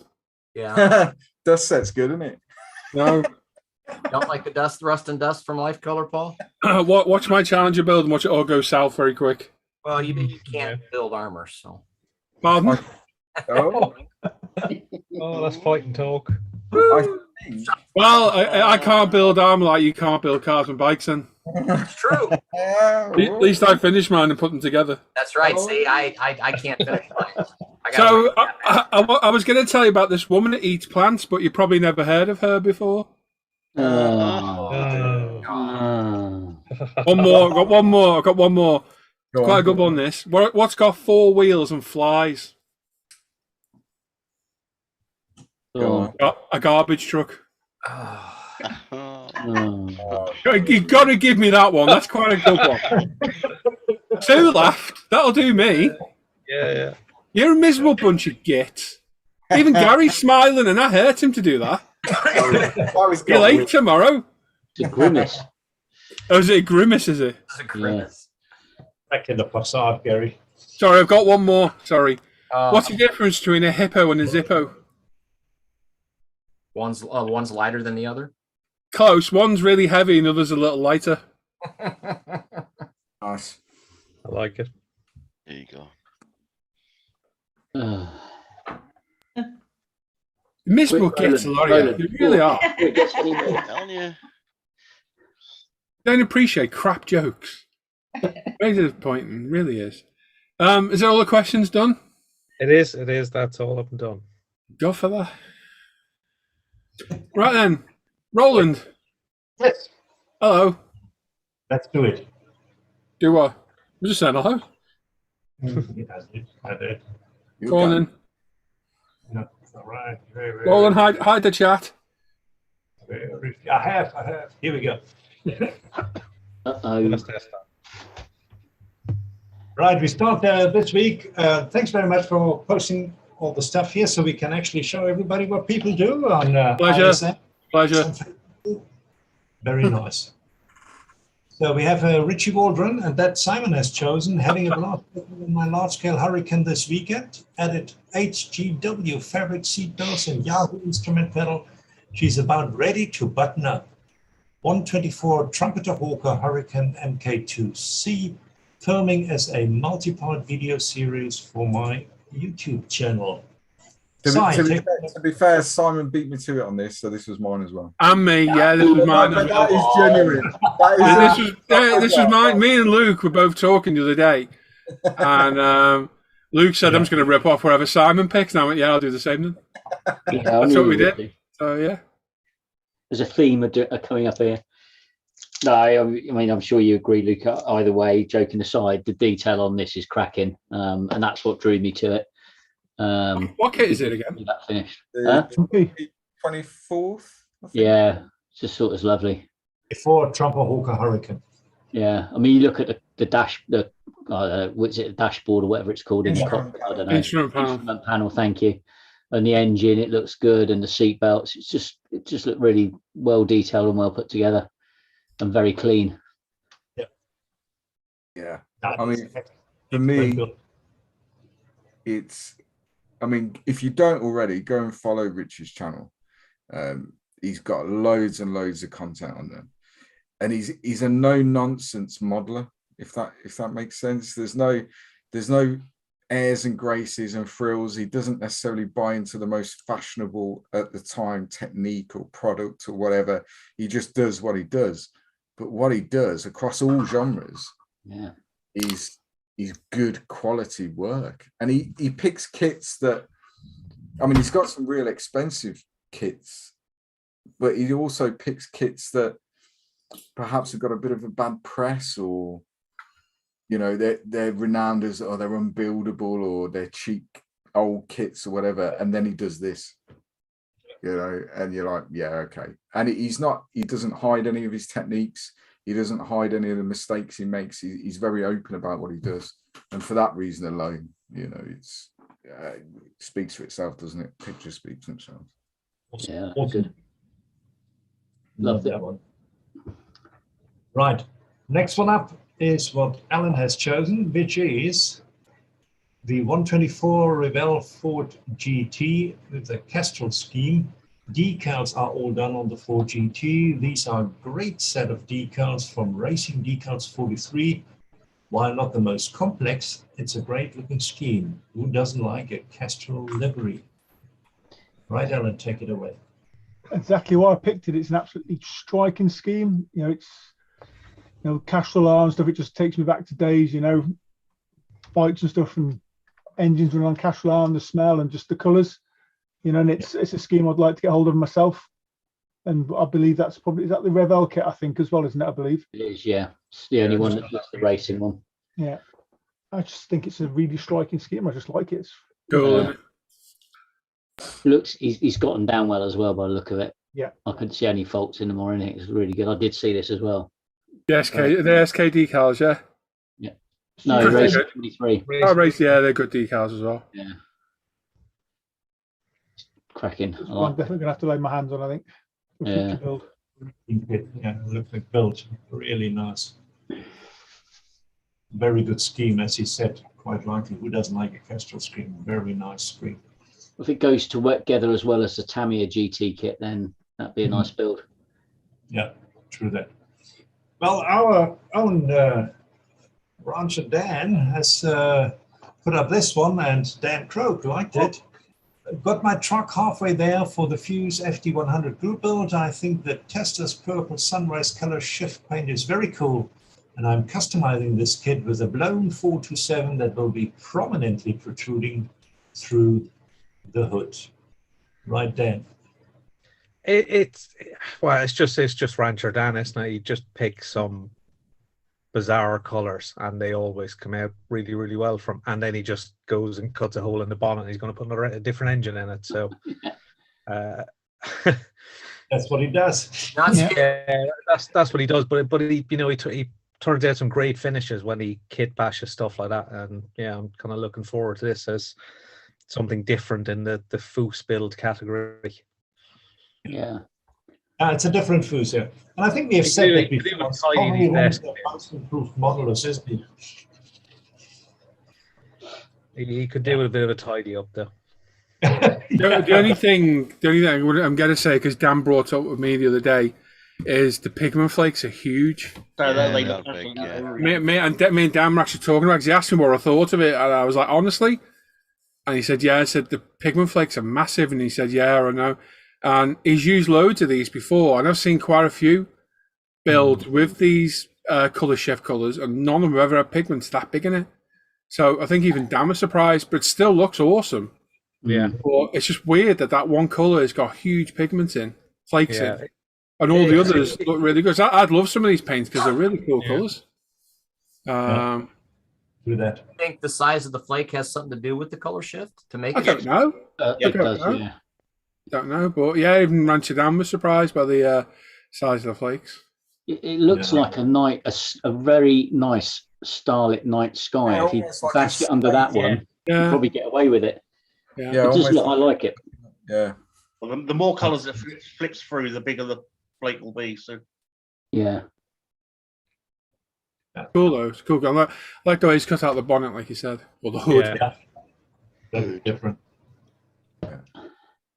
Yeah. Dust set's good, isn't it? No. Don't like the rust and dust from Life Color, Paul? Watch my Challenger build and watch it all go south very quick. Well, you can't build armor, so. Pardon? Oh, that's fighting talk. Well, I can't build armor like you can't build cars and bikes, then. It's true. At least I finished mine and put them together. That's right. See, I can't finish mine. So I was going to tell you about this woman that eats plants, but you probably never heard of her before. One more. I've got one more. Quite a good one. This. What's got 4 wheels and flies? A garbage truck. You've got to give me that one. That's quite a good one. 2 laughed. That'll do me. Yeah. You're a miserable bunch of gits. Even Gary's smiling, and I hurt him to do that. You're late tomorrow. It's a grimace. Oh, is it a grimace, is it? It's a grimace. Back in the facade, Gary. Sorry, I've got one more. Sorry. What's the difference between a hippo and a zippo? One's lighter than the other. Close. One's really heavy and the other's a little lighter. Nice. I like it. There you go. Miserable gets a lot of you. They really are. Telling you. Don't appreciate crap jokes. Very disappointing, really is. Is all the questions done? It is. That's all up and done. Go for that. Right then, Roland. Yes. Hello. Let's do it. Do what? We just said hello. I did. Go on then. No, all right. Roland, hide the chat. I have. Here we go. Let's test that. Right, we start this week. Thanks very much for posting all the stuff here so we can actually show everybody what people do on Pleasure. ISM. Pleasure. Very nice. So we have Richie Waldron, and that Simon has chosen, having a blast in my large-scale hurricane this weekend. Added HGW fabric seat belts and Yahoo instrument pedal. She's about ready to button up. 124 Trumpeter Hawker Hurricane MK2C, filming as a multi-part video series for my YouTube channel. To be fair, Simon beat me to it on this, so this was mine as well. And me, yeah, this was mine. That is genuine. This was mine. Me and Luke were both talking the other day, and Luke said, "I'm just going to rip off wherever Simon picks." And I went, "Yeah, I'll do the same then." Yeah, that's what we did. So yeah, there's a theme coming up here. No, I mean, I'm sure you agree, Luke. Either way, joking aside, the detail on this is cracking, and that's what drew me to it. What kit is it again? That finished. 24th. Yeah, just thought it was lovely. Before Trumpeter Hawker Hurricane. Yeah, I mean, you look at the dash, what's it, dashboard or whatever it's called in the cockpit. I don't know. Instrument panel. Thank you. And the engine, it looks good, and the seat belts. It just looked really well detailed and well put together, and very clean. Yeah. I mean, for me, if you don't already, go and follow Rich's channel. He's got loads and loads of content on there, and he's a no nonsense modeler. If that makes sense, there's no airs and graces and frills. He doesn't necessarily buy into the most fashionable at the time technique or product or whatever. He just does what he does. But what he does across all genres, is good quality work. And he picks kits that, I mean, he's got some real expensive kits, but he also picks kits that perhaps have got a bit of a bad press, or they're renowned as, or they're unbuildable, or they're cheap old kits or whatever, and then he does this, and you're like, yeah, okay. And he doesn't hide any of his techniques. He doesn't hide any of the mistakes he makes. He's very open about what he does, and for that reason alone, it speaks for itself, doesn't it? Pictures speak for themselves. Yeah, good. Love that one. Right, next one up is what Alan has chosen, which is the 124 Revell Ford GT with the Kestrel scheme. Decals are all done on the Ford GT. These are a great set of decals from Racing Decals 43. While not the most complex, it's a great looking scheme. Who doesn't like a Kestrel livery? Right, Alan, take it away. Exactly why I picked it. It's an absolutely striking scheme. It's Castrol R and stuff. It just takes me back to days, bikes and stuff, and engines running on Castrol R, and the smell and just the colours, and it's a scheme I'd like to get hold of myself. And I believe is that the Revel kit, I think, as well, isn't it? I believe It is, yeah. It's the only one that's the racing one. Yeah, I just think it's a really striking scheme. I just like it. Good. He's gotten down well as well by the look of it. Yeah, I couldn't see any faults in them or anything. It's really good. I did see this as well. The SK decals, yeah. Yeah. No, race 23. They're good decals as well. Yeah. I'm Cracking. definitely gonna have to lay my hands on, I think. Yeah. Build. Yeah, looks like built really nice. Very good scheme, as he said. Quite likely, who doesn't like a Castrol scheme? Very nice scheme. If it goes together as well as the Tamiya GT kit, then that'd be a nice build. Yeah, true that. Well, our own rancher Dan has put up this one, and Dan Croak liked it. Got my truck halfway there for the Fuse FD100 group build. I think the Tesla's purple sunrise color shift paint is very cool, and I'm customizing this kit with a blown 427 that will be prominently protruding through the hood. Right, Dan? It's just Rancher Dan, isn't it? He just picks some bizarre colors and they always come out really, really well from, and then he just goes and cuts a hole in the bonnet and he's going to put a different engine in it. So that's what he does. That's what he does. But he he turns out some great finishes when he kit bashes stuff like that. And yeah, I'm kind of looking forward to this as something different in the Foose build category. Yeah. It's a different Foose here. And I think we have said that before. It's probably one of the most improved modelers, isn't he? He could do with a bit of a tidy up though. The only thing I'm going to say, because Dan brought up with me the other day, is the pigment flakes are huge. Me and Dan were actually talking about it, because he asked me what I thought of it, and I was like, honestly? And he said, yeah. I said, the pigment flakes are massive, and he said, yeah, I know. And he's used loads of these before, and I've seen quite a few build with these colour shift colours, and none of them ever have pigments that big in it. So I think even Dan was surprised, but it still looks awesome. Yeah. But it's just weird that one colour has got huge pigments in, flakes in, and all the others look really good. So I'd love some of these paints because they're really cool colours. Do that. I think the size of the flake has something to do with the color shift to make I don't know. It does, yeah. Don't know, but yeah, even Rancher Dan was surprised by the size of the flakes. It looks like a very nice starlit night sky. If you bask it under that one, you probably get away with it. Yeah, I like it. Yeah. Well, the more colours it flips through, the bigger the flake will be. So yeah. Cool though, it's cool. I like the way he's cut out the bonnet, like you said, or the hood. Yeah. Very different.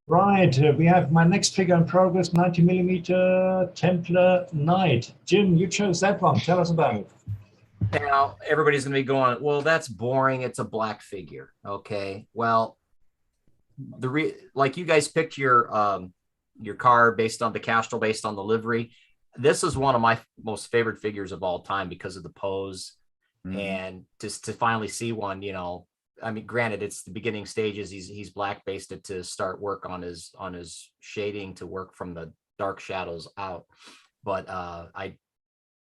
Right, we have my next figure in progress, 90mm Templar Knight. Jim, you chose that one. Tell us about it. Now, everybody's going to be going, well, that's boring. It's a black figure. Okay. Well, like you guys picked your car based on the Castrol, based on the livery. This is one of my most favorite figures of all time because of the pose. And just to finally see one, I mean, granted, it's the beginning stages. He's black based it to start work on his shading to work from the dark shadows out. But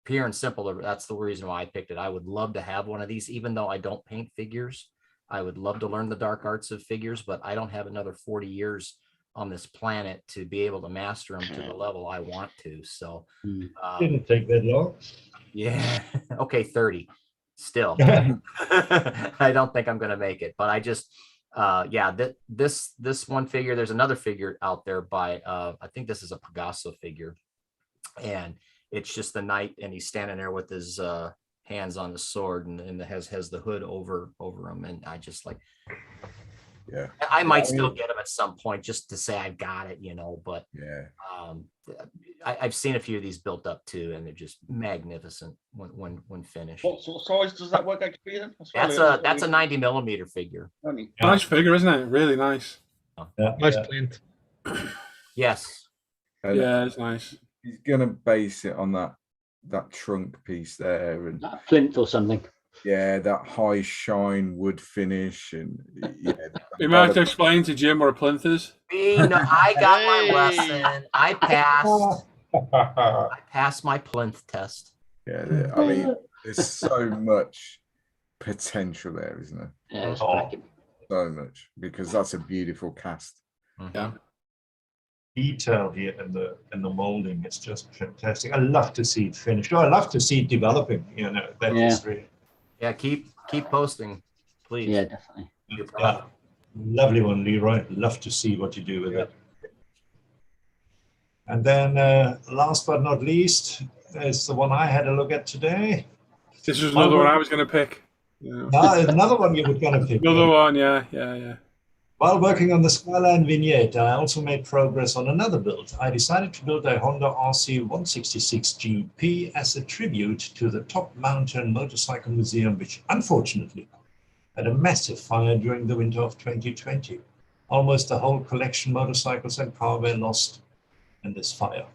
pure and simple, that's the reason why I picked it. I would love to have one of these, even though I don't paint figures. I would love to learn the dark arts of figures, but I don't have another 40 years on this planet to be able to master them to the level I want to. So didn't take that long. Yeah. Okay, 30. Still, I don't think I'm going to make it, but I just, this one figure, there's another figure out there by, I think this is a Pegaso figure, and it's just the knight, and he's standing there with his hands on the sword, and has the hood over him, and I just like, I might still get him at some point just to say I've got it, but I've seen a few of these built up too, and they're just magnificent when finished. What sort of size does that work out to be then? That's a 90mm figure. Nice figure, isn't it? Really nice. Nice print. Yes. Yeah, it's nice. He's gonna base it on that that trunk piece there, and That plinth or something. yeah, that high shine wood finish, and yeah. You might have to explain to Jim what a plinth is. No, I got my Hey. lesson. I passed my plinth test. Yeah, I mean, there's so much potential there, isn't there? Yeah, it's Oh. cracking. So much, because that's a beautiful cast. Yeah. Detail here in the molding is just fantastic. I love to see it finished. I love to see it developing. You know, that is really Yeah, keep posting, please. Yeah, definitely. yeah, lovely one, Leroy. Love to see what you do with it. And then last but not least is the one I had a look at today. This was another one I was going to pick. Yeah. Another one you were going to pick. Another one, yeah. While working on the Skyline vignette, I also made progress on another build. I decided to build a Honda RC 166 GP as a tribute to the Top Mountain Motorcycle Museum, which unfortunately had a massive fire during the winter of 2020. Almost the whole collection, motorcycles and car, were lost in this fire.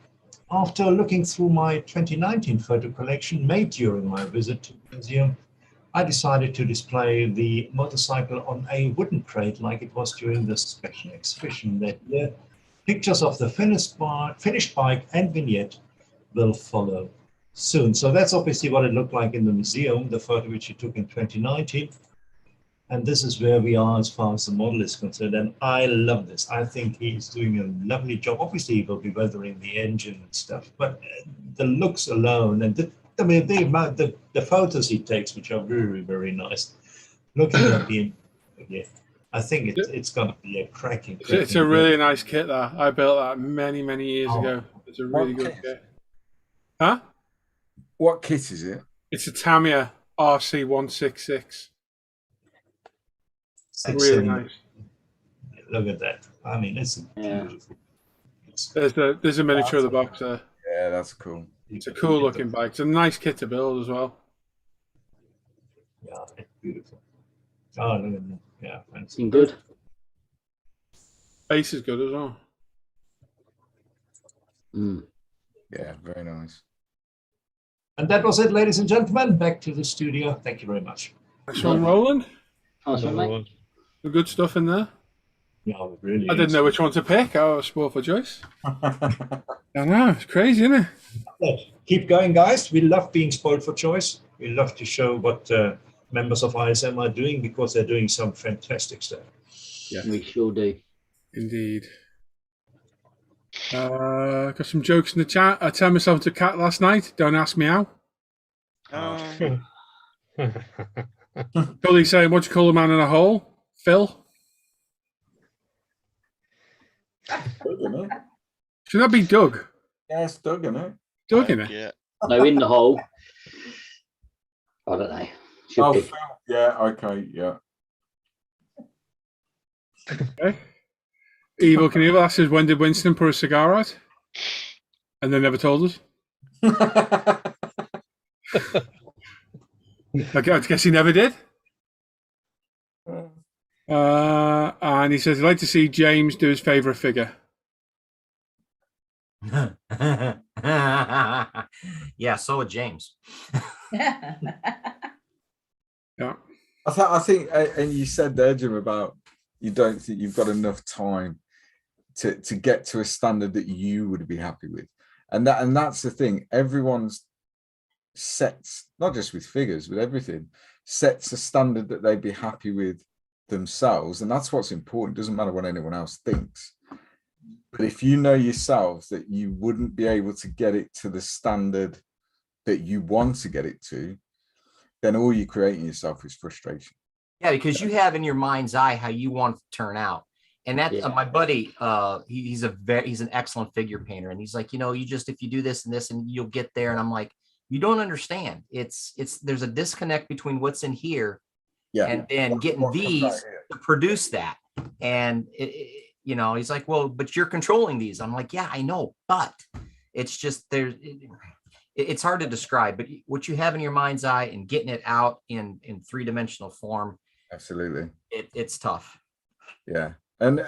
After looking through my 2019 photo collection made during my visit to the museum, I decided to display the motorcycle on a wooden crate like it was during the special exhibition that year. Pictures of the finished bike and vignette will follow soon. So that's obviously what it looked like in the museum, the photo which he took in 2019. And this is where we are as far as the model is concerned. And I love this. I think he's doing a lovely job. Obviously, he will be weathering the engine and stuff, but the looks alone and the photos he takes, which are very, very nice. Looking at the I think it's going to be a cracking. It's a really nice kit, that. I built that many, many years ago. It's a really good kit. Huh? What kit is it? It's a Tamiya RC 166. Really nice. Look at that. I mean, it's beautiful. There's a miniature of the box there. Yeah, that's cool. It's a cool looking bike. It's a nice kit to build as well. Yeah, it's beautiful. Oh, look at that. Yeah, fancy. Been good. Base is good as well. Yeah, very nice. And that was it, ladies and gentlemen. Back to the studio. Thank you very much. Nice one, Roland. Awesome, mate. Some good stuff in there. Yeah, it really I didn't know which one to pick. I was spoiled for choice. I know, it's crazy, isn't it? Keep going, guys. We love being spoiled for choice. We love to show what members of ISM are doing because they're doing some fantastic stuff. Yeah, we sure do. Indeed. Got some jokes in the chat. I turned myself to cat last night. Don't ask me how. Billy saying, what do you call a man in a hole? Phil? Doug, Should that be Doug? Yeah, it's Doug, isn't it? Doug, innit? Yeah. No, in the hole. I don't know. Should be. Phil. Yeah, okay, yeah. Okay. Evil Knievel asks, when did Winston put a cigar out? And they never told us. I guess he never did. And he says he'd like to see James do his favourite figure. Yeah, so would James. Yeah. I think, and you said there, Jim, about you don't think you've got enough time to get to a standard that you would be happy with, and that's the thing. Everyone's sets, not just with figures, with everything, sets a standard that they'd be happy with themselves, and that's what's important. It doesn't matter what anyone else thinks, but if you know yourself that you wouldn't be able to get it to the standard that you want to get it to, then all you're creating yourself is frustration. Yeah, because you have in your mind's eye how you want it to turn out. And that my buddy, he's an excellent figure painter, and he's like, if you do this and this, and you'll get there. And I'm like, you don't understand. There's a disconnect between what's in here, and then getting these to produce that. And he's like, well, but you're controlling these. I'm like, yeah, I know, but it's just it's hard to describe. But what you have in your mind's eye and getting it out in three-dimensional form, absolutely, it's tough. Yeah. And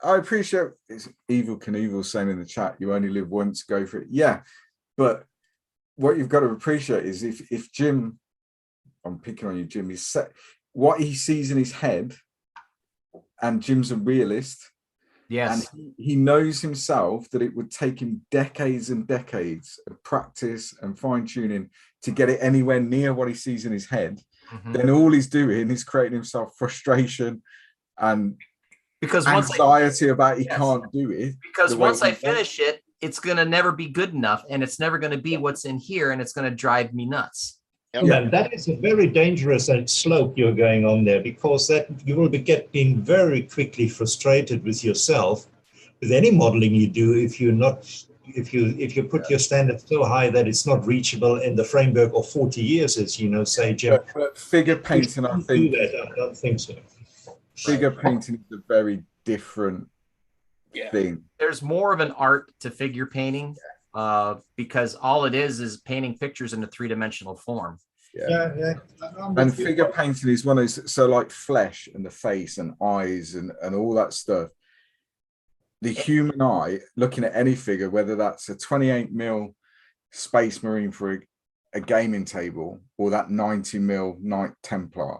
I appreciate it's Evil Knievel saying in the chat, you only live once, go for it. Yeah, but what you've got to appreciate is if Jim, I'm picking on you, Jim, is set what he sees in his head, and Jim's a realist. Yes. And he knows himself that it would take him decades and decades of practice and fine tuning to get it anywhere near what he sees in his head. Then all he's doing is creating himself frustration and because anxiety about he can't do it. Because once I finish it, it's going to never be good enough, and it's never going to be what's in here, and it's going to drive me nuts. Yeah, that is a very dangerous slope you're going on there, because that you will be getting very quickly frustrated with yourself with any modeling you do if you put your standards so high that it's not reachable in the framework of 40 years, as you know, say, Jim. But figure painting, I think. I don't think so. Figure painting is a very different thing. There's more of an art to figure painting. Because all it is painting pictures in a three-dimensional form. And figure painting is one of those, so like flesh and the face and eyes and all that stuff. The human eye, looking at any figure, whether that's a 28mm Space Marine for a gaming table or that 90mm Knight Templar,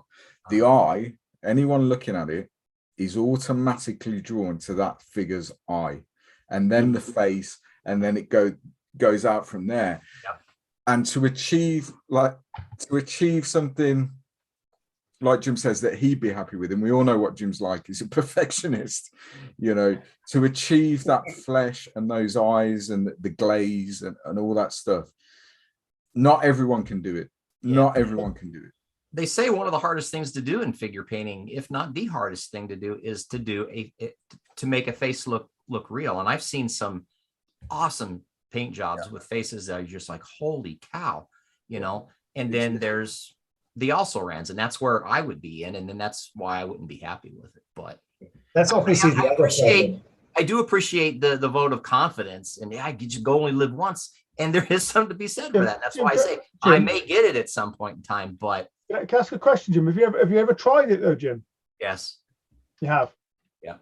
the eye, anyone looking at it, is automatically drawn to that figure's eye, and then the face, and then it goes out from there. And to achieve something like Jim says that he'd be happy with, and we all know what Jim's like, he's a perfectionist, you know, to achieve that flesh and those eyes and the glaze and all that stuff, not everyone can do it. Not everyone can do it. They say one of the hardest things to do in figure painting, if not the hardest thing to do, is to make a face look real. And I've seen some awesome paint jobs with faces that are just like, holy cow, you know. And then there's the also rans, and that's where I would be in, and then that's why I wouldn't be happy with it. But that's obviously the other side. I do appreciate the vote of confidence, and you just go only live once, and there is something to be said for that. That's why I say Jim, I may get it at some point in time. But can I ask a question, Jim? Have you ever tried it though, Jim? Yes, you have. Yeah,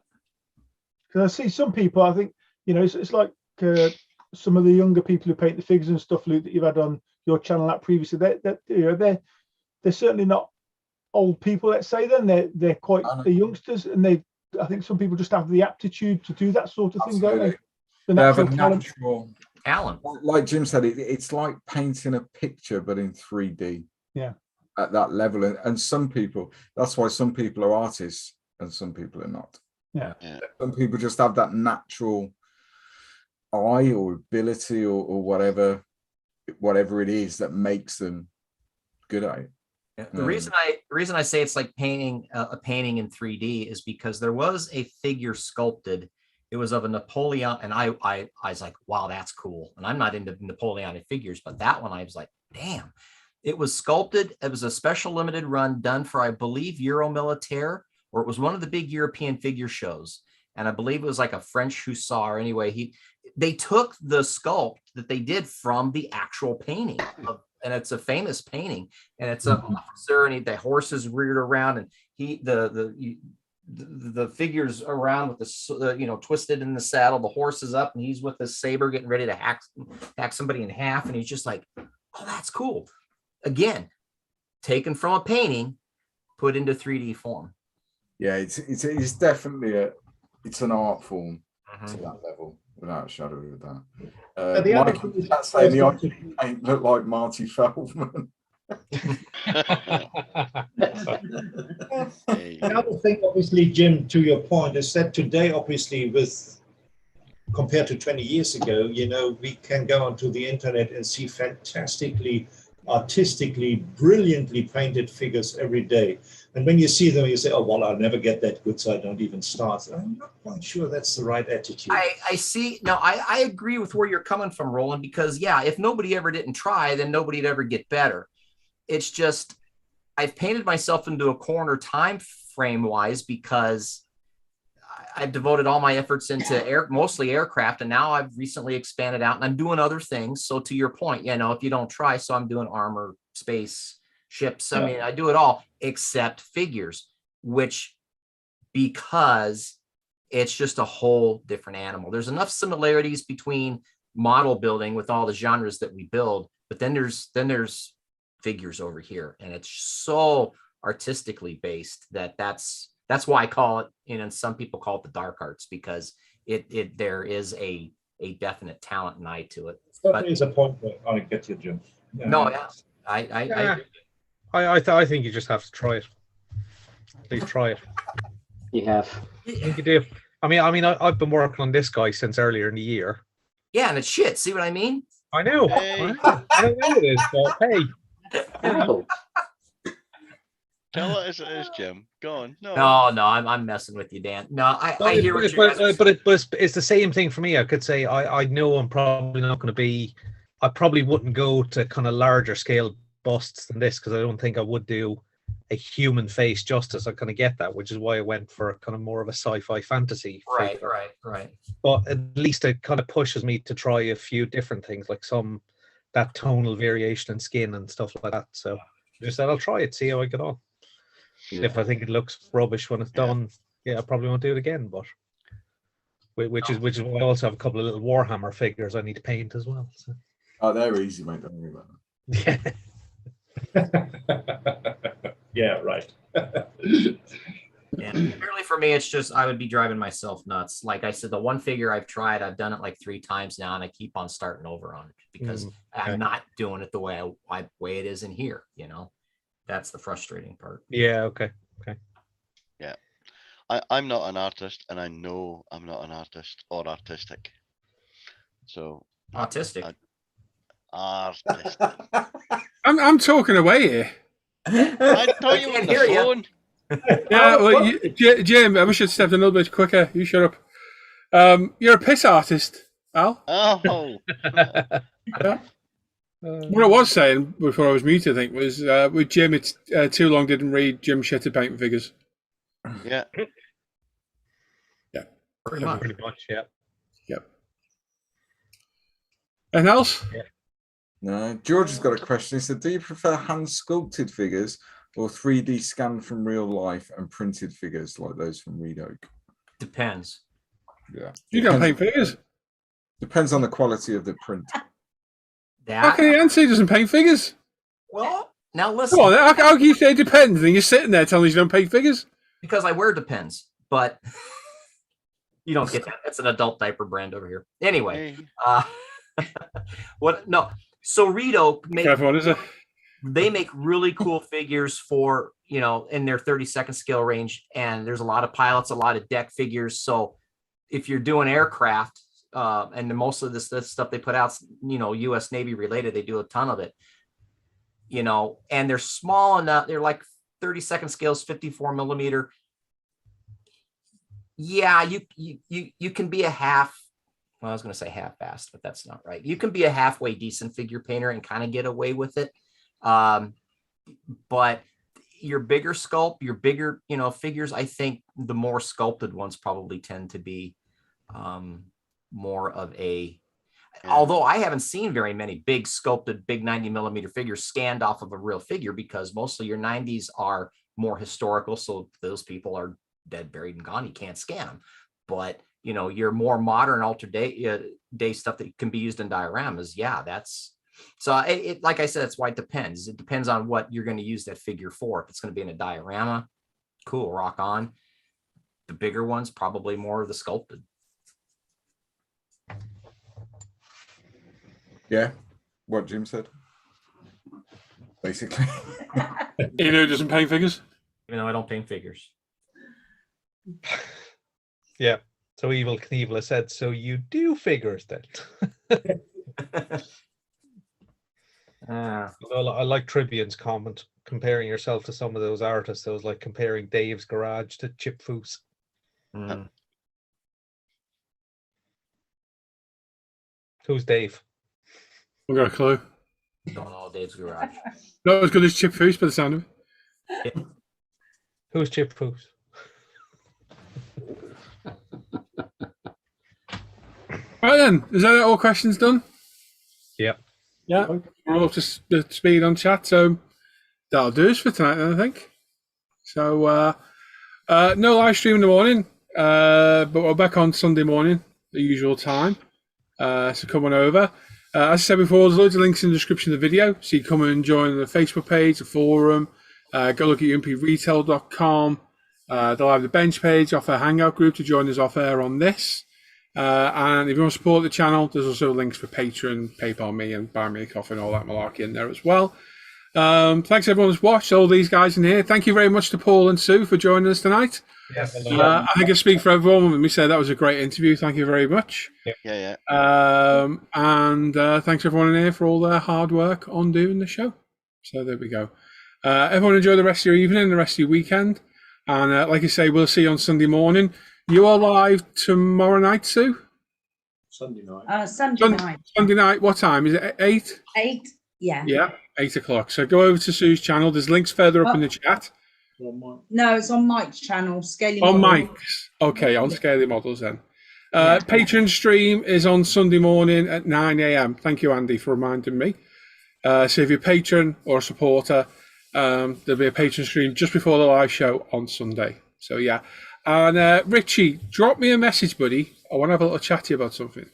because I see some people. I think, you know, it's like some of the younger people who paint the figures and stuff, Luke, that you've had on your channel that previously. They're certainly not old people. Let's say they're quite the youngsters, and I think some people just have the aptitude to do that sort of thing, don't they? They have a natural talent. Like Jim said, it's like painting a picture, but in 3D. Yeah. At that level, and some people, that's why some people are artists and some people are not. Yeah. Some people just have that natural eye or ability or whatever it is that makes them good at it. The reason I say it's like painting a painting in 3D is because there was a figure sculpted. It was of a Napoleon, and I was like, wow, that's cool. And I'm not into Napoleonic figures, but that one I was like, damn. It was sculpted. It was a special limited run done for, I believe, Euromilitaire, or it was one of the big European figure shows. And I believe it was like a French hussar. Anyway, they took the sculpt that they did from the actual painting, and it's a famous painting. And it's an officer, and the horse is reared around, and the figure's around with the twisted in the saddle. The horse is up, and he's with his saber getting ready to hack somebody in half. And he's just like, oh, that's cool. Again, taken from a painting, put into 3D form. Yeah, it's definitely it's an art form to that level, without a shadow of a doubt. The occupant paint looked like Marty Feldman. The other thing, obviously, Jim, to your point, is that today, obviously, compared to 20 years ago, you know, we can go onto the internet and see fantastically, artistically, brilliantly painted figures every day. And when you see them, you say, oh, well, I'll never get that good, so I don't even start. I'm not quite sure that's the right attitude. I see. No, I agree with where you're coming from, Roland, because, yeah, if nobody ever didn't try, then nobody'd ever get better. It's just I've painted myself into a corner time frame wise because I've devoted all my efforts into mostly aircraft, and now I've recently expanded out and I'm doing other things. So to your point, you know, if you don't try, so I'm doing armor, space, ships. I mean, I do it all except figures, which because it's just a whole different animal. There's enough similarities between model building with all the genres that we build But then there's figures over here, and it's so artistically based that's why I call it, and some people call it the dark arts, because there is a definite talent and eye to it. That is a point that I get you, Jim. Yeah. No, yeah, I I think you just have to try it. Please try it. You have. I think you do. I mean, I've been working on this guy since earlier in the year. Yeah, and it's shit. See what I mean? I know. Hey. I don't know it is, but hey. Oh, Tell it as it is, Jim. Go on. No. No, I'm messing with you, Dan. No, I hear what you're but it's the same thing for me. I could say I know I'm probably not going to be. I probably wouldn't go to kind of larger scale busts than this, because I don't think I would do a human face justice. I kind of get that, which is why I went for a kind of more of a sci-fi fantasy. right, figure. right. But at least it kind of pushes me to try a few different things, like that tonal variation in skin and stuff like that. So I just said I'll try it, see how I get on. If I think it looks rubbish when it's done, I probably won't do it again. But which is why I also have a couple of little Warhammer figures I need to paint as well. So. Oh, they're easy, mate. Don't worry about that. Yeah. Yeah, right. Yeah, apparently for me, it's just I would be driving myself nuts. Like I said, the one figure I've tried, I've done it like 3 times now, and I keep on starting over on it because I'm not doing it the way way it is in here. You know, that's the frustrating part. Yeah. Okay. Yeah. I'm not an artist, and I know I'm not an artist or artistic. So Autistic. artistic. I'm talking away here. I told you on can't hear the you. phone. Yeah, well, Jim, I wish you'd stepped a little bit quicker. You shut up. You're a piss artist, Al. Oh. Yeah. What I was saying before I was muted, I think, was with Jim, it's too long didn't read Jim Shitter painting figures. Yeah. Yeah. Pretty much. Pretty much. Yeah. Yep. Anything else? Yeah. No, George has got a question. He said, do you prefer hand sculpted figures or 3D scanned from real life and printed figures like those from Reed Oak? Depends. Yeah. You don't paint figures. Depends on the quality of the print. How can you answer he doesn't paint figures? Well, now listen. Come on, how can you say it depends and you're sitting there telling us you don't paint figures? Because I wear Depends, but you don't get that. That's an adult diaper brand over here. Anyway, what? No. So Reed Oak they make really cool figures for, in their 30-second scale range, and there's a lot of pilots, a lot of deck figures. So if you're doing aircraft, and most of this stuff they put out, U.S. Navy related, they do a ton of it, and they're small enough. They're like 30-second scales, 54 millimeter. Yeah, you can be a half. Well, I was going to say half-assed, but that's not right. You can be a halfway decent figure painter and kind of get away with it. But your bigger sculpt, your bigger, figures, I think the more sculpted ones probably tend to be more of a, although I haven't seen very many big sculpted, big 90 millimeter figures scanned off of a real figure, because mostly your 90s are more historical. So those people are dead, buried, and gone. You can't scan them. But your more modern alter day stuff that can be used in dioramas. Yeah, that's so it like I said, it's why it depends. It depends on what you're going to use that figure for. If it's going to be in a diorama, cool, rock on. The bigger ones, probably more of the sculpted. Yeah, what Jim said. Basically. Even though he doesn't paint figures? Even though I don't paint figures. Yeah. So Evil Knievel has said, so you do figures then. I like Tribune's comment, comparing yourself to some of those artists. That was like comparing Dave's Garage to Chip Foose. Who's Dave? I've got a clue. Don't know Dave's Garage. Not as good as Chip Foose by the sound of it. Yeah. Who's Chip Foose? Right then, is that all questions done? Yep. Yeah, we're all up to speed on chat, so that'll do us for tonight then, I think. So, no live stream in the morning, but we're back on Sunday morning, the usual time. So come on over. As I said before, there's loads of links in the description of the video, so you come and join the Facebook page, the forum, go look at umpretail.com. They'll have the bench page, Off Air Hangout group to join us off air on this. And if you want to support the channel, there's also links for Patreon, PayPal me, and Buy Me a Coffee and all that malarkey in there as well. Thanks everyone who's watched, all these guys in here. Thank you very much to Paul and Sue for joining us tonight. I think I speak for everyone when we say that was a great interview. Thank you very much. Yeah. And thanks everyone in here for all their hard work on doing the show. So there we go. Everyone enjoy the rest of your evening, the rest of your weekend. And like I say, we'll see you on Sunday morning. You are live tomorrow night, Sue? Sunday night. Sunday night. What time? Is it 8? 8, yeah. Yeah, 8 o'clock. So go over to Sue's channel. There's links further up in the chat. No, it's on Mike's channel. Scaling On Model. Mike's. Okay, on Scaling Models then. Patreon stream is on Sunday morning at 9 a.m. Thank you, Andy, for reminding me. So if you're a patron or a supporter, there'll be a Patreon stream just before the live show on Sunday. So yeah. And Richie, drop me a message, buddy. I want to have a little chat to you about something.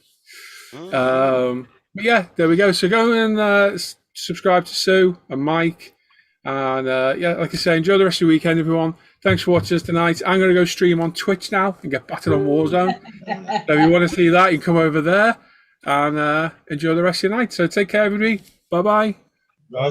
But yeah, there we go. So go and subscribe to Sue and Mike. And yeah, like I say, enjoy the rest of the weekend, everyone. Thanks for watching us tonight. I'm going to go stream on Twitch now and get battered on Warzone. So if you want to see that, you can come over there and enjoy the rest of your night. So take care, everybody. Bye-bye. Bye-bye.